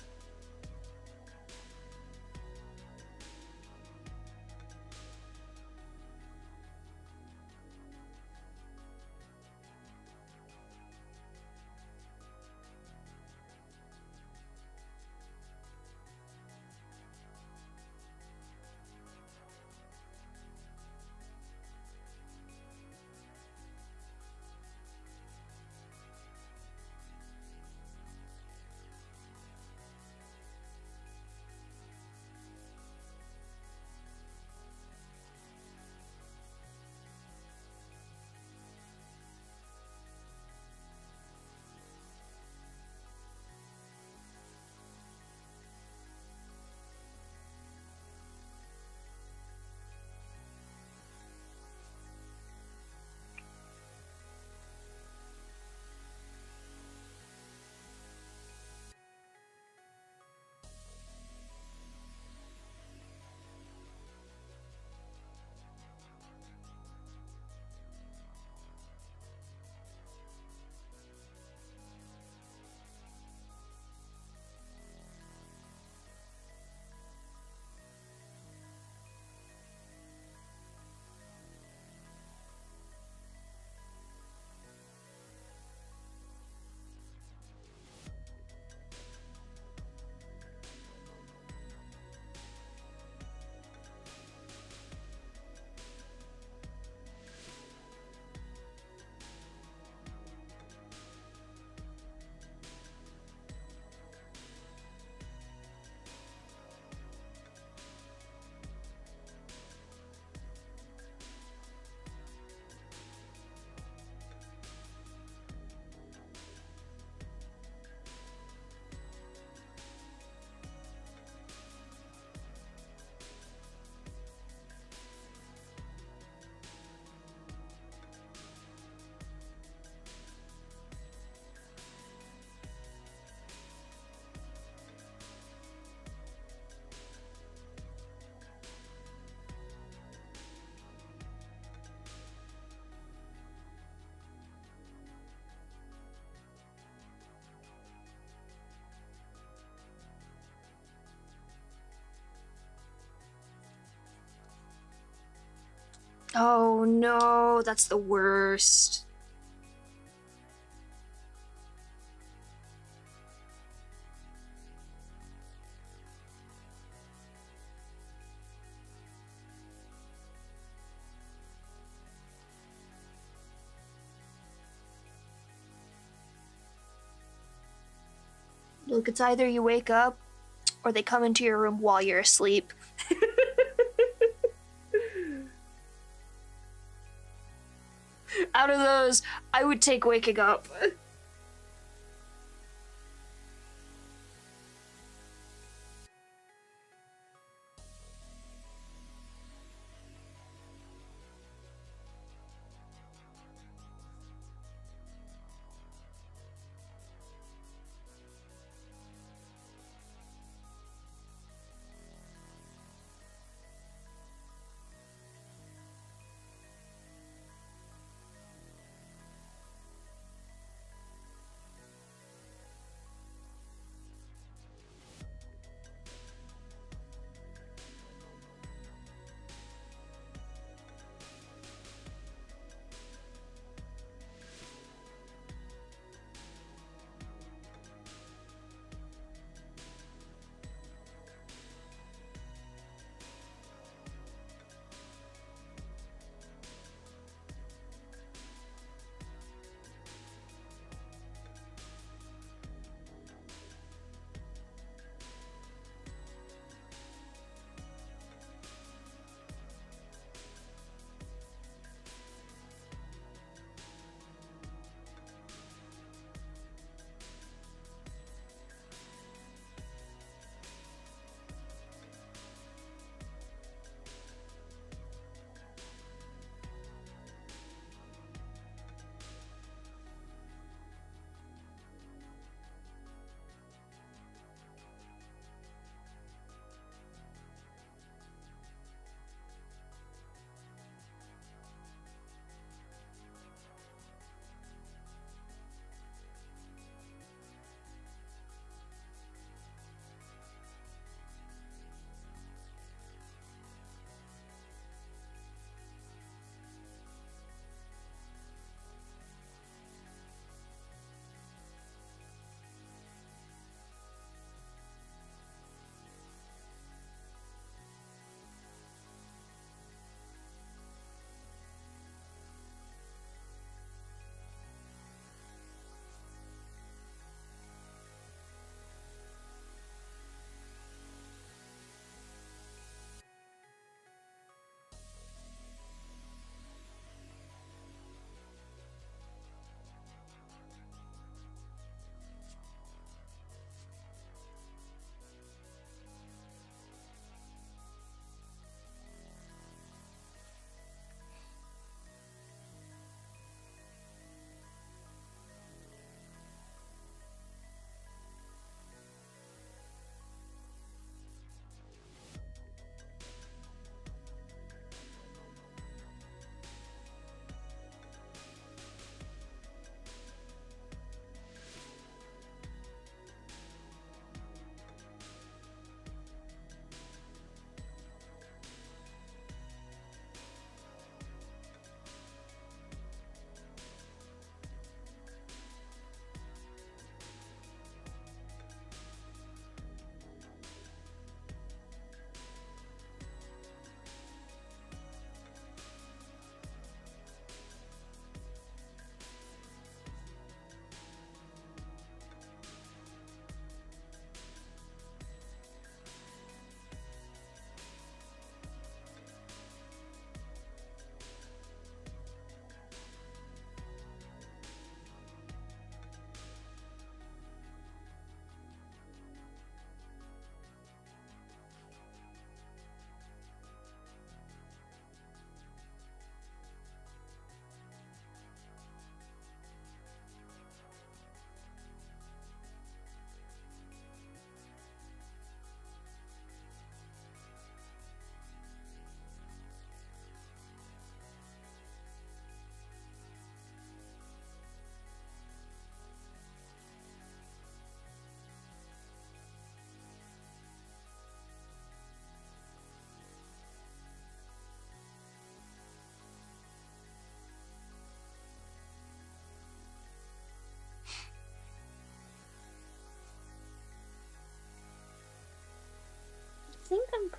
Oh no, that's the worst. Look, it's either you wake up or they come into your room while you're asleep. Out of those, I would take waking up.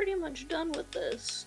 pretty much done with this.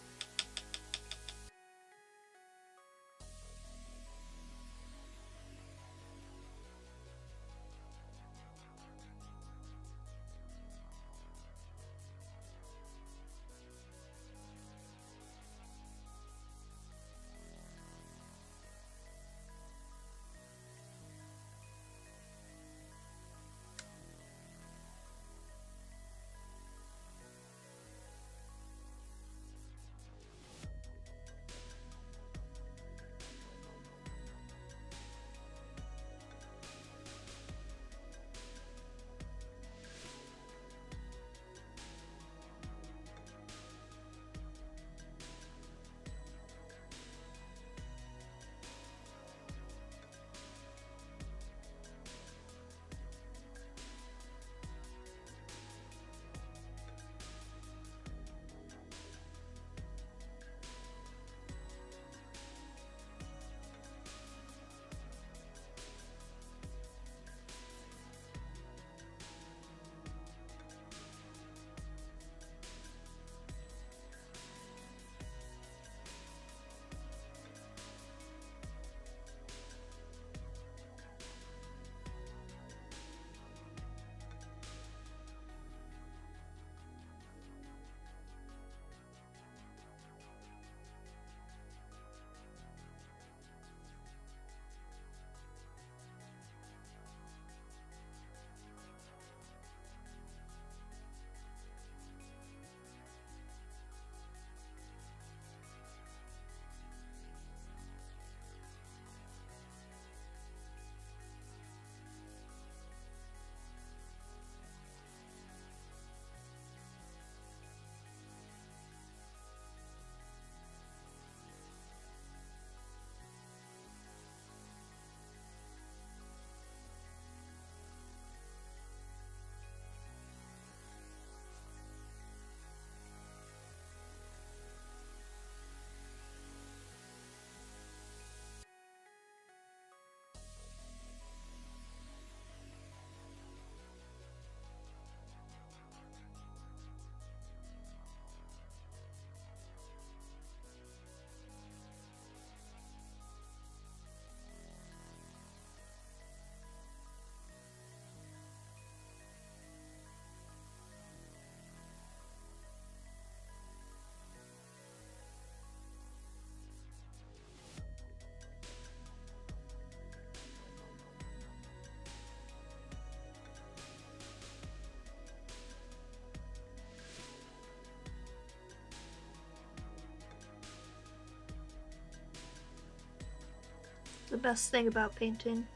The best thing about painting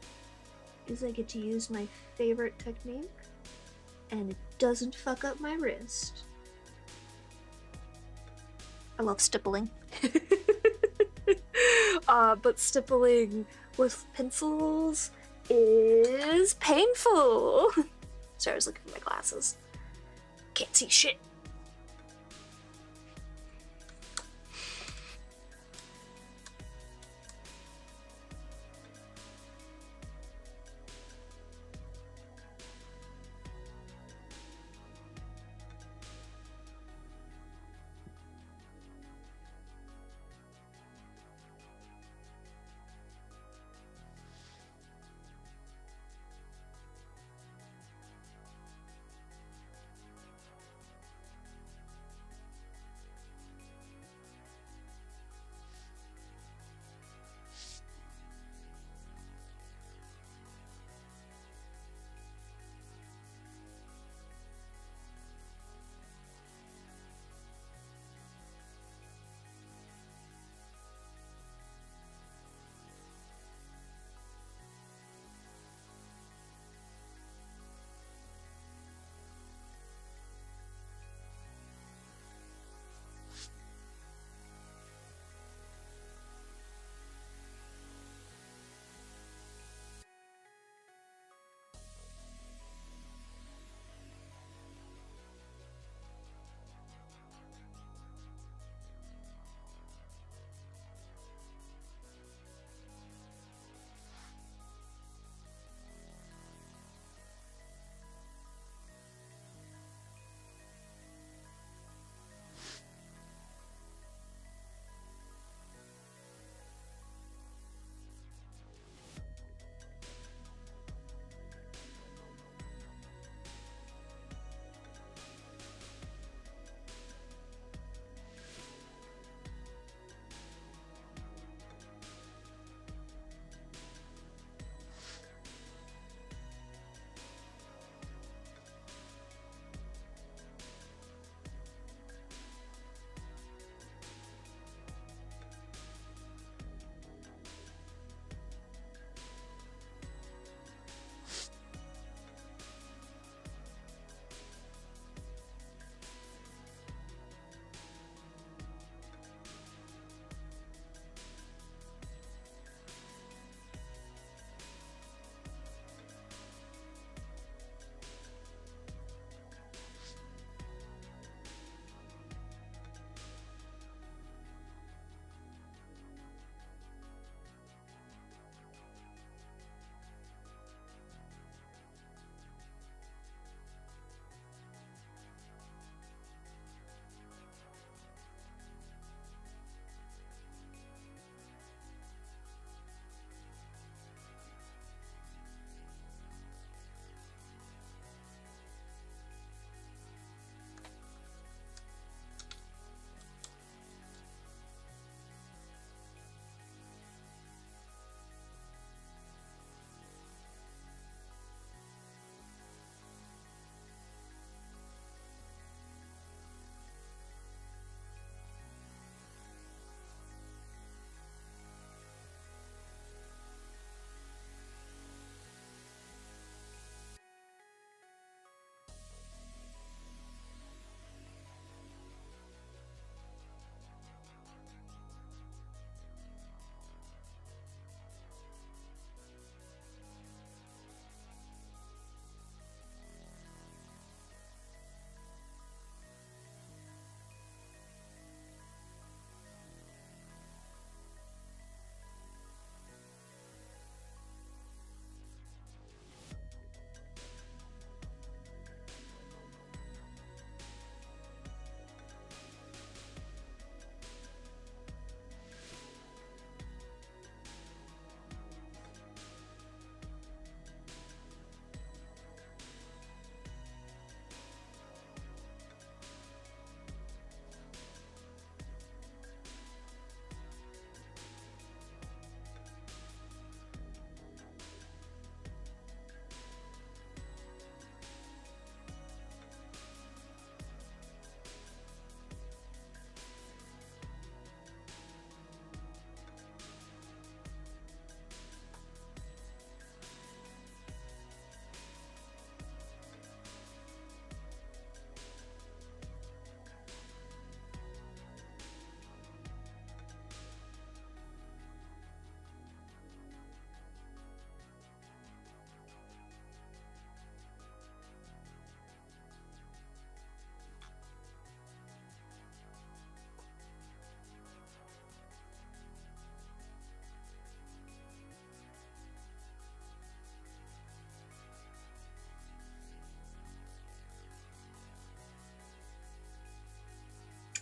is I get to use my favorite technique, and it doesn't fuck up my wrist. I love stippling. But stippling with pencils is painful. Sorry, I was looking for my glasses. Can't see shit.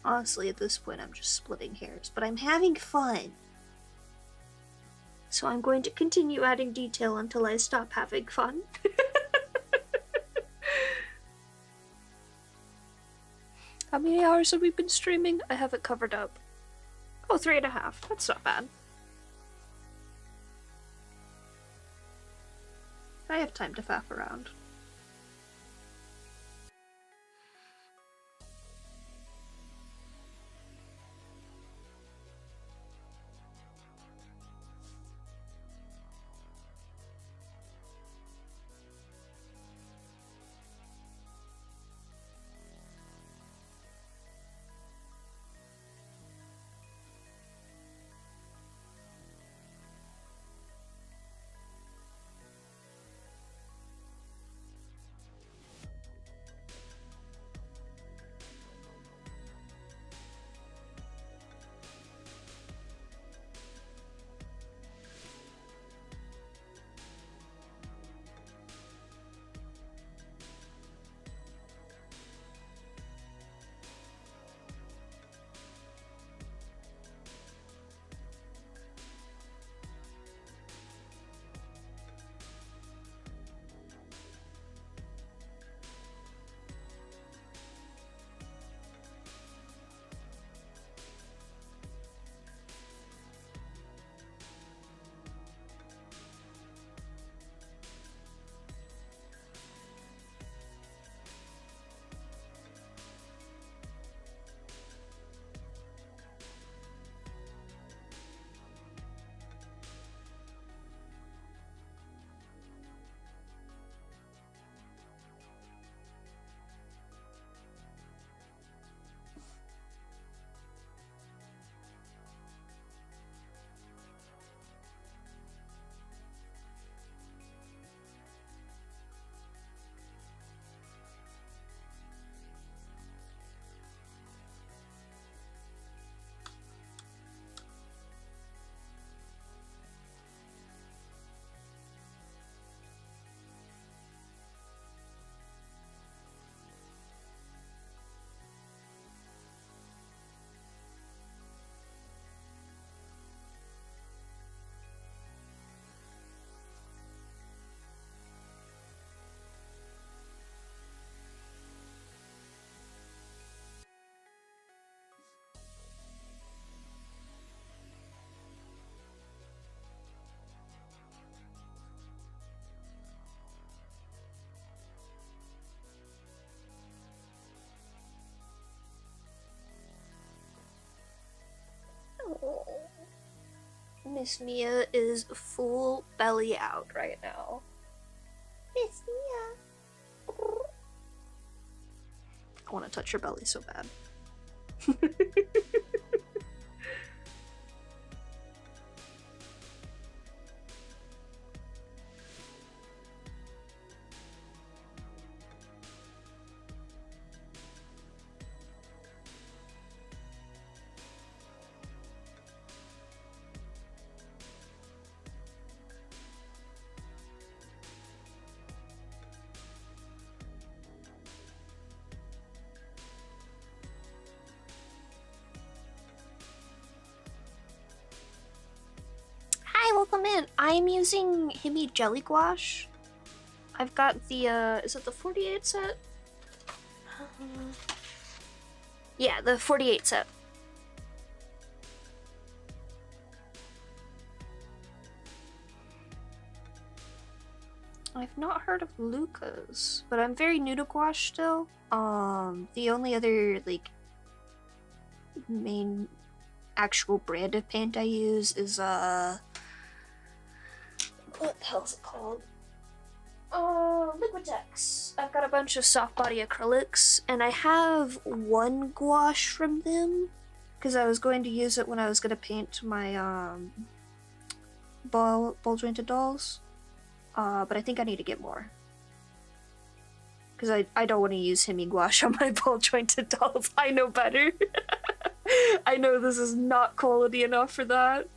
Honestly, at this point, I'm just splitting hairs, but I'm having fun. So I'm going to continue adding detail until I stop having fun. How many hours have we been streaming? I have it covered up. Oh, 3.5. That's not bad. I have time to faff around. Oh. Miss Mia is full belly out right now. Miss Mia. I want to touch her belly so bad. Hi, welcome in. I'm using HIMI Jelly Gouache. I've got the, is it the 48 set? Yeah, the 48 set. I've not heard of Luca's, but I'm very new to gouache still. The only other, like, main actual brand of paint I use is, what the hell is it called? Liquitex. I've got a bunch of soft body acrylics, and I have one gouache from them, because I was going to use it when I was going to paint my, ball jointed dolls. But I think I need to get more. Because I don't want to use HIMI gouache on my ball jointed dolls. I know better. I know this is not quality enough for that.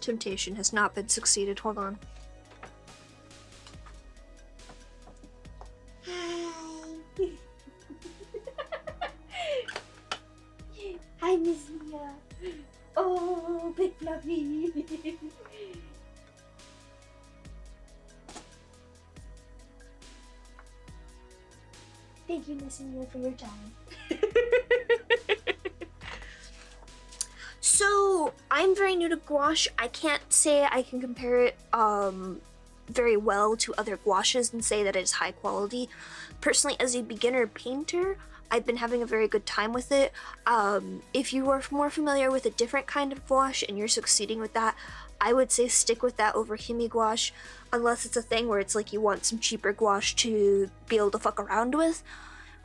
temptation has not been succeeded. Hold on. Hi. Hi, Miss Mia. Oh, big fluffy. Thank you, Miss Mia, for your time. So, I'm very new to gouache. I can't say I can compare it very well to other gouaches and say that it's high quality. Personally, as a beginner painter, I've been having a very good time with it. If you are more familiar with a different kind of gouache and you're succeeding with that, I would say stick with that over HIMI gouache, unless it's a thing where it's like you want some cheaper gouache to be able to fuck around with.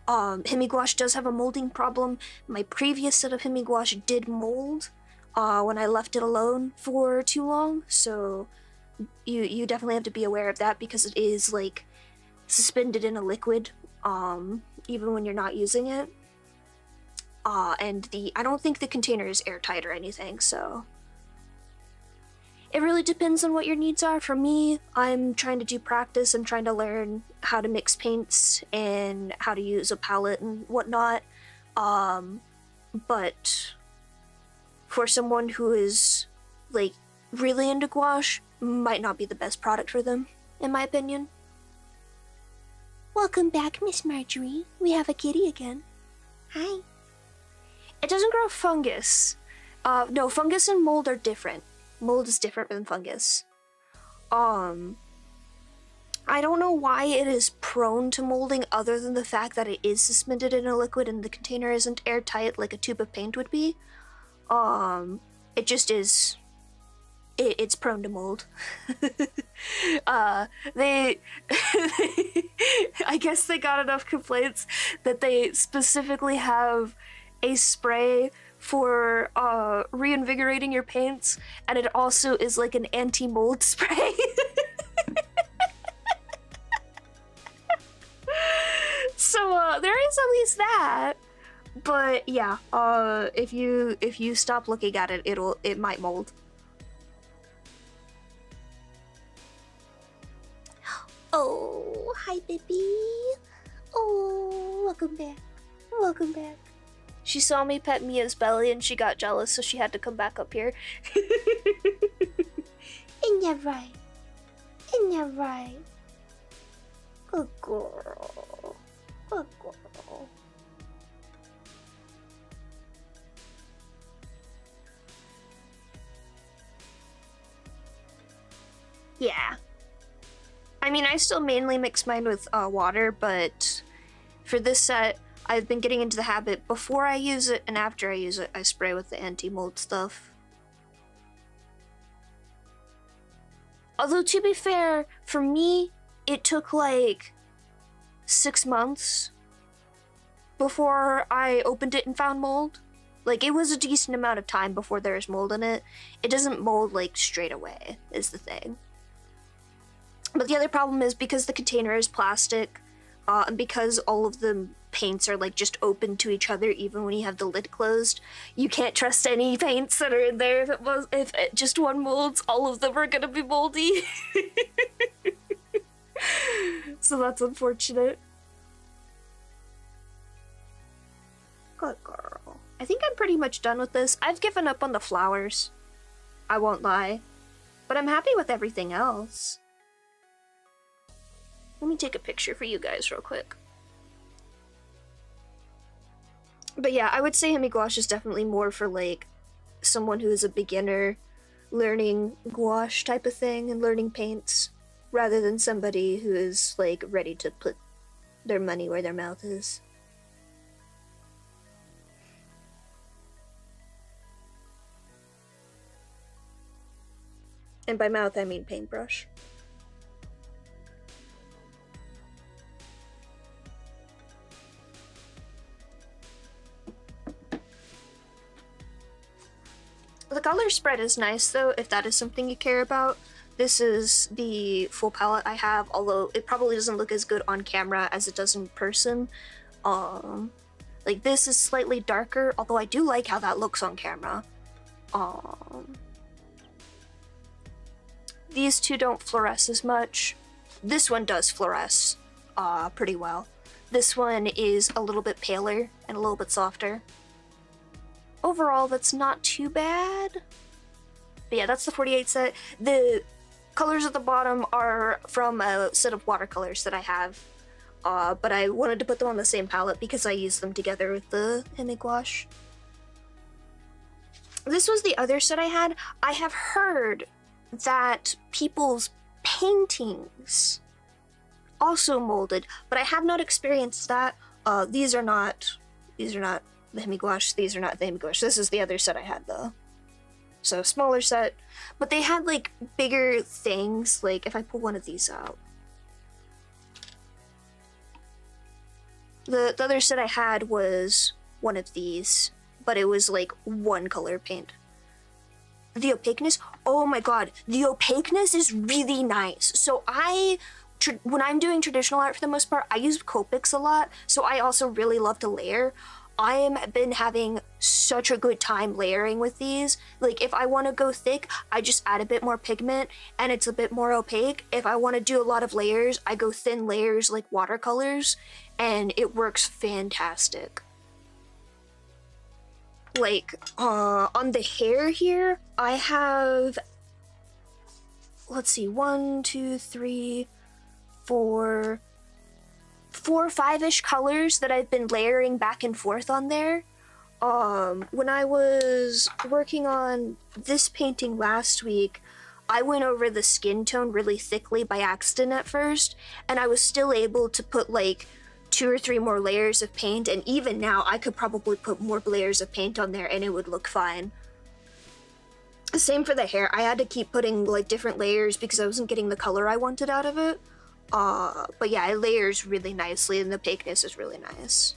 HIMI gouache does have a molding problem. My previous set of HIMI gouache did mold when I left it alone for too long, so you definitely have to be aware of that because it is like suspended in a liquid even when you're not using it. And I don't think the container is airtight or anything, so it really depends on what your needs are. For me, I'm trying to do practice. I'm trying to learn how to mix paints and how to use a palette and whatnot. But for someone who is like really into gouache, might not be the best product for them, in my opinion. Welcome back, Miss Marjorie. We have a kitty again. Hi. It doesn't grow fungus. No, fungus and mold are different. Mold is different than fungus. I don't know why it is prone to molding other than the fact that it is suspended in a liquid and the container isn't airtight like a tube of paint would be. It just is. It's prone to mold. I guess they got enough complaints that they specifically have a spray for reinvigorating your paints, and it also is like an anti-mold spray. So there is at least that. But yeah, if you stop looking at it, it might mold. Oh, hi, baby. Oh, welcome back. Welcome back. She saw me pet Mia's belly and she got jealous, so she had to come back up here. Isn't that right? Isn't that right? Good girl. Good girl. Yeah. I mean, I still mainly mix mine with water, but for this set, I've been getting into the habit, before I use it and after I use it, I spray with the anti-mold stuff. Although, to be fair, for me, it took like 6 months before I opened it and found mold. Like, it was a decent amount of time before there was mold in it. It doesn't mold, like, straight away, is the thing. But the other problem is because the container is plastic, and because all of the paints are like just open to each other even when you have the lid closed, you can't trust any paints that are in there. If just one molds, all of them are gonna be moldy. So that's unfortunate. Good girl. I think I'm pretty much done with this. I've given up on the flowers. I won't lie. But I'm happy with everything else. Let me take a picture for you guys real quick. But yeah, I would say HIMI gouache is definitely more for like someone who is a beginner learning gouache type of thing and learning paints, rather than somebody who is like ready to put their money where their mouth is. And by mouth I mean paintbrush. The color spread is nice though, if that is something you care about. This is the full palette I have, although it probably doesn't look as good on camera as it does in person. Like this is slightly darker, although I do like how that looks on camera. these two don't fluoresce as much. This one does fluoresce pretty well. This one is a little bit paler and a little bit softer. Overall, that's not too bad. But yeah, that's the 48 set. The colors at the bottom are from a set of watercolors that I have. But I wanted to put them on the same palette because I use them together with the HIMI gouache. This was the other set I had. I have heard that people's paintings also molded, but I have not experienced that. These are not the HIMI gouache. These are not the HIMI gouache. This is the other set I had though. So smaller set, but they had like bigger things. Like if I pull one of these out, the other set I had was one of these, but it was like one color paint. The opaqueness, oh my god, the opaqueness is really nice. So when I'm doing traditional art for the most part, I use Copics a lot, so I also really love to layer. I've been having such a good time layering with these. Like if I want to go thick, I just add a bit more pigment and it's a bit more opaque. If I want to do a lot of layers, I go thin layers like watercolors, and it works fantastic. Like on the hair here, I have, let's see, 1, 2, 3, 4, 5-ish colors that I've been layering back and forth on there. When I was working on this painting last week, I went over the skin tone really thickly by accident at first, and I was still able to put like 2 or 3 more layers of paint, and even now I could probably put more layers of paint on there and it would look fine. Same for the hair. I had to keep putting like different layers because I wasn't getting the color I wanted out of it. But yeah, it layers really nicely and the opaqueness is really nice.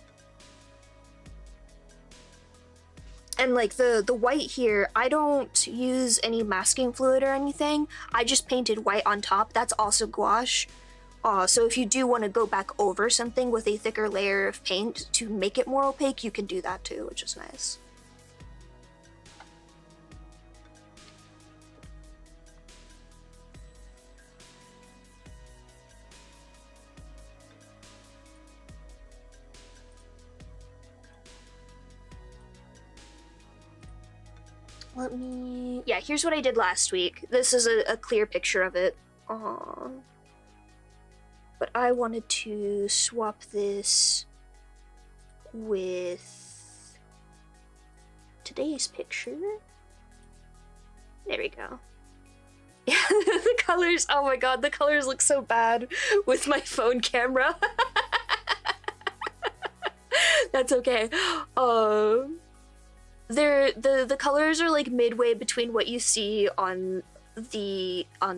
And like the white here, I don't use any masking fluid or anything. I just painted white on top. That's also gouache. So if you do want to go back over something with a thicker layer of paint to make it more opaque, you can do that too, which is nice. Yeah, here's what I did last week. This is a clear picture of it. But I wanted to swap this with today's picture. There we go. Yeah, the colors, oh my god, the colors look so bad with my phone camera. That's okay. The colors are like midway between what you see on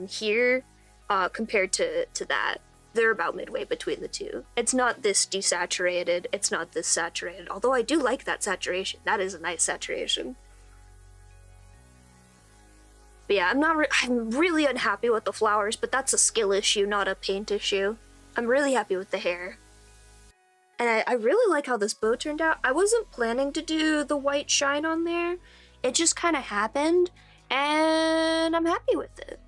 here compared to that. They're about midway between the two. It's not this desaturated, it's not this saturated, although I do like that saturation. That is a nice saturation. But yeah, I'm really unhappy with the flowers, but that's a skill issue, not a paint issue. I'm really happy with the hair. And I really like how this bow turned out. I wasn't planning to do the white shine on there. It just kind of happened, and I'm happy with it.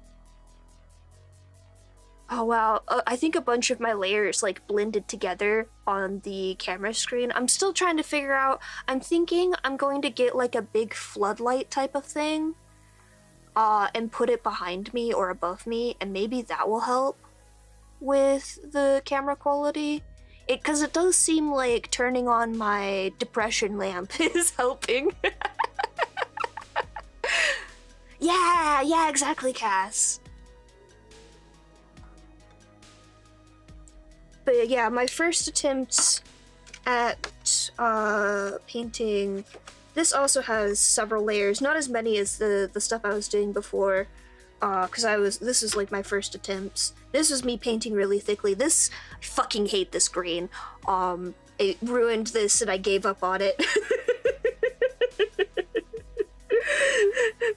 Oh wow, I think a bunch of my layers like blended together on the camera screen. I'm still trying to figure out, I'm thinking I'm going to get like a big floodlight type of thing and put it behind me or above me, and maybe that will help with the camera quality. Because it does seem like turning on my depression lamp is helping. Yeah, exactly, Cass. But yeah, my first attempts at painting, this also has several layers, not as many as the stuff I was doing before, because this is like my first attempts. This was me painting really thickly. I fucking hate this green. It ruined this and I gave up on it.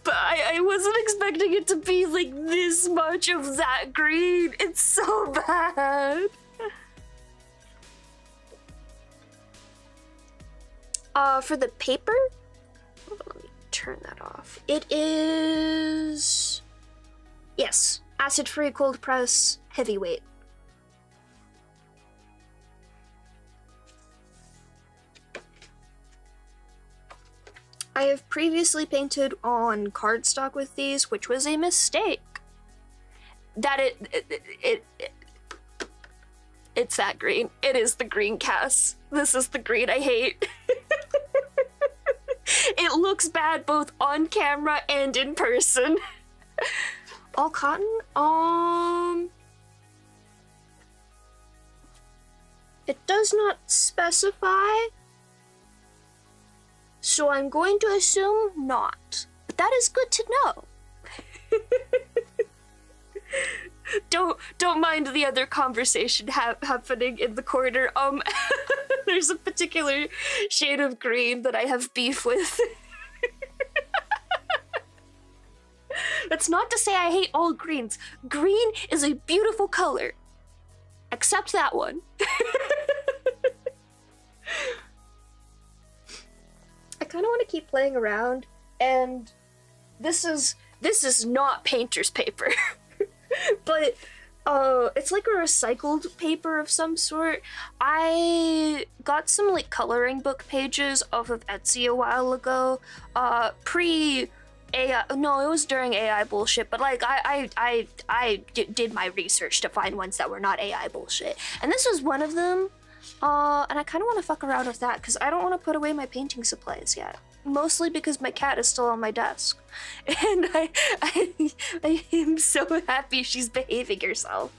But I wasn't expecting it to be like this much of that green. It's so bad. For the paper, hold on, let me turn that off. It is, yes, acid-free cold press heavyweight. I have previously painted on cardstock with these, which was a mistake. It's that green. It is the green, Cass. This is the green I hate. It looks bad both on camera and in person. All cotton? It does not specify, so I'm going to assume not. But that is good to know. Don't mind the other conversation happening in the corner. There's a particular shade of green that I have beef with. That's not to say I hate all greens. Green is a beautiful color. Except that one. I kind of want to keep playing around, and this is not painter's paper. But it's like a recycled paper of some sort. I got some like coloring book pages off of Etsy a while ago, pre AI. No, it was during AI bullshit, but like I did my research to find ones that were not AI bullshit, and this was one of them. And I kind of want to fuck around with that because I don't want to put away my painting supplies yet. Mostly because my cat is still on my desk. And I am so happy she's behaving herself.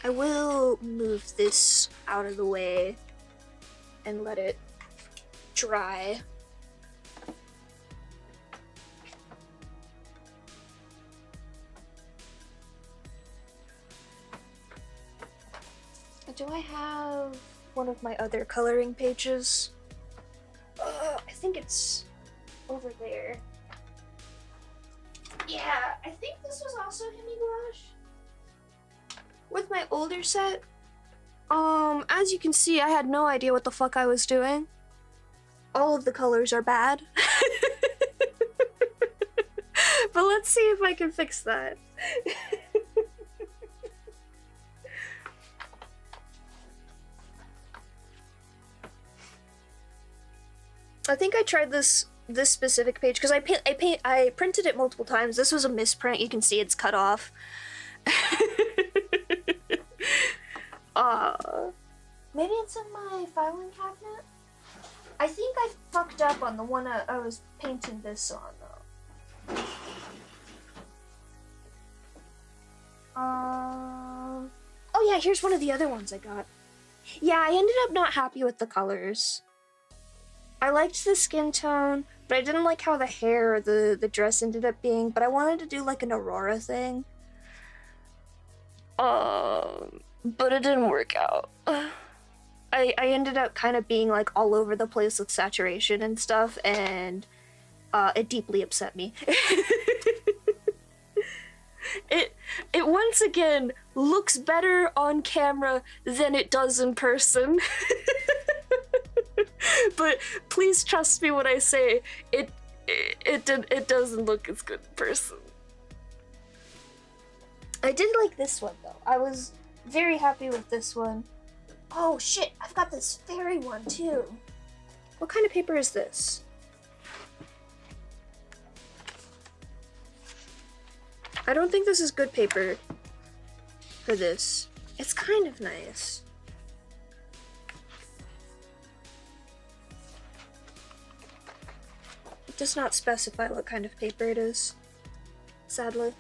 I will move this out of the way and let it dry. Do I have one of my other coloring pages? I think it's over there. Yeah, I think this was also HIMI gouache. With my older set, as you can see, I had no idea what the fuck I was doing. All of the colors are bad. But let's see if I can fix that. I think I tried this specific page because I printed it multiple times. This was a misprint. You can see it's cut off. Maybe it's in my filing cabinet. I think I fucked up on the one I was painting this on though. Oh yeah, here's one of the other ones I got. Yeah, I ended up not happy with the colors. I liked the skin tone, but I didn't like how the hair or the dress ended up being, but I wanted to do like an Aurora thing. But it didn't work out. I ended up kind of being like all over the place with saturation and stuff, and it deeply upset me. It once again looks better on camera than it does in person. But please trust me when I say it doesn't look as good in person. I did like this one though. I was very happy with this one. Oh shit, I've got this fairy one too. What kind of paper is this? I don't think this is good paper for this. It's kind of nice. It does not specify what kind of paper it is, sadly.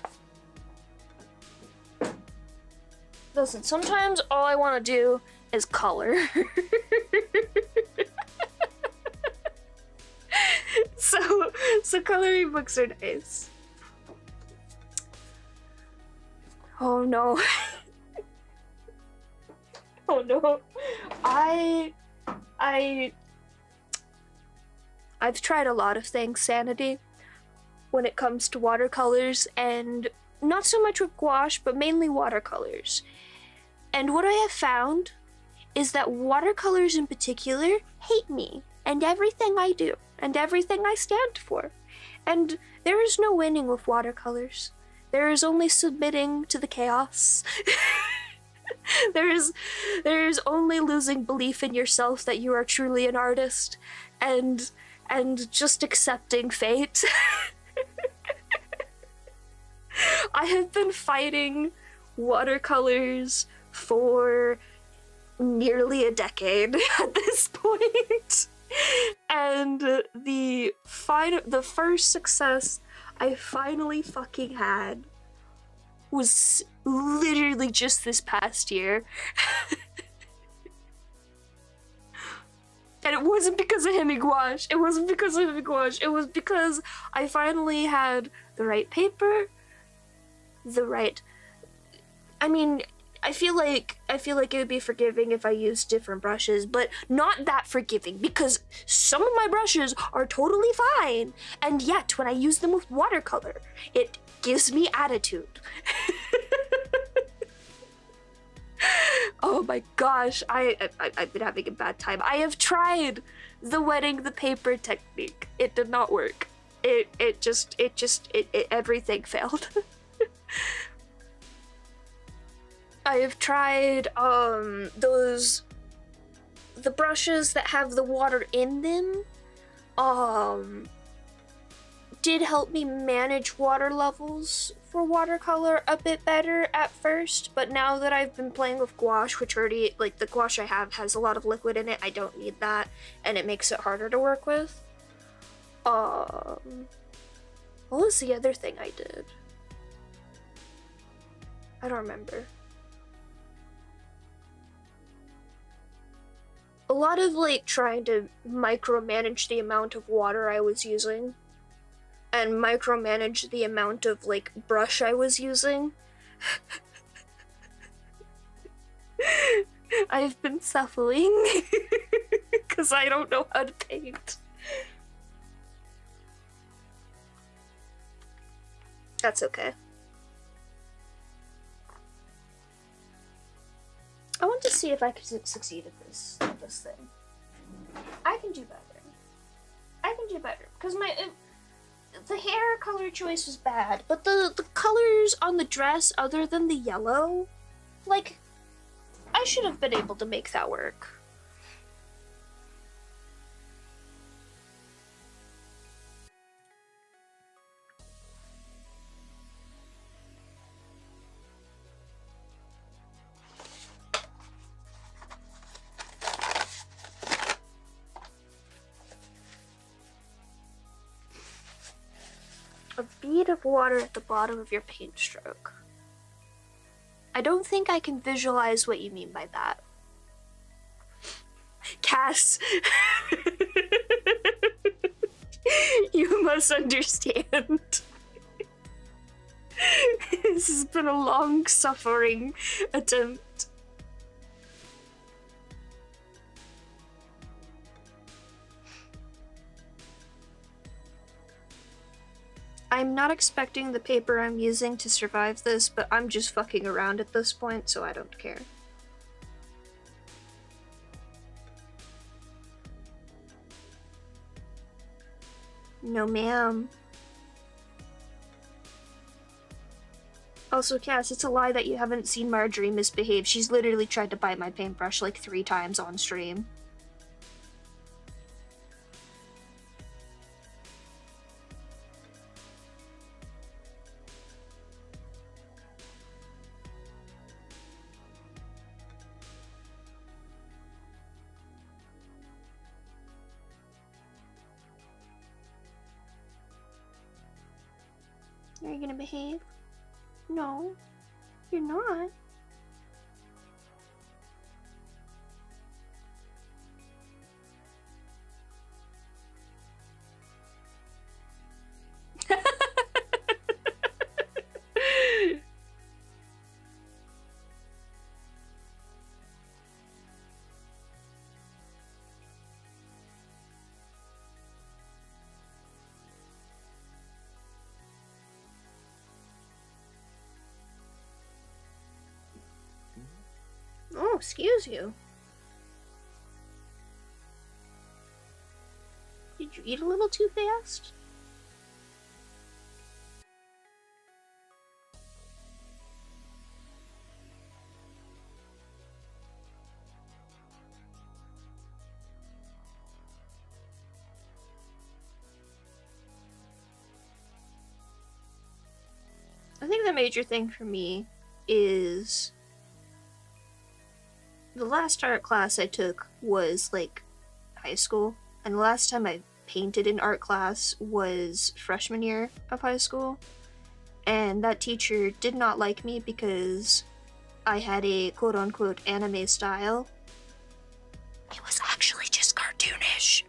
Listen, sometimes all I want to do is color. So coloring books are nice. Oh no. Oh no. I've tried a lot of things, Sanity, when it comes to watercolors, and not so much with gouache, but mainly watercolors. And what I have found is that watercolors in particular hate me and everything I do and everything I stand for. And there is no winning with watercolors. There is only submitting to the chaos. there is only losing belief in yourself that you are truly an artist, and just accepting fate. I have been fighting watercolors for nearly a decade at this point. And the first success I finally fucking had was literally just this past year. And it wasn't because of HIMI gouache. It wasn't because of HIMI gouache. It was because I finally had the right paper, I feel like it would be forgiving if I used different brushes, but not that forgiving, because some of my brushes are totally fine, and yet when I use them with watercolor, it gives me attitude. Oh my gosh, I've been having a bad time. I have tried the wetting the paper technique. It did not work. It everything failed. I have tried the brushes that have the water in them did help me manage water levels for watercolor a bit better at first, but now that I've been playing with gouache, which already, like, the gouache I have has a lot of liquid in it, I don't need that, and it makes it harder to work with. What was the other thing I did? I don't remember. A lot of, like, trying to micromanage the amount of water I was using, and micromanage the amount of, like, brush I was using. I've been suffering because I don't know how to paint. That's okay. I want to see if I can succeed at this thing. I can do better. I can do better because the hair color choice was bad, but the colors on the dress, other than the yellow, like, I should have been able to make that work. A bead of water at the bottom of your paint stroke. I don't think I can visualize what you mean by that. Cass, you must understand. This has been a long suffering attempt. I'm not expecting the paper I'm using to survive this, but I'm just fucking around at this point, so I don't care. No, ma'am. Also, Cass, it's a lie that you haven't seen Marjorie misbehave. She's literally tried to bite my paintbrush like 3 times on stream. Are you gonna behave? No, you're not. Oh, excuse you. Did you eat a little too fast? the major thing for me is the last art class I took was like high school, and the last time I painted in art class was freshman year of high school, and that teacher did not like me because I had a quote-unquote anime style. It was actually just cartoonish.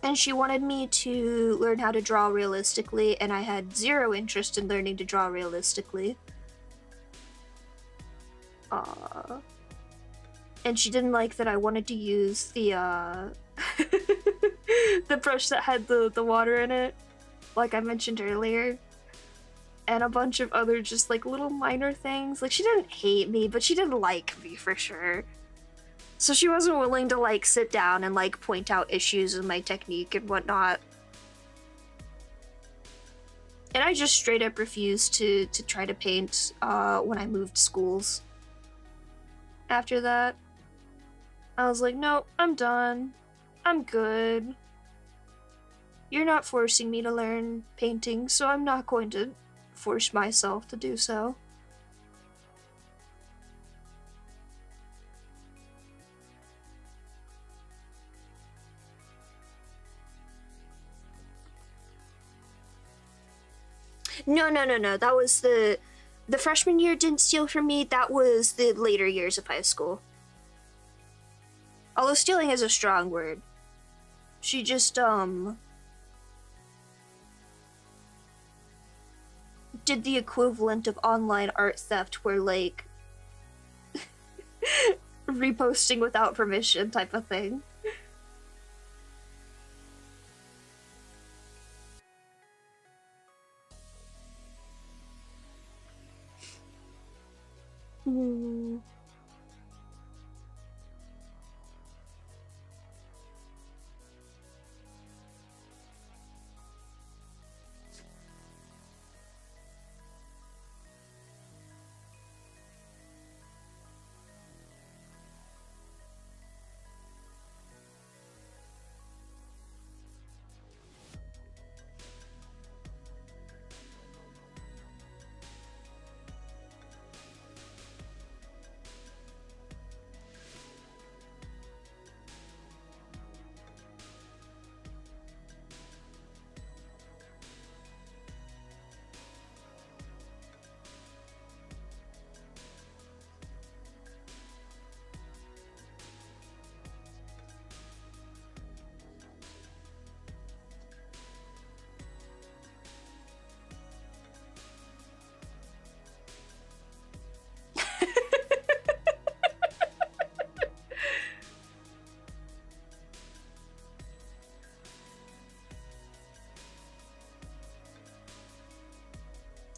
And she wanted me to learn how to draw realistically, and I had zero interest in learning to draw realistically. And she didn't like that I wanted to use the the brush that had the water in it, like I mentioned earlier. And a bunch of other just like little minor things. Like, she didn't hate me, but she didn't like me for sure. So she wasn't willing to like sit down and like point out issues in my technique and whatnot. And I just straight up refused to try to paint when I moved schools. After that, I was like, nope, I'm done. I'm good. You're not forcing me to learn painting, so I'm not going to force myself to do so. No. That was the freshman year didn't steal from me. That was the later years of high school. Although stealing is a strong word. She just, did the equivalent of online art theft where, like, reposting without permission type of thing.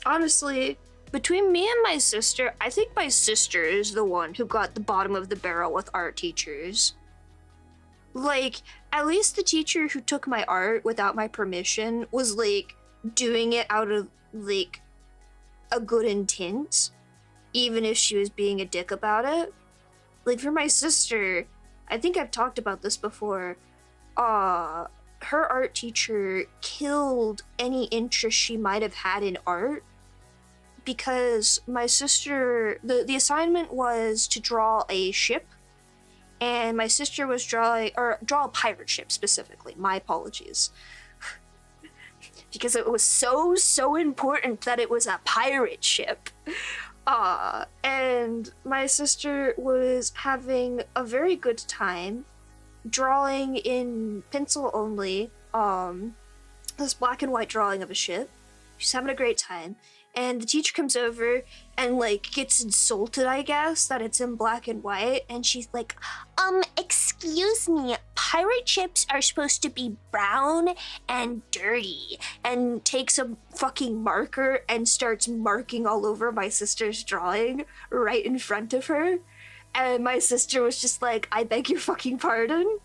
Honestly, between me and my sister, I think my sister is the one who got the bottom of the barrel with art teachers. Like, at least the teacher who took my art without my permission was, like, doing it out of, like, a good intent, even if she was being a dick about it. Like, for my sister, I think I've talked about this before, her art teacher killed any interest she might have had in art, because my sister, the assignment was to draw a ship, and my sister was draw a pirate ship specifically. My apologies. Because it was so important that it was a pirate ship. And my sister was having a very good time drawing in pencil only, this black and white drawing of a ship. She's having a great time. And the teacher comes over and, like, gets insulted, I guess, that it's in black and white. And she's like, excuse me, pirate ships are supposed to be brown and dirty. And takes a fucking marker and starts marking all over my sister's drawing right in front of her. And my sister was just like, I beg your fucking pardon.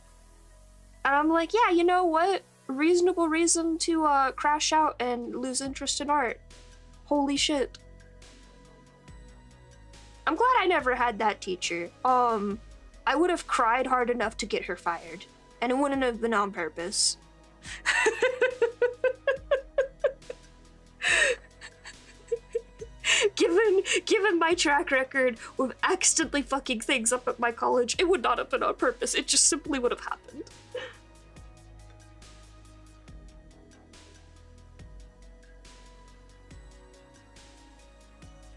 And I'm like, yeah, you know what? Reasonable reason to crash out and lose interest in art. Holy shit. I'm glad I never had that teacher. I would have cried hard enough to get her fired. And it wouldn't have been on purpose. Given my track record with accidentally fucking things up at my college, it would not have been on purpose. It just simply would have happened.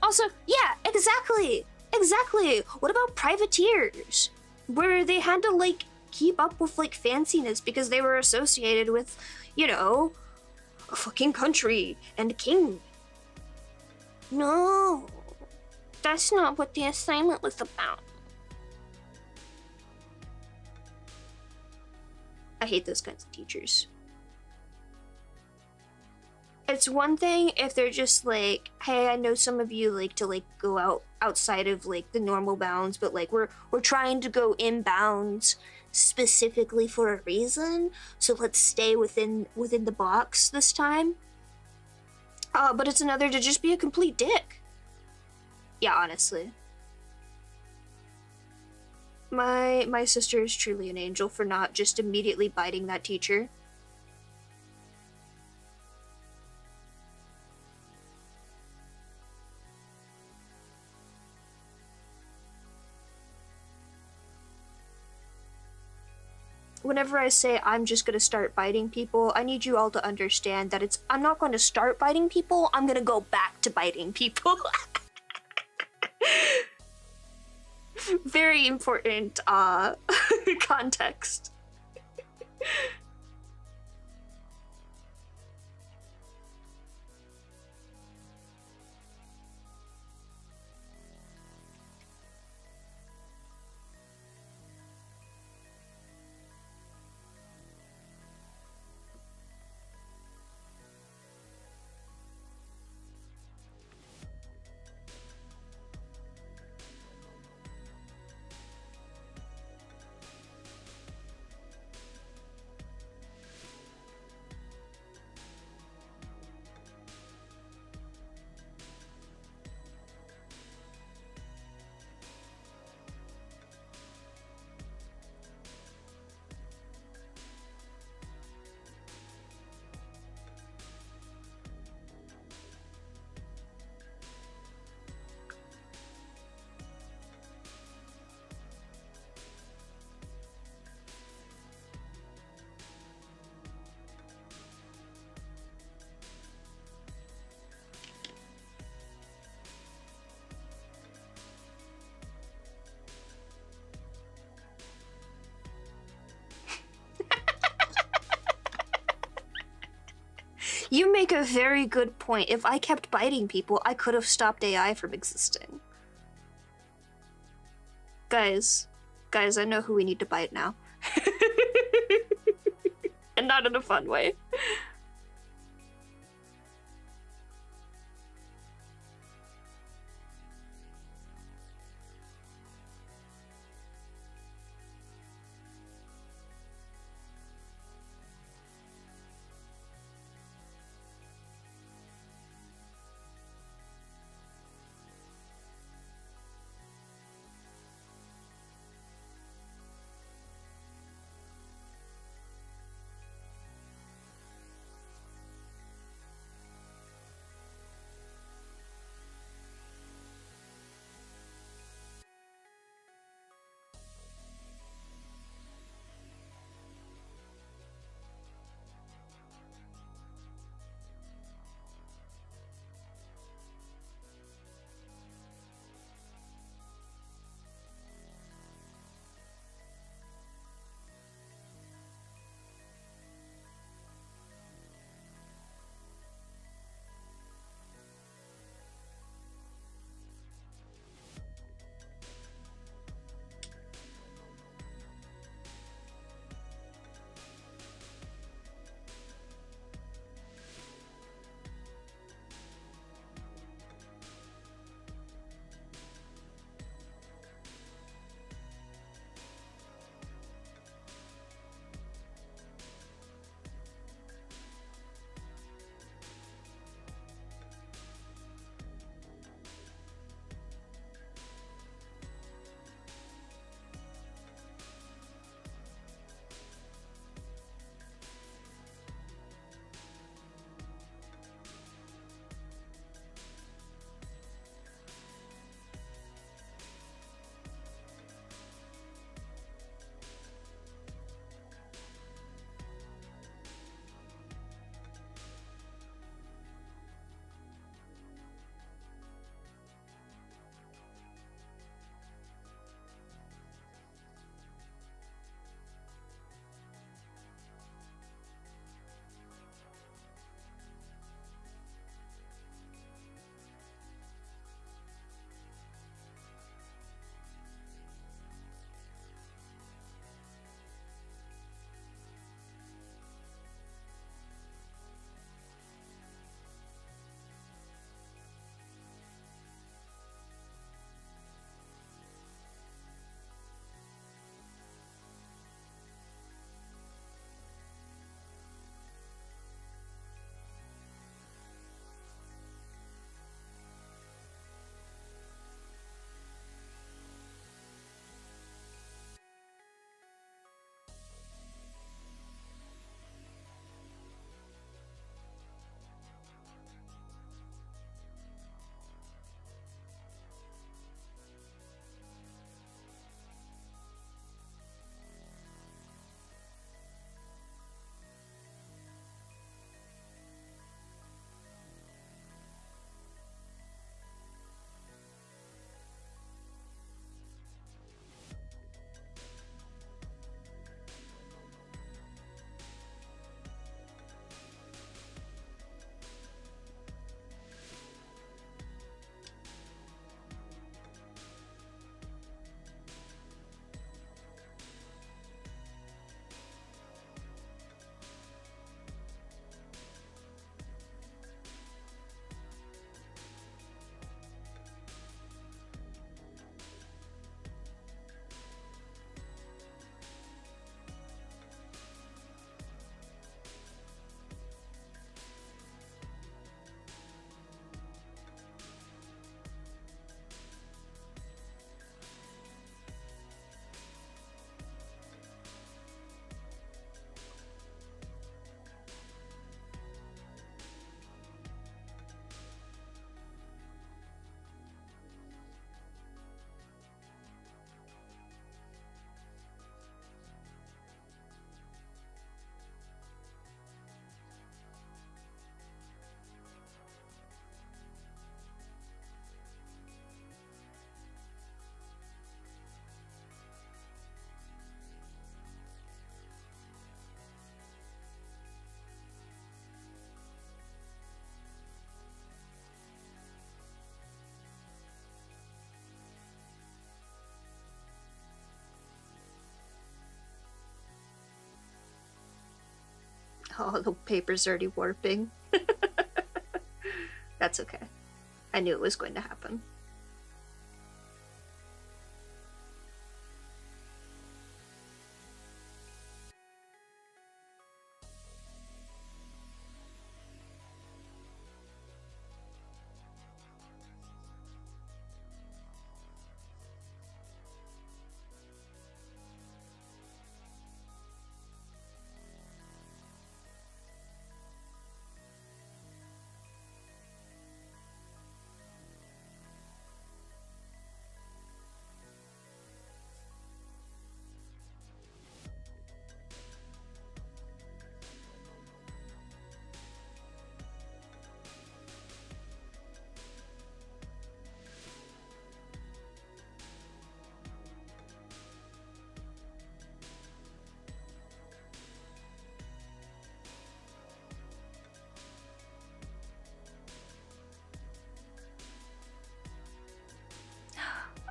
Also, yeah, exactly. What about privateers? Where they had to, like, keep up with, like, fanciness because they were associated with, you know, a fucking country and a king. No, that's not what the assignment was about. I hate those kinds of teachers. It's one thing if they're just like, hey, I know some of you like to like go outside of like the normal bounds, but like we're trying to go in bounds specifically for a reason, so let's stay within the box this time. But it's another to just be a complete dick. Yeah, honestly. My sister is truly an angel for not just immediately biting that teacher. Whenever I say I'm just gonna start biting people, I need you all to understand that I'm not going to start biting people, I'm gonna go back to biting people. Very important context. You make a very good point. If I kept biting people, I could have stopped AI from existing. Guys, I know who we need to bite now. And not in a fun way. Oh, the paper's already warping. That's okay. I knew it was going to happen.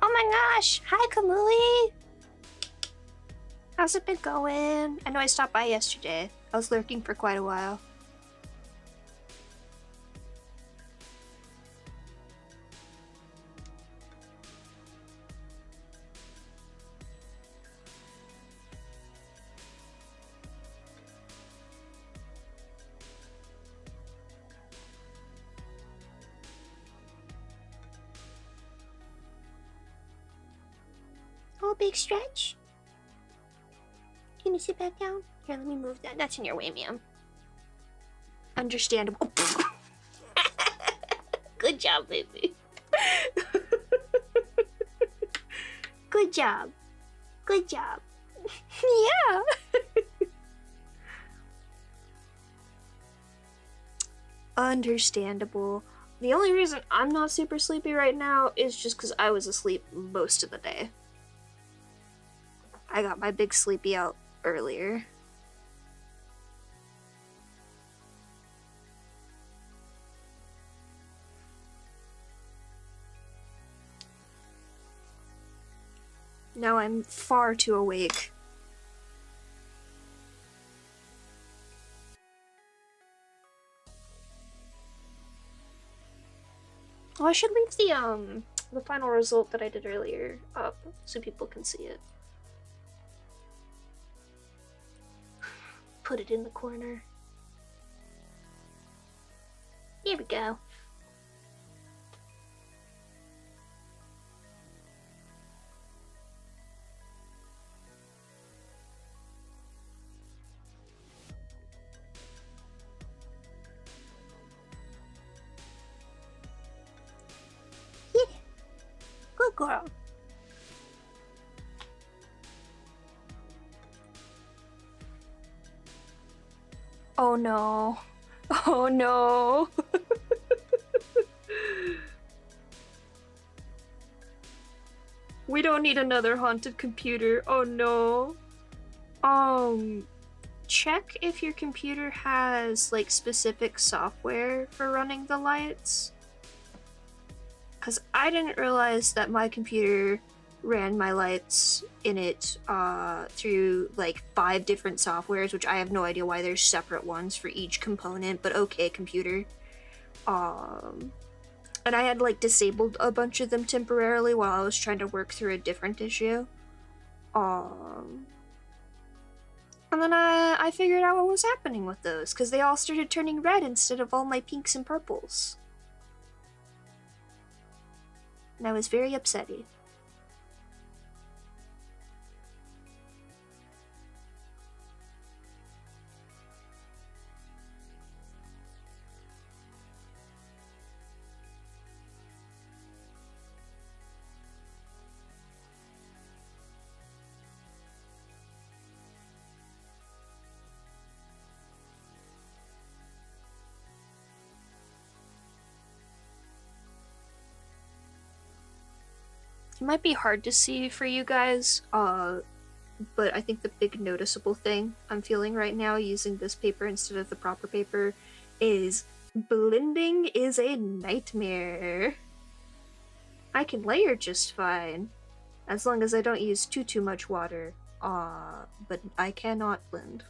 Oh my gosh! Hi, Kamui! How's it been going? I know I stopped by yesterday. I was lurking for quite a while. Oh, big stretch. Can you sit back down? Here, let me move that. That's in your way, ma'am. Understandable. Good job, baby. Good job. Good job. Yeah. Understandable. The only reason I'm not super sleepy right now is just because I was asleep most of the day. I got my big sleepy out earlier. Now I'm far too awake. Oh, I should leave the final result that I did earlier up so people can see it. Put it in the corner. Here we go. Yeah. Good girl. Oh no. Oh no. We don't need another haunted computer. Oh no. Check if your computer has like specific software for running the lights. Cause I didn't realize that my computer ran my lights in it through like 5 different softwares, which I have no idea why there's separate ones for each component, but okay, computer. And I had like disabled a bunch of them temporarily while I was trying to work through a different issue. And then I figured out what was happening with those, because they all started turning red instead of all my pinks and purples. And I was very upsetty. It might be hard to see for you guys, but I think the big noticeable thing I'm feeling right now using this paper instead of the proper paper is blending is a nightmare. I can layer just fine, as long as I don't use too much water, but I cannot blend.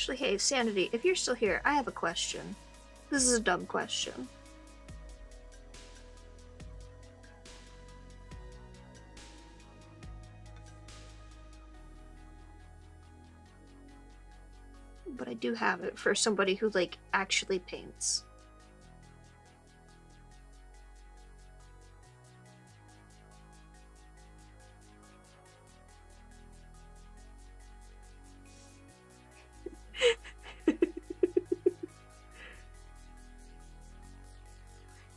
Actually, hey, Sanity, if you're still here, I have a question. This is a dumb question. But I do have it for somebody who, like, actually paints.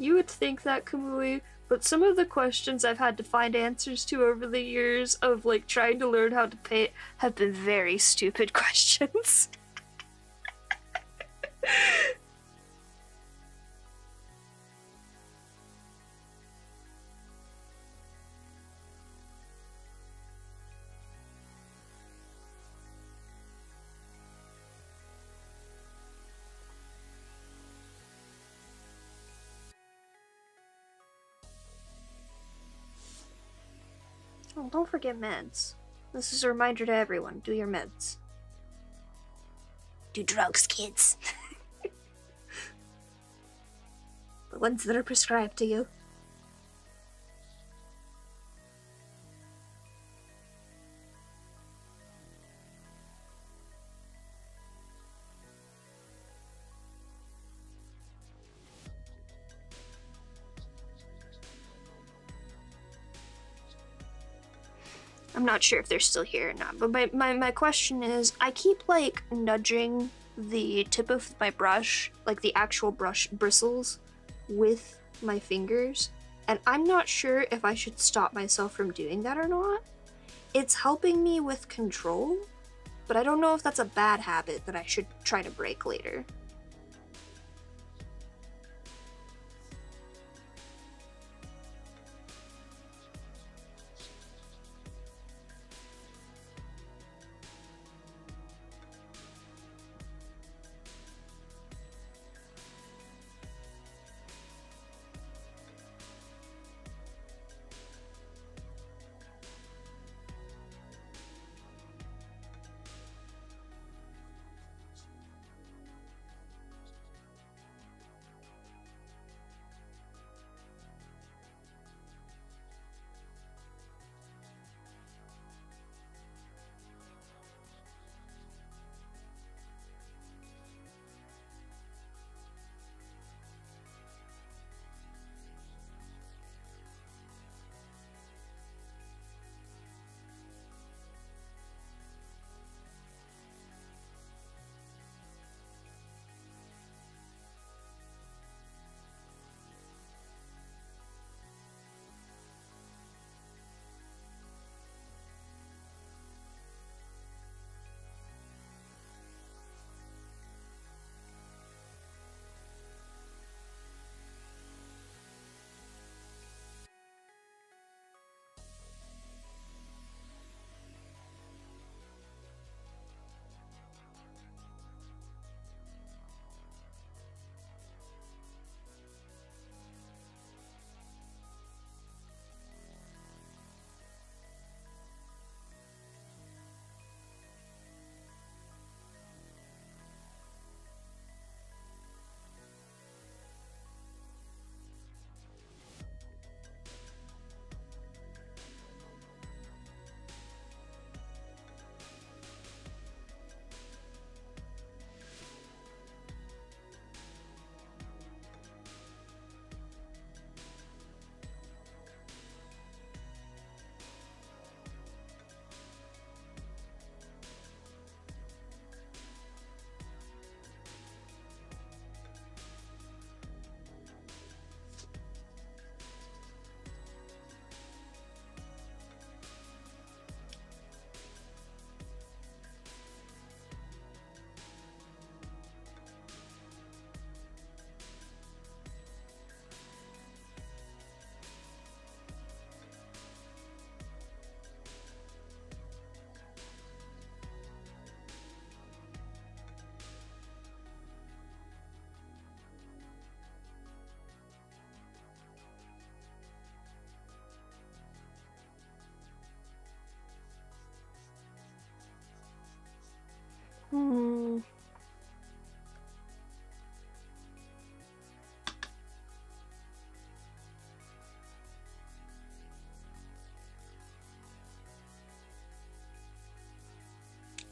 You would think that, Kamui, but some of the questions I've had to find answers to over the years of, like, trying to learn how to paint have been very stupid questions. Oh, don't forget meds. This is a reminder to everyone. Do your meds. Do drugs, kids. The ones that are prescribed to you. I'm not sure if they're still here or not, but my question is, I keep, like, nudging the tip of my brush, like the actual brush bristles, with my fingers, and I'm not sure if I should stop myself from doing that or not. It's helping me with control, but I don't know if that's a bad habit that I should try to break later.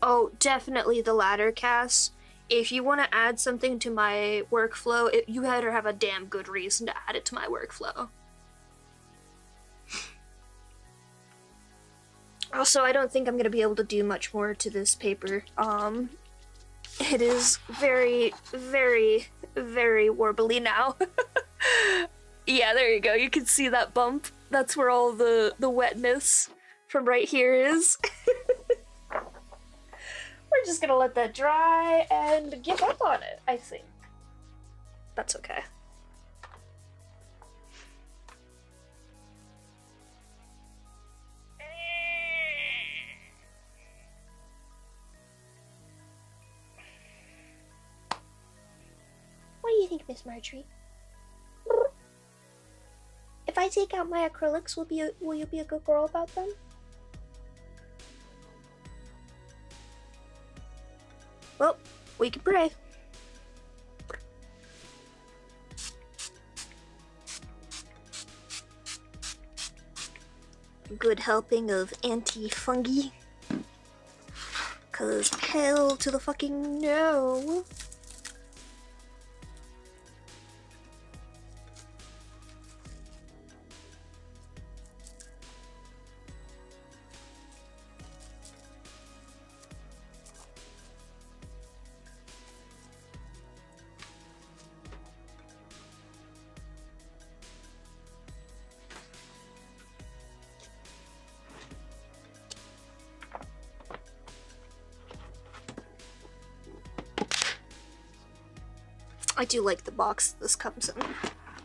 Oh, definitely the latter, Cass. If you want to add something to my workflow, you better have a damn good reason to add it to my workflow. Also, I don't think I'm gonna be able to do much more to this paper. It is very, very, very warbly now. Yeah, there you go. You can see that bump. That's where all the wetness from right here is. We're just gonna let that dry and give up on it, I think. That's okay. What do you think, Miss Marjorie? If I take out my acrylics, will you be a good girl about them? Well, we can pray. Good helping of anti-fungi. 'Cause hell to the fucking no. I do like the box this comes in.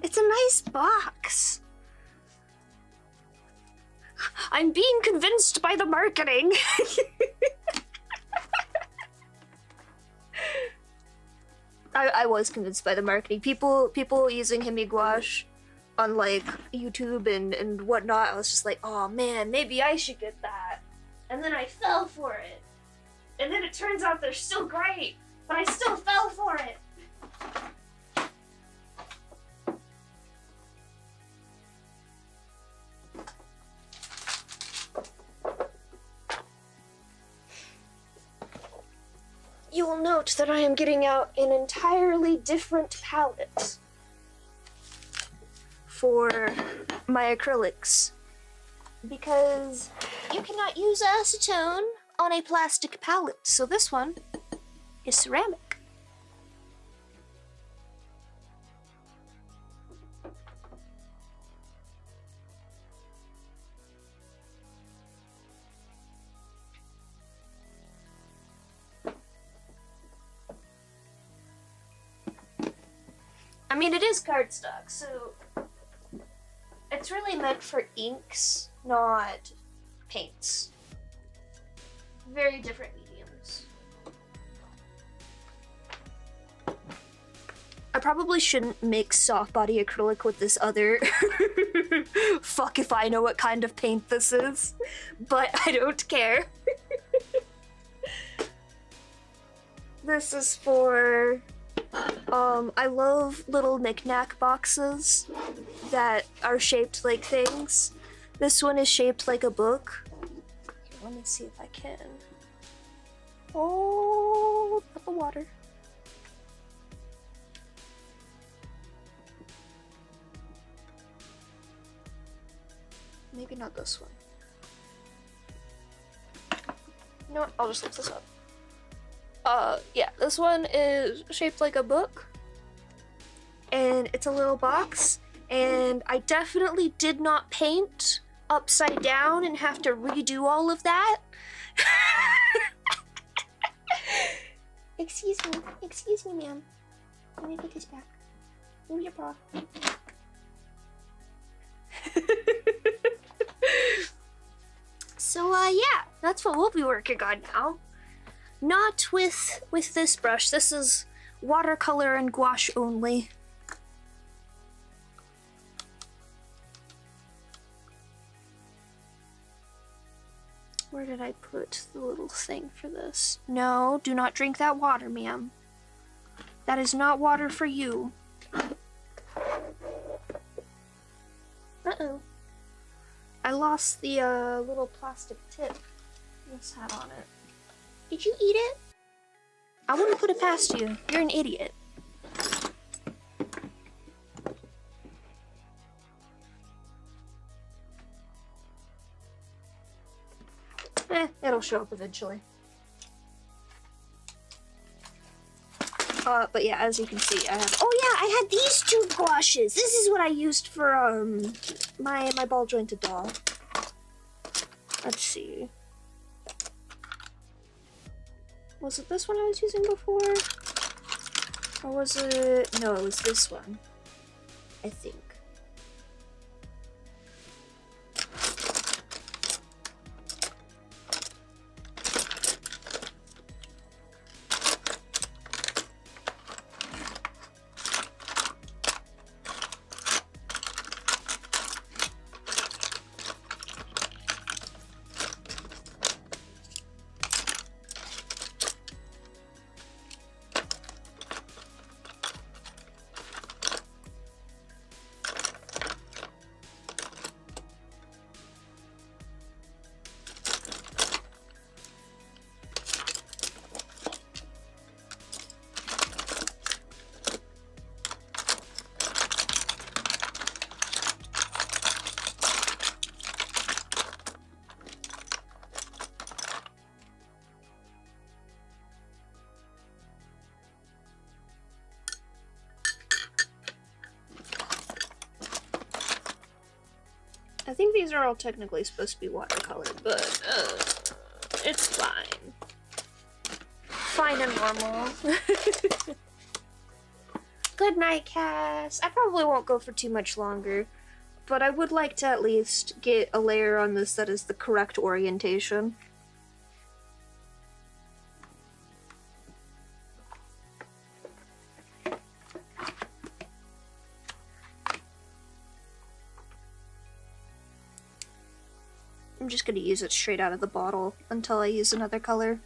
It's a nice box. I'm being convinced by the marketing. I was convinced by the marketing. People using HIMI gouache on like YouTube and whatnot. I was just like, oh man, maybe I should get that. And then I fell for it. And then it turns out they're still great, but I still fell for it. You will note that I am getting out an entirely different palette for my acrylics because you cannot use acetone on a plastic palette, so this one is ceramic. I mean, it is cardstock, so it's really meant for inks, not paints. Very different mediums. I probably shouldn't mix soft body acrylic with this other fuck if I know what kind of paint this is, but I don't care. This is for I love little knick-knack boxes that are shaped like things. This one is shaped like a book. Here, let me see if I can. Oh, put the water. Maybe not this one. You know what? I'll just lift this up. Yeah, this one is shaped like a book. And it's a little box. And I definitely did not paint upside down and have to redo all of that. Excuse me, ma'am. Let me put this back. Move your paw. So, yeah, that's what we'll be working on now. Not with this brush. This is watercolor and gouache only. Where did I put the little thing for this? No, do not drink that water, ma'am. That is not water for you. Uh-oh. I lost the little plastic tip this had on it. Did you eat it? I wouldn't put it past you. You're an idiot. It'll show up eventually. But yeah, as you can see, I have. Oh yeah, I had these two gouaches. This is what I used for my ball jointed doll. Let's see. Was it this one I was using before? Or was it... No, it was this one. I think. I think these are all technically supposed to be watercolored, but it's fine. Fine and normal. Good night, Cass. I probably won't go for too much longer, but I would like to at least get a layer on this that is the correct orientation. I'm just gonna use it straight out of the bottle until I use another color.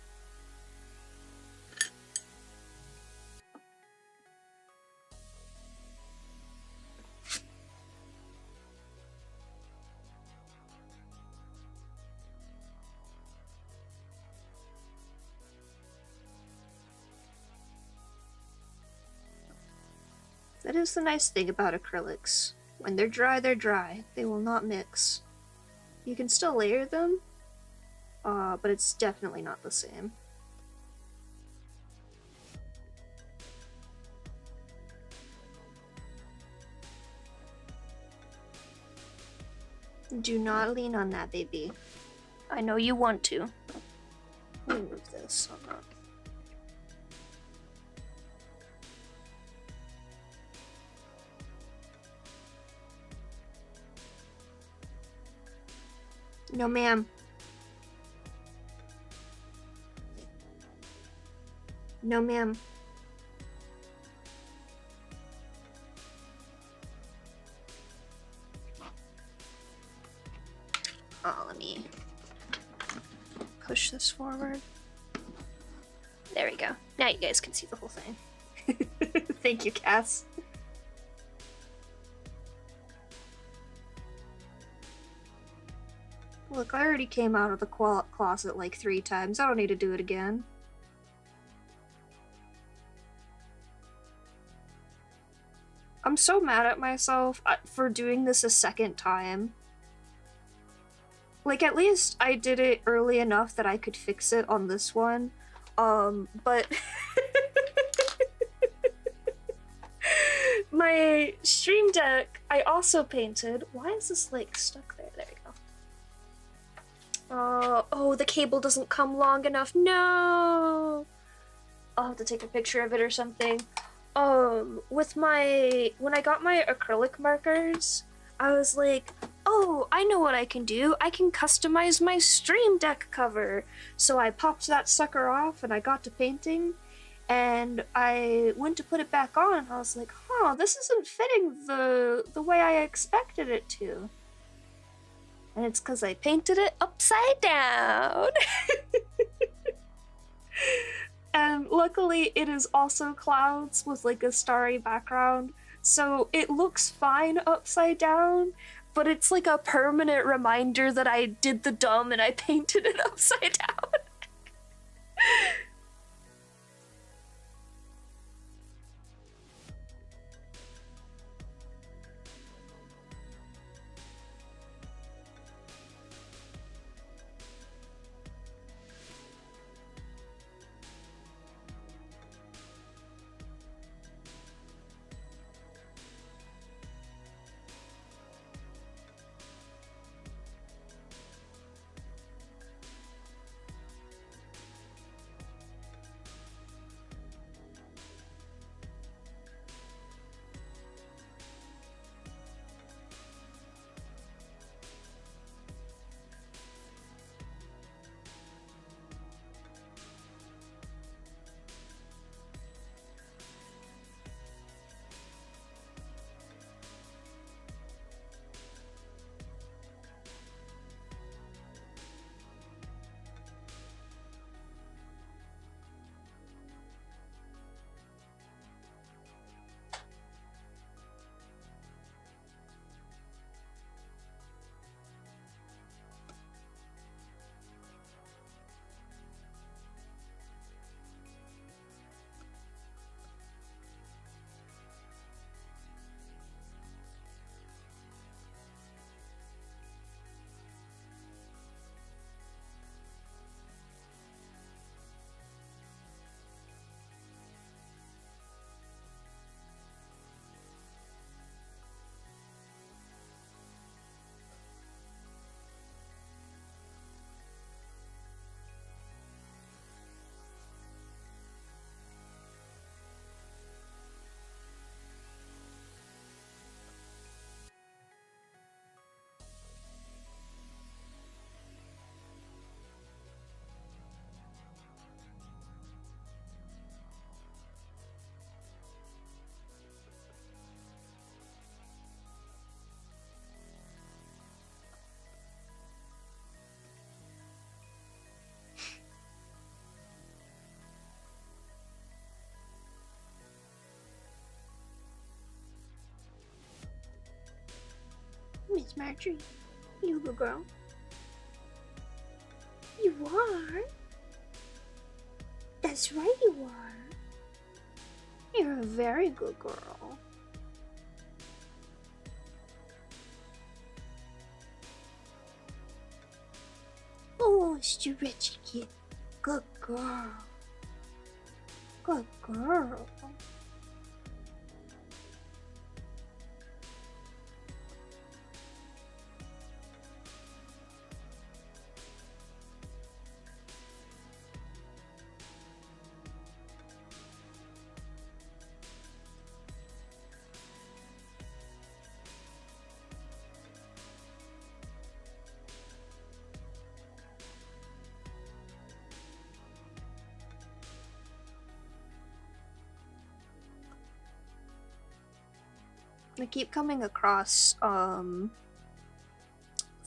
That is the nice thing about acrylics. When they're dry, they're dry. They will not mix. You can still layer them, but it's definitely not the same. Do not lean on that, baby. I know you want to. Let me move this. No, ma'am. No, ma'am. Oh, let me push this forward. There we go. Now you guys can see the whole thing. Thank you, Cass. Look, I already came out of the closet like 3 times. I don't need to do it again. I'm so mad at myself for doing this a second time. Like, at least I did it early enough that I could fix it on this one. But... my Stream Deck, I also painted. Why is this, like, stuck there? There we go. Oh, the cable doesn't come long enough. No! I'll have to take a picture of it or something. When I got my acrylic markers, I was like, oh, I know what I can do. I can customize my Stream Deck cover. So I popped that sucker off and I got to painting, and I went to put it back on and I was like, huh, this isn't fitting the way I expected it to. And it's because I painted it upside down. And luckily it is also clouds with like a starry background, so it looks fine upside down, but it's like a permanent reminder that I did the dumb and I painted it upside down. Miss Marjorie, you good girl. You are? That's right, you are. You're a very good girl. Oh, stretchy kid. Good girl. Good girl. I keep coming across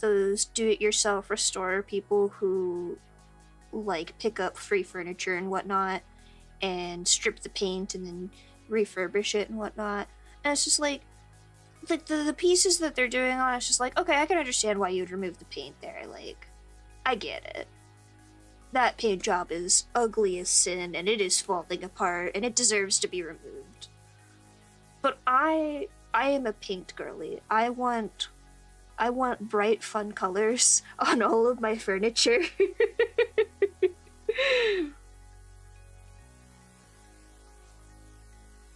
those do-it-yourself restorer people who like pick up free furniture and whatnot and strip the paint and then refurbish it and whatnot. And it's just like the pieces that they're doing on it's just like, okay, I can understand why you'd remove the paint there. Like, I get it. That paint job is ugly as sin and it is falling apart and it deserves to be removed. But I am a paint girly. I want bright, fun colors on all of my furniture.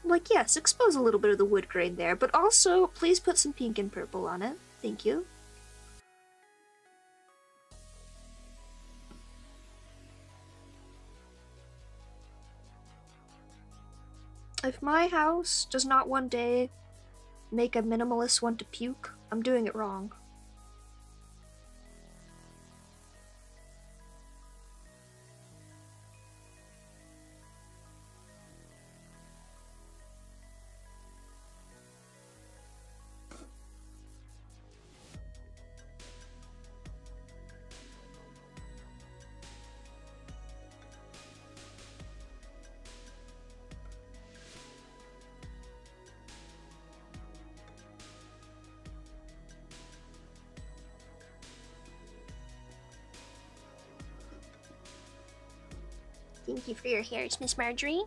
Like, yes, expose a little bit of the wood grain there, but also, please put some pink and purple on it. Thank you. If my house does not one day make a minimalist want to puke, I'm doing it wrong. Thank you for your hairs, Miss Marjorie.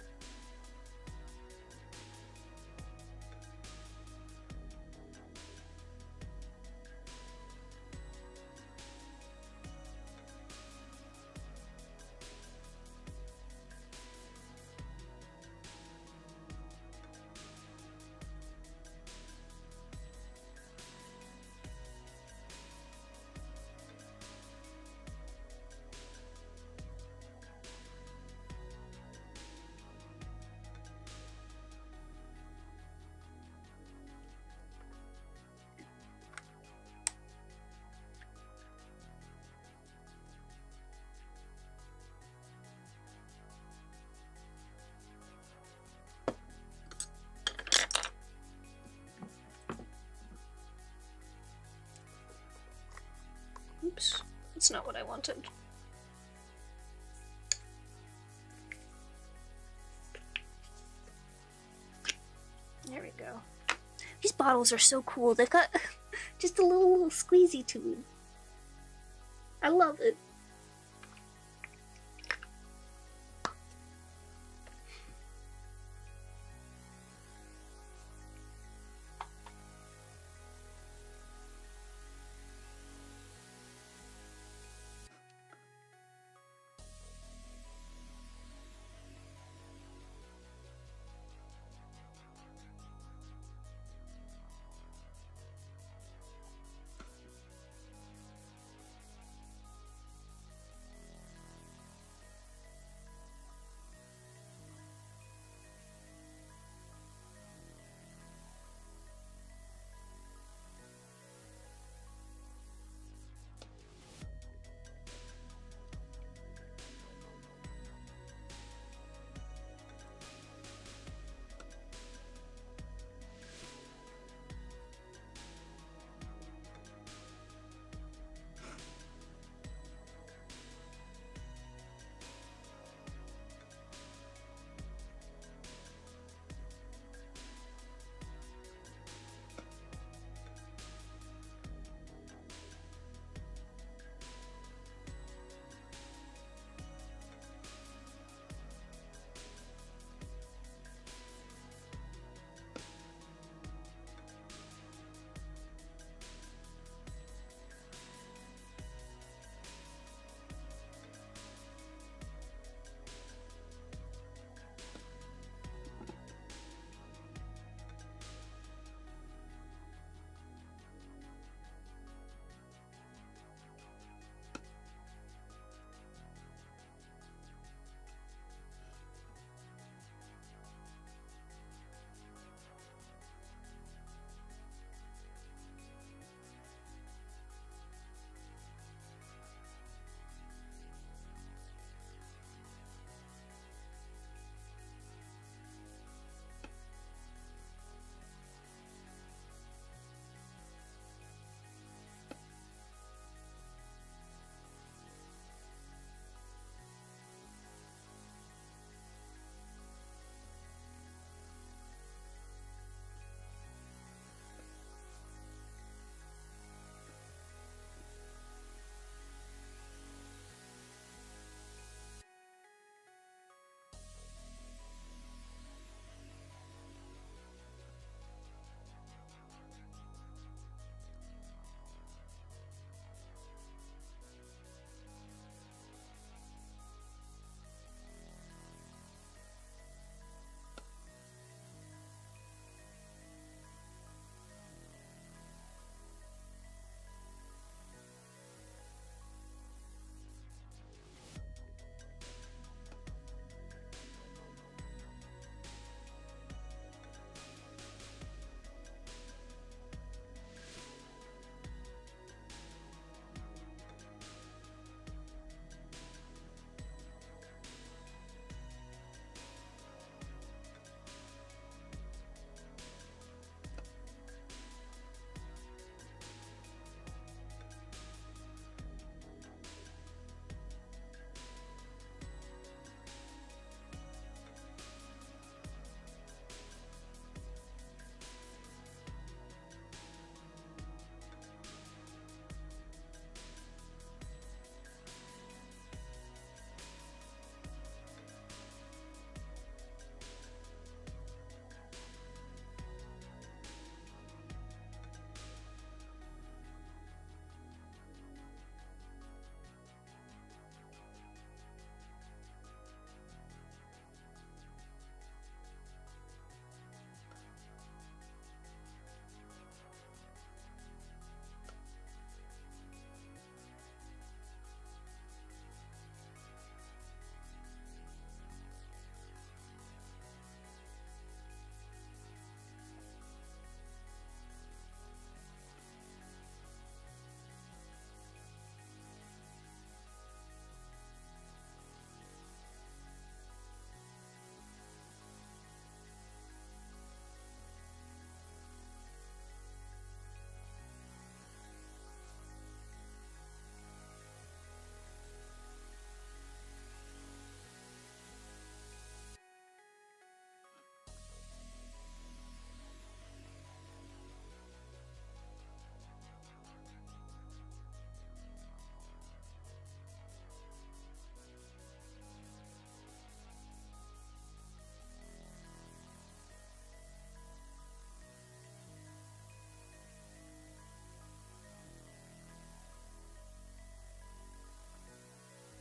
Oops, that's not what I wanted. There we go. These bottles are so cool. They've got just a little squeezy tube. I love it.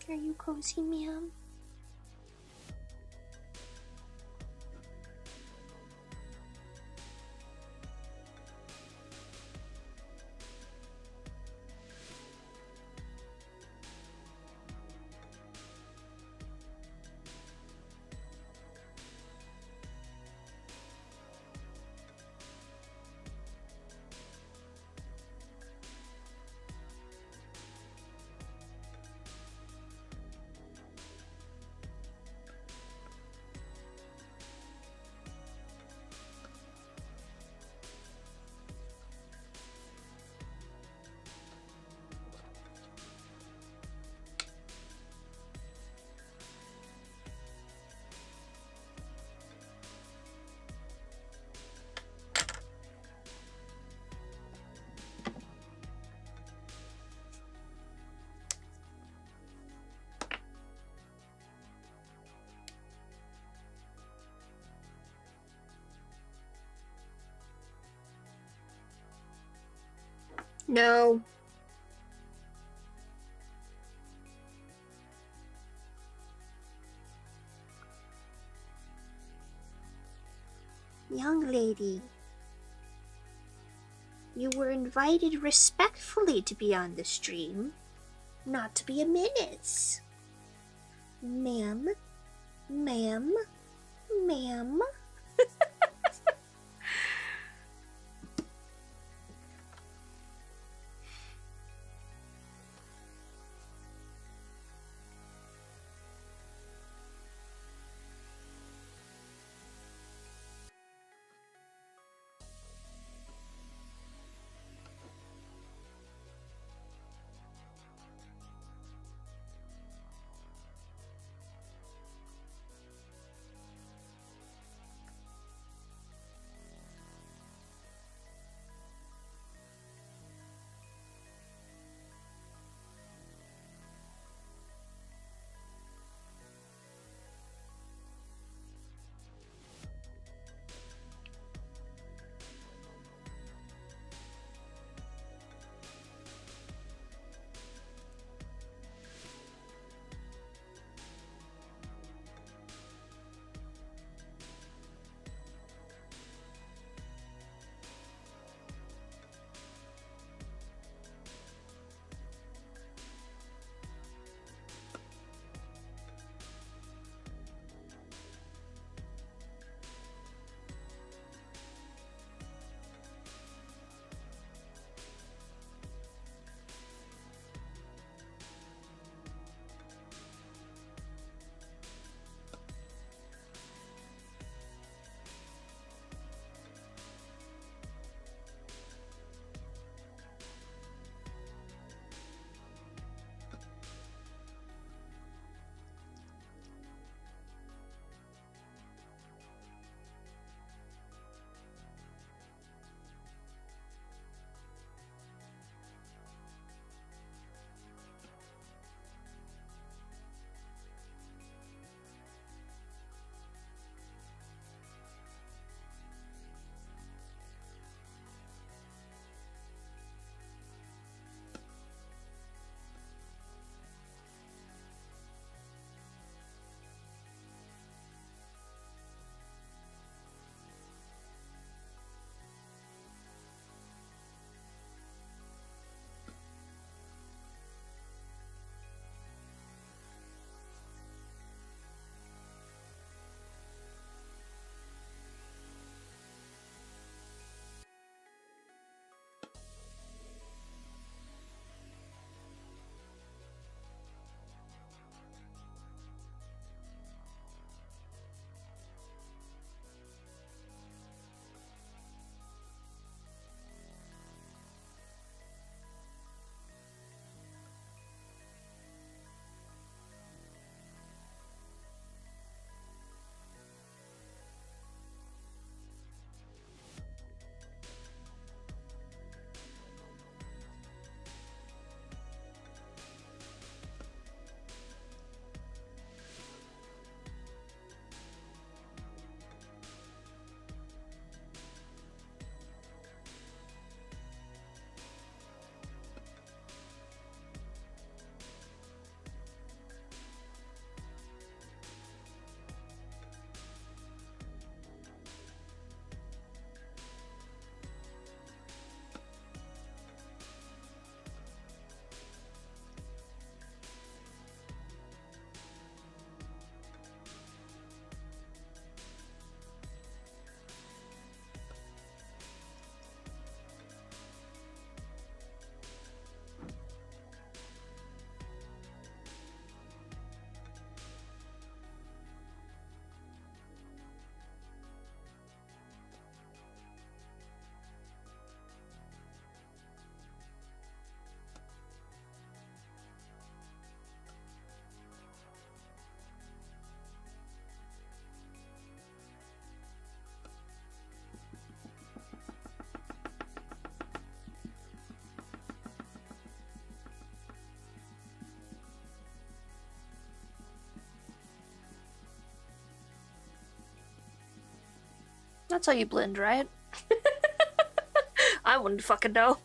Are you cozy, ma'am? No. Young lady, you were invited respectfully to be on the stream, not to be a menace. Ma'am, ma'am, ma'am. That's how you blend, right? I wouldn't fucking know.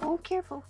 Oh, careful.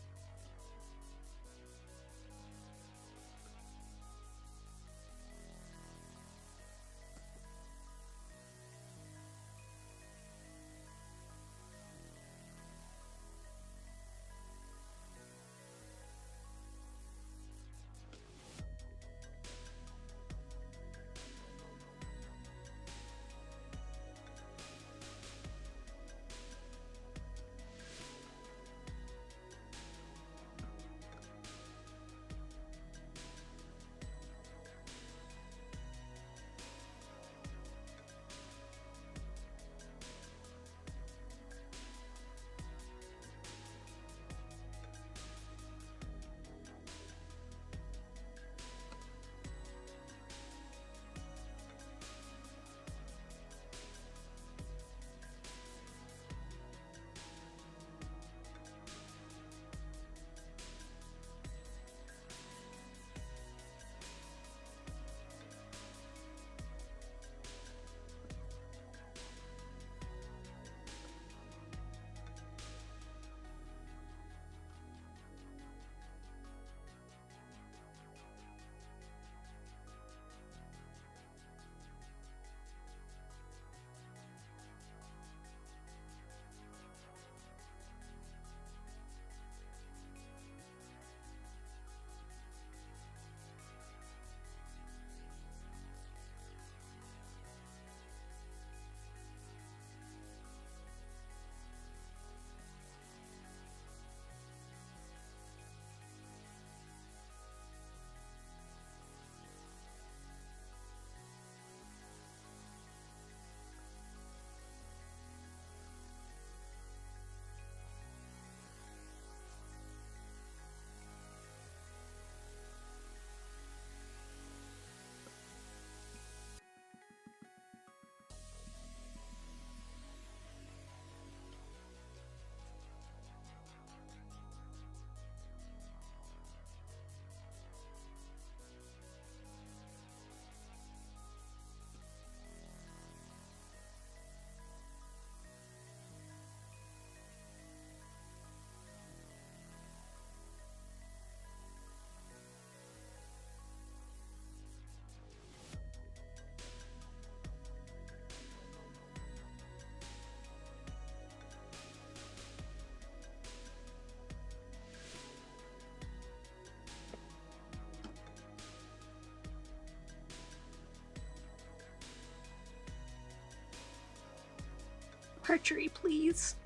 perchery, please.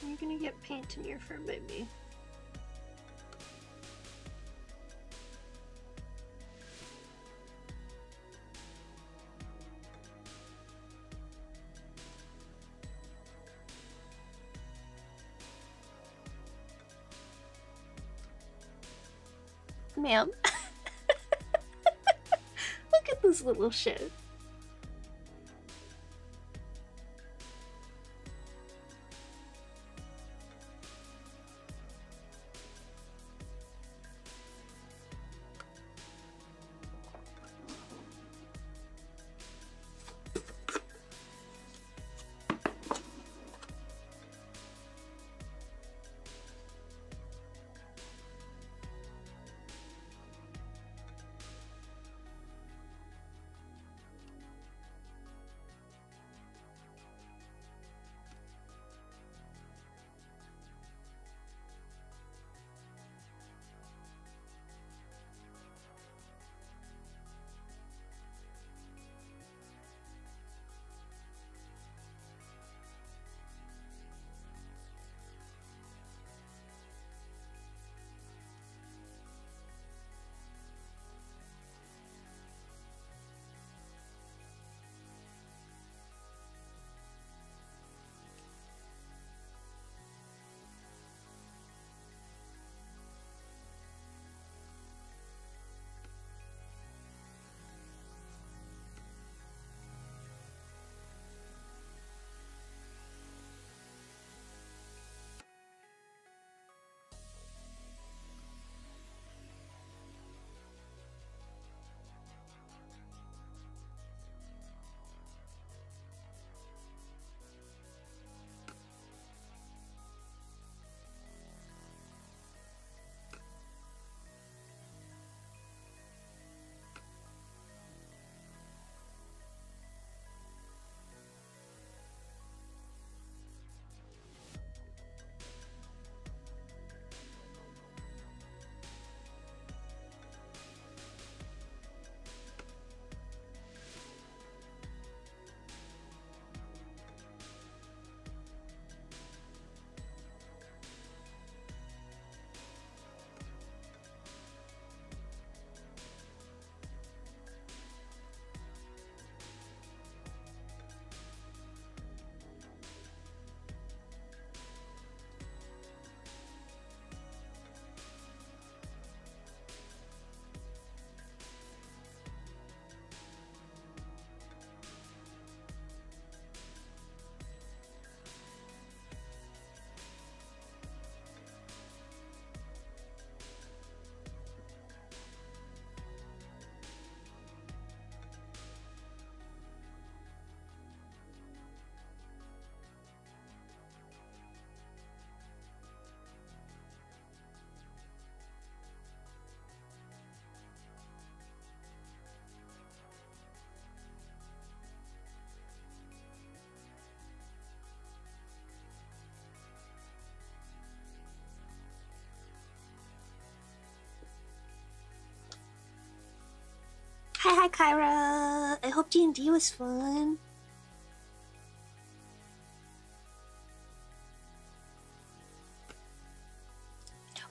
I'm gonna get paint in your fur, baby. Ma'am. Look at this little shit. hi, Kyra. I hope D&D was fun.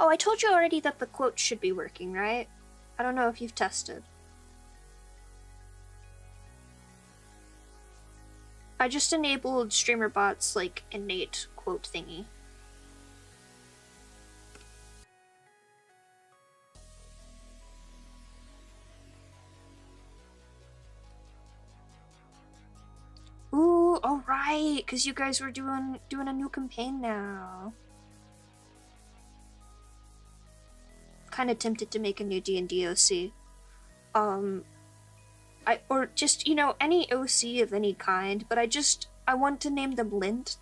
Oh, I told you already that the quote should be working, right? I don't know if you've tested. I just enabled StreamerBot's, like, innate quote thingy. Ooh, alright, because you guys were doing a new campaign now. Kind of tempted to make a new D&D OC. Or just, you know, any OC of any kind, but I want to name them Lint.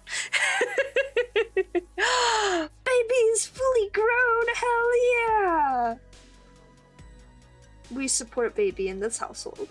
Baby's fully grown, hell yeah! We support baby in this household.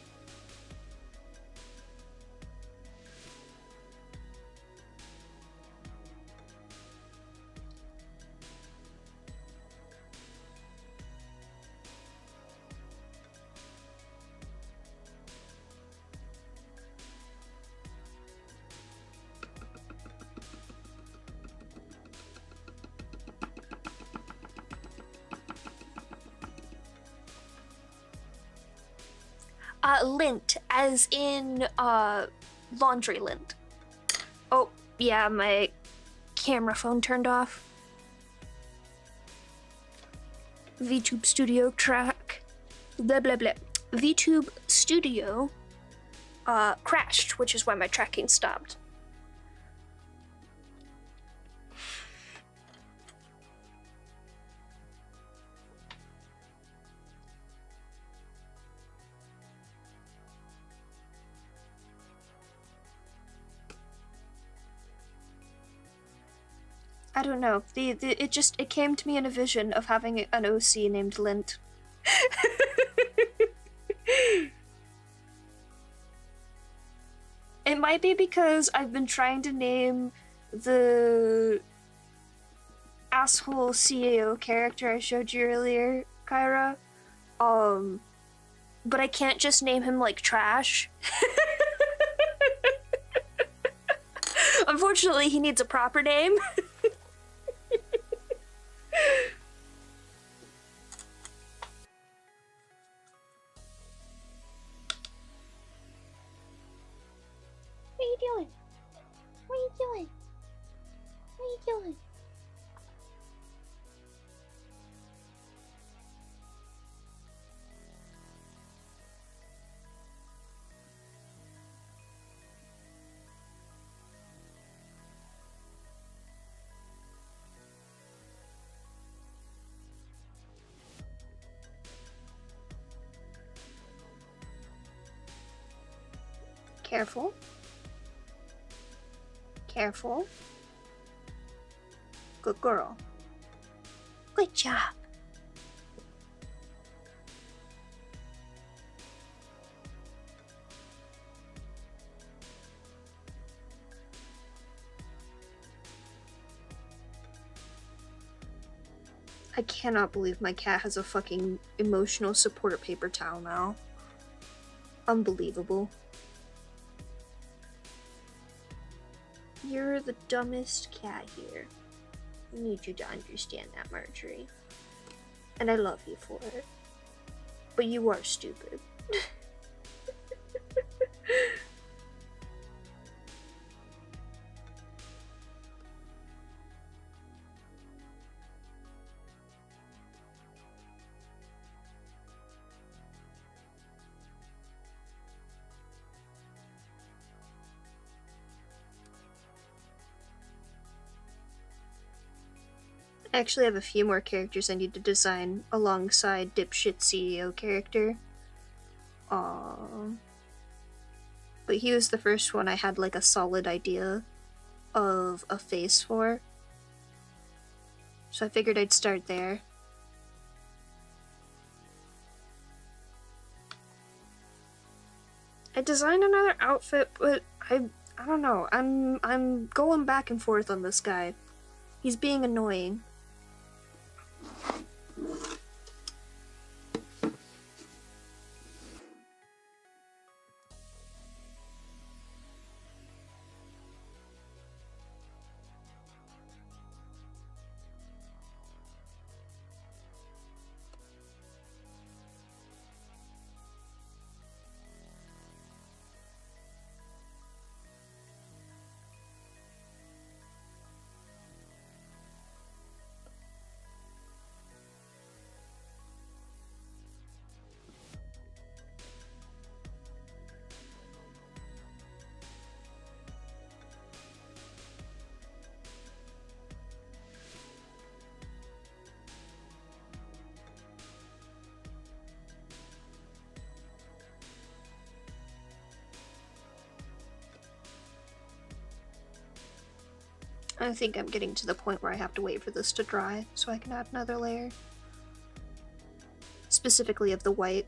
Lint, as in, laundry lint. Oh, yeah, my camera phone turned off. VTube Studio track. Blah, blah, blah. VTube Studio, crashed, which is why my tracking stopped. I don't know. It came to me in a vision of having an OC named Lint. It might be because I've been trying to name the asshole CAO character I showed you earlier, Kyra. But I can't just name him like trash. Unfortunately, he needs a proper name. What are you doing? What are you doing? What are you doing? Careful. Careful. Good girl. Good job. I cannot believe my cat has a fucking emotional support paper towel now. Unbelievable. You're the dumbest cat here. I need you to understand that, Marjorie. And I love you for it. But you are stupid. I actually have a few more characters I need to design alongside Dipshit CEO character. But he was the first one I had like a solid idea of a face for. So I figured I'd start there. I designed another outfit, but I don't know. I'm going back and forth on this guy. He's being annoying. I think I'm getting to the point where I have to wait for this to dry so I can add another layer. Specifically of the white.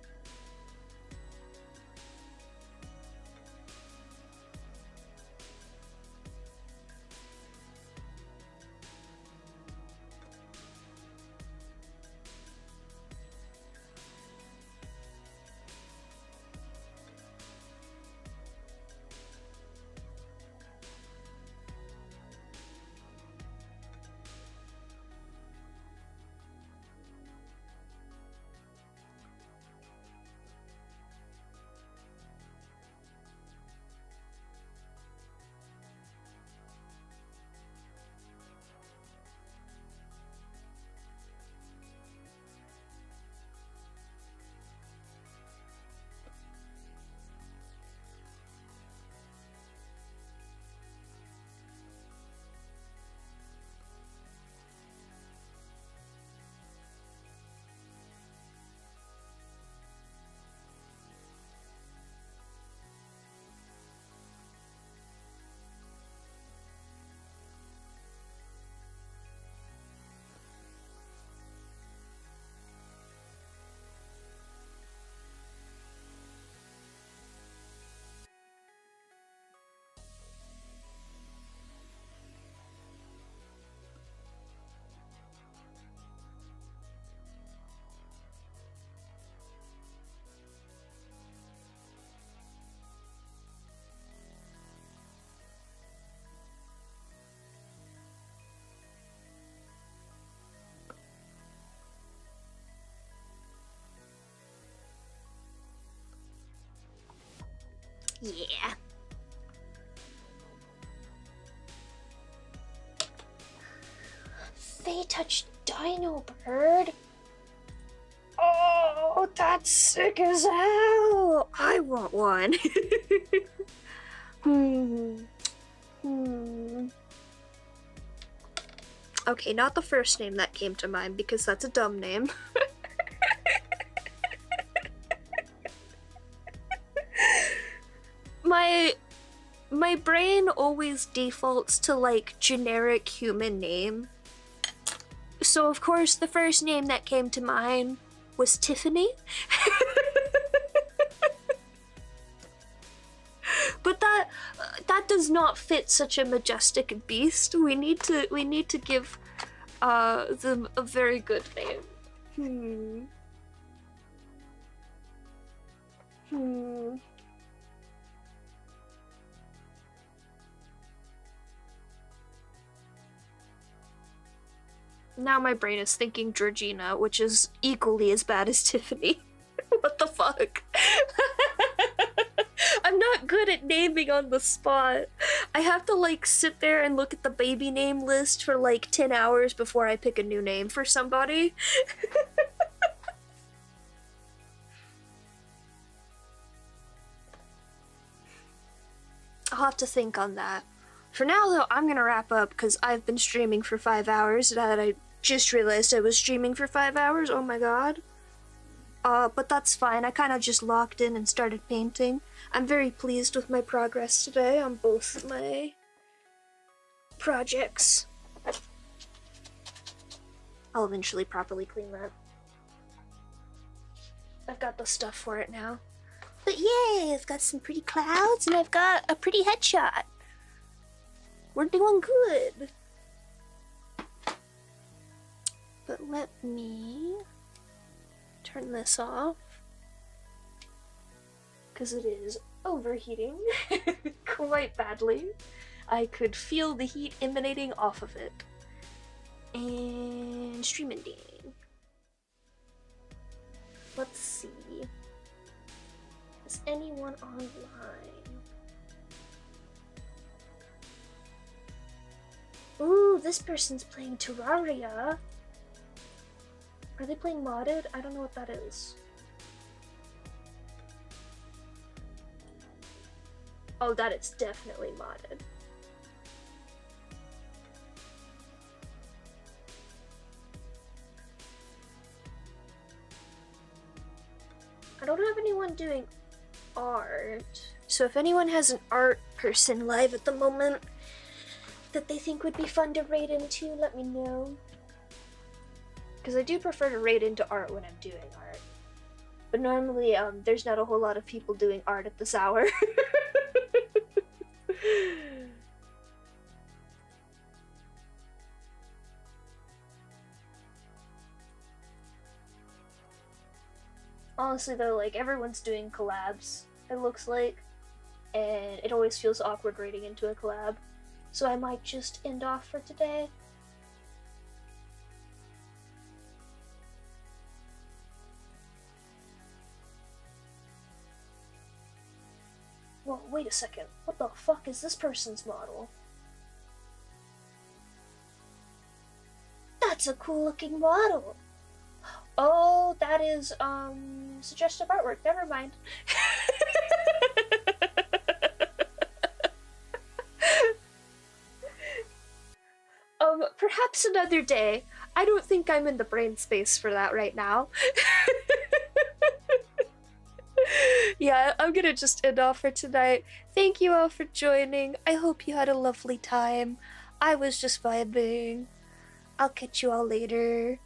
Yeah. Fae touch dino bird. Oh, that's sick as hell! I want one. Okay, not the first name that came to mind because that's a dumb name. My brain always defaults to like generic human name. So of course the first name that came to mind was Tiffany. But that does not fit such a majestic beast. We need to give them a very good name. Now my brain is thinking Georgina, which is equally as bad as Tiffany. What the fuck? I'm not good at naming on the spot. I have to like sit there and look at the baby name list for like 10 hours before I pick a new name for somebody. I'll have to think on that. For now though, I'm gonna wrap up because I've been streaming for 5 hours and I just realized I was streaming for 5 hours, oh my god. But that's fine, I kinda just locked in and started painting. I'm very pleased with my progress today on both my projects. I'll eventually properly clean that. I've got the stuff for it now. But yay, I've got some pretty clouds and I've got a pretty headshot. We're doing good. But let me turn this off because it is overheating quite badly. I could feel the heat emanating off of it. And stream ending. Let's see. Is anyone online? Ooh, this person's playing Terraria. Are they playing modded? I don't know what that is. Oh, that is definitely modded. I don't have anyone doing art. So if anyone has an art person live at the moment, that they think would be fun to raid into, let me know. Because I do prefer to raid into art when I'm doing art. But normally, there's not a whole lot of people doing art at this hour. Honestly though, like, everyone's doing collabs, it looks like. And it always feels awkward raiding into a collab. So I might just end off for today. Well, wait a second. What the fuck is this person's model? That's a cool looking model. Oh, that is, suggestive artwork. Never mind. Perhaps another day. I don't think I'm in the brain space for that right now. Yeah, I'm gonna just end off for tonight. Thank you all for joining. I hope you had a lovely time. I was just vibing. I'll catch you all later.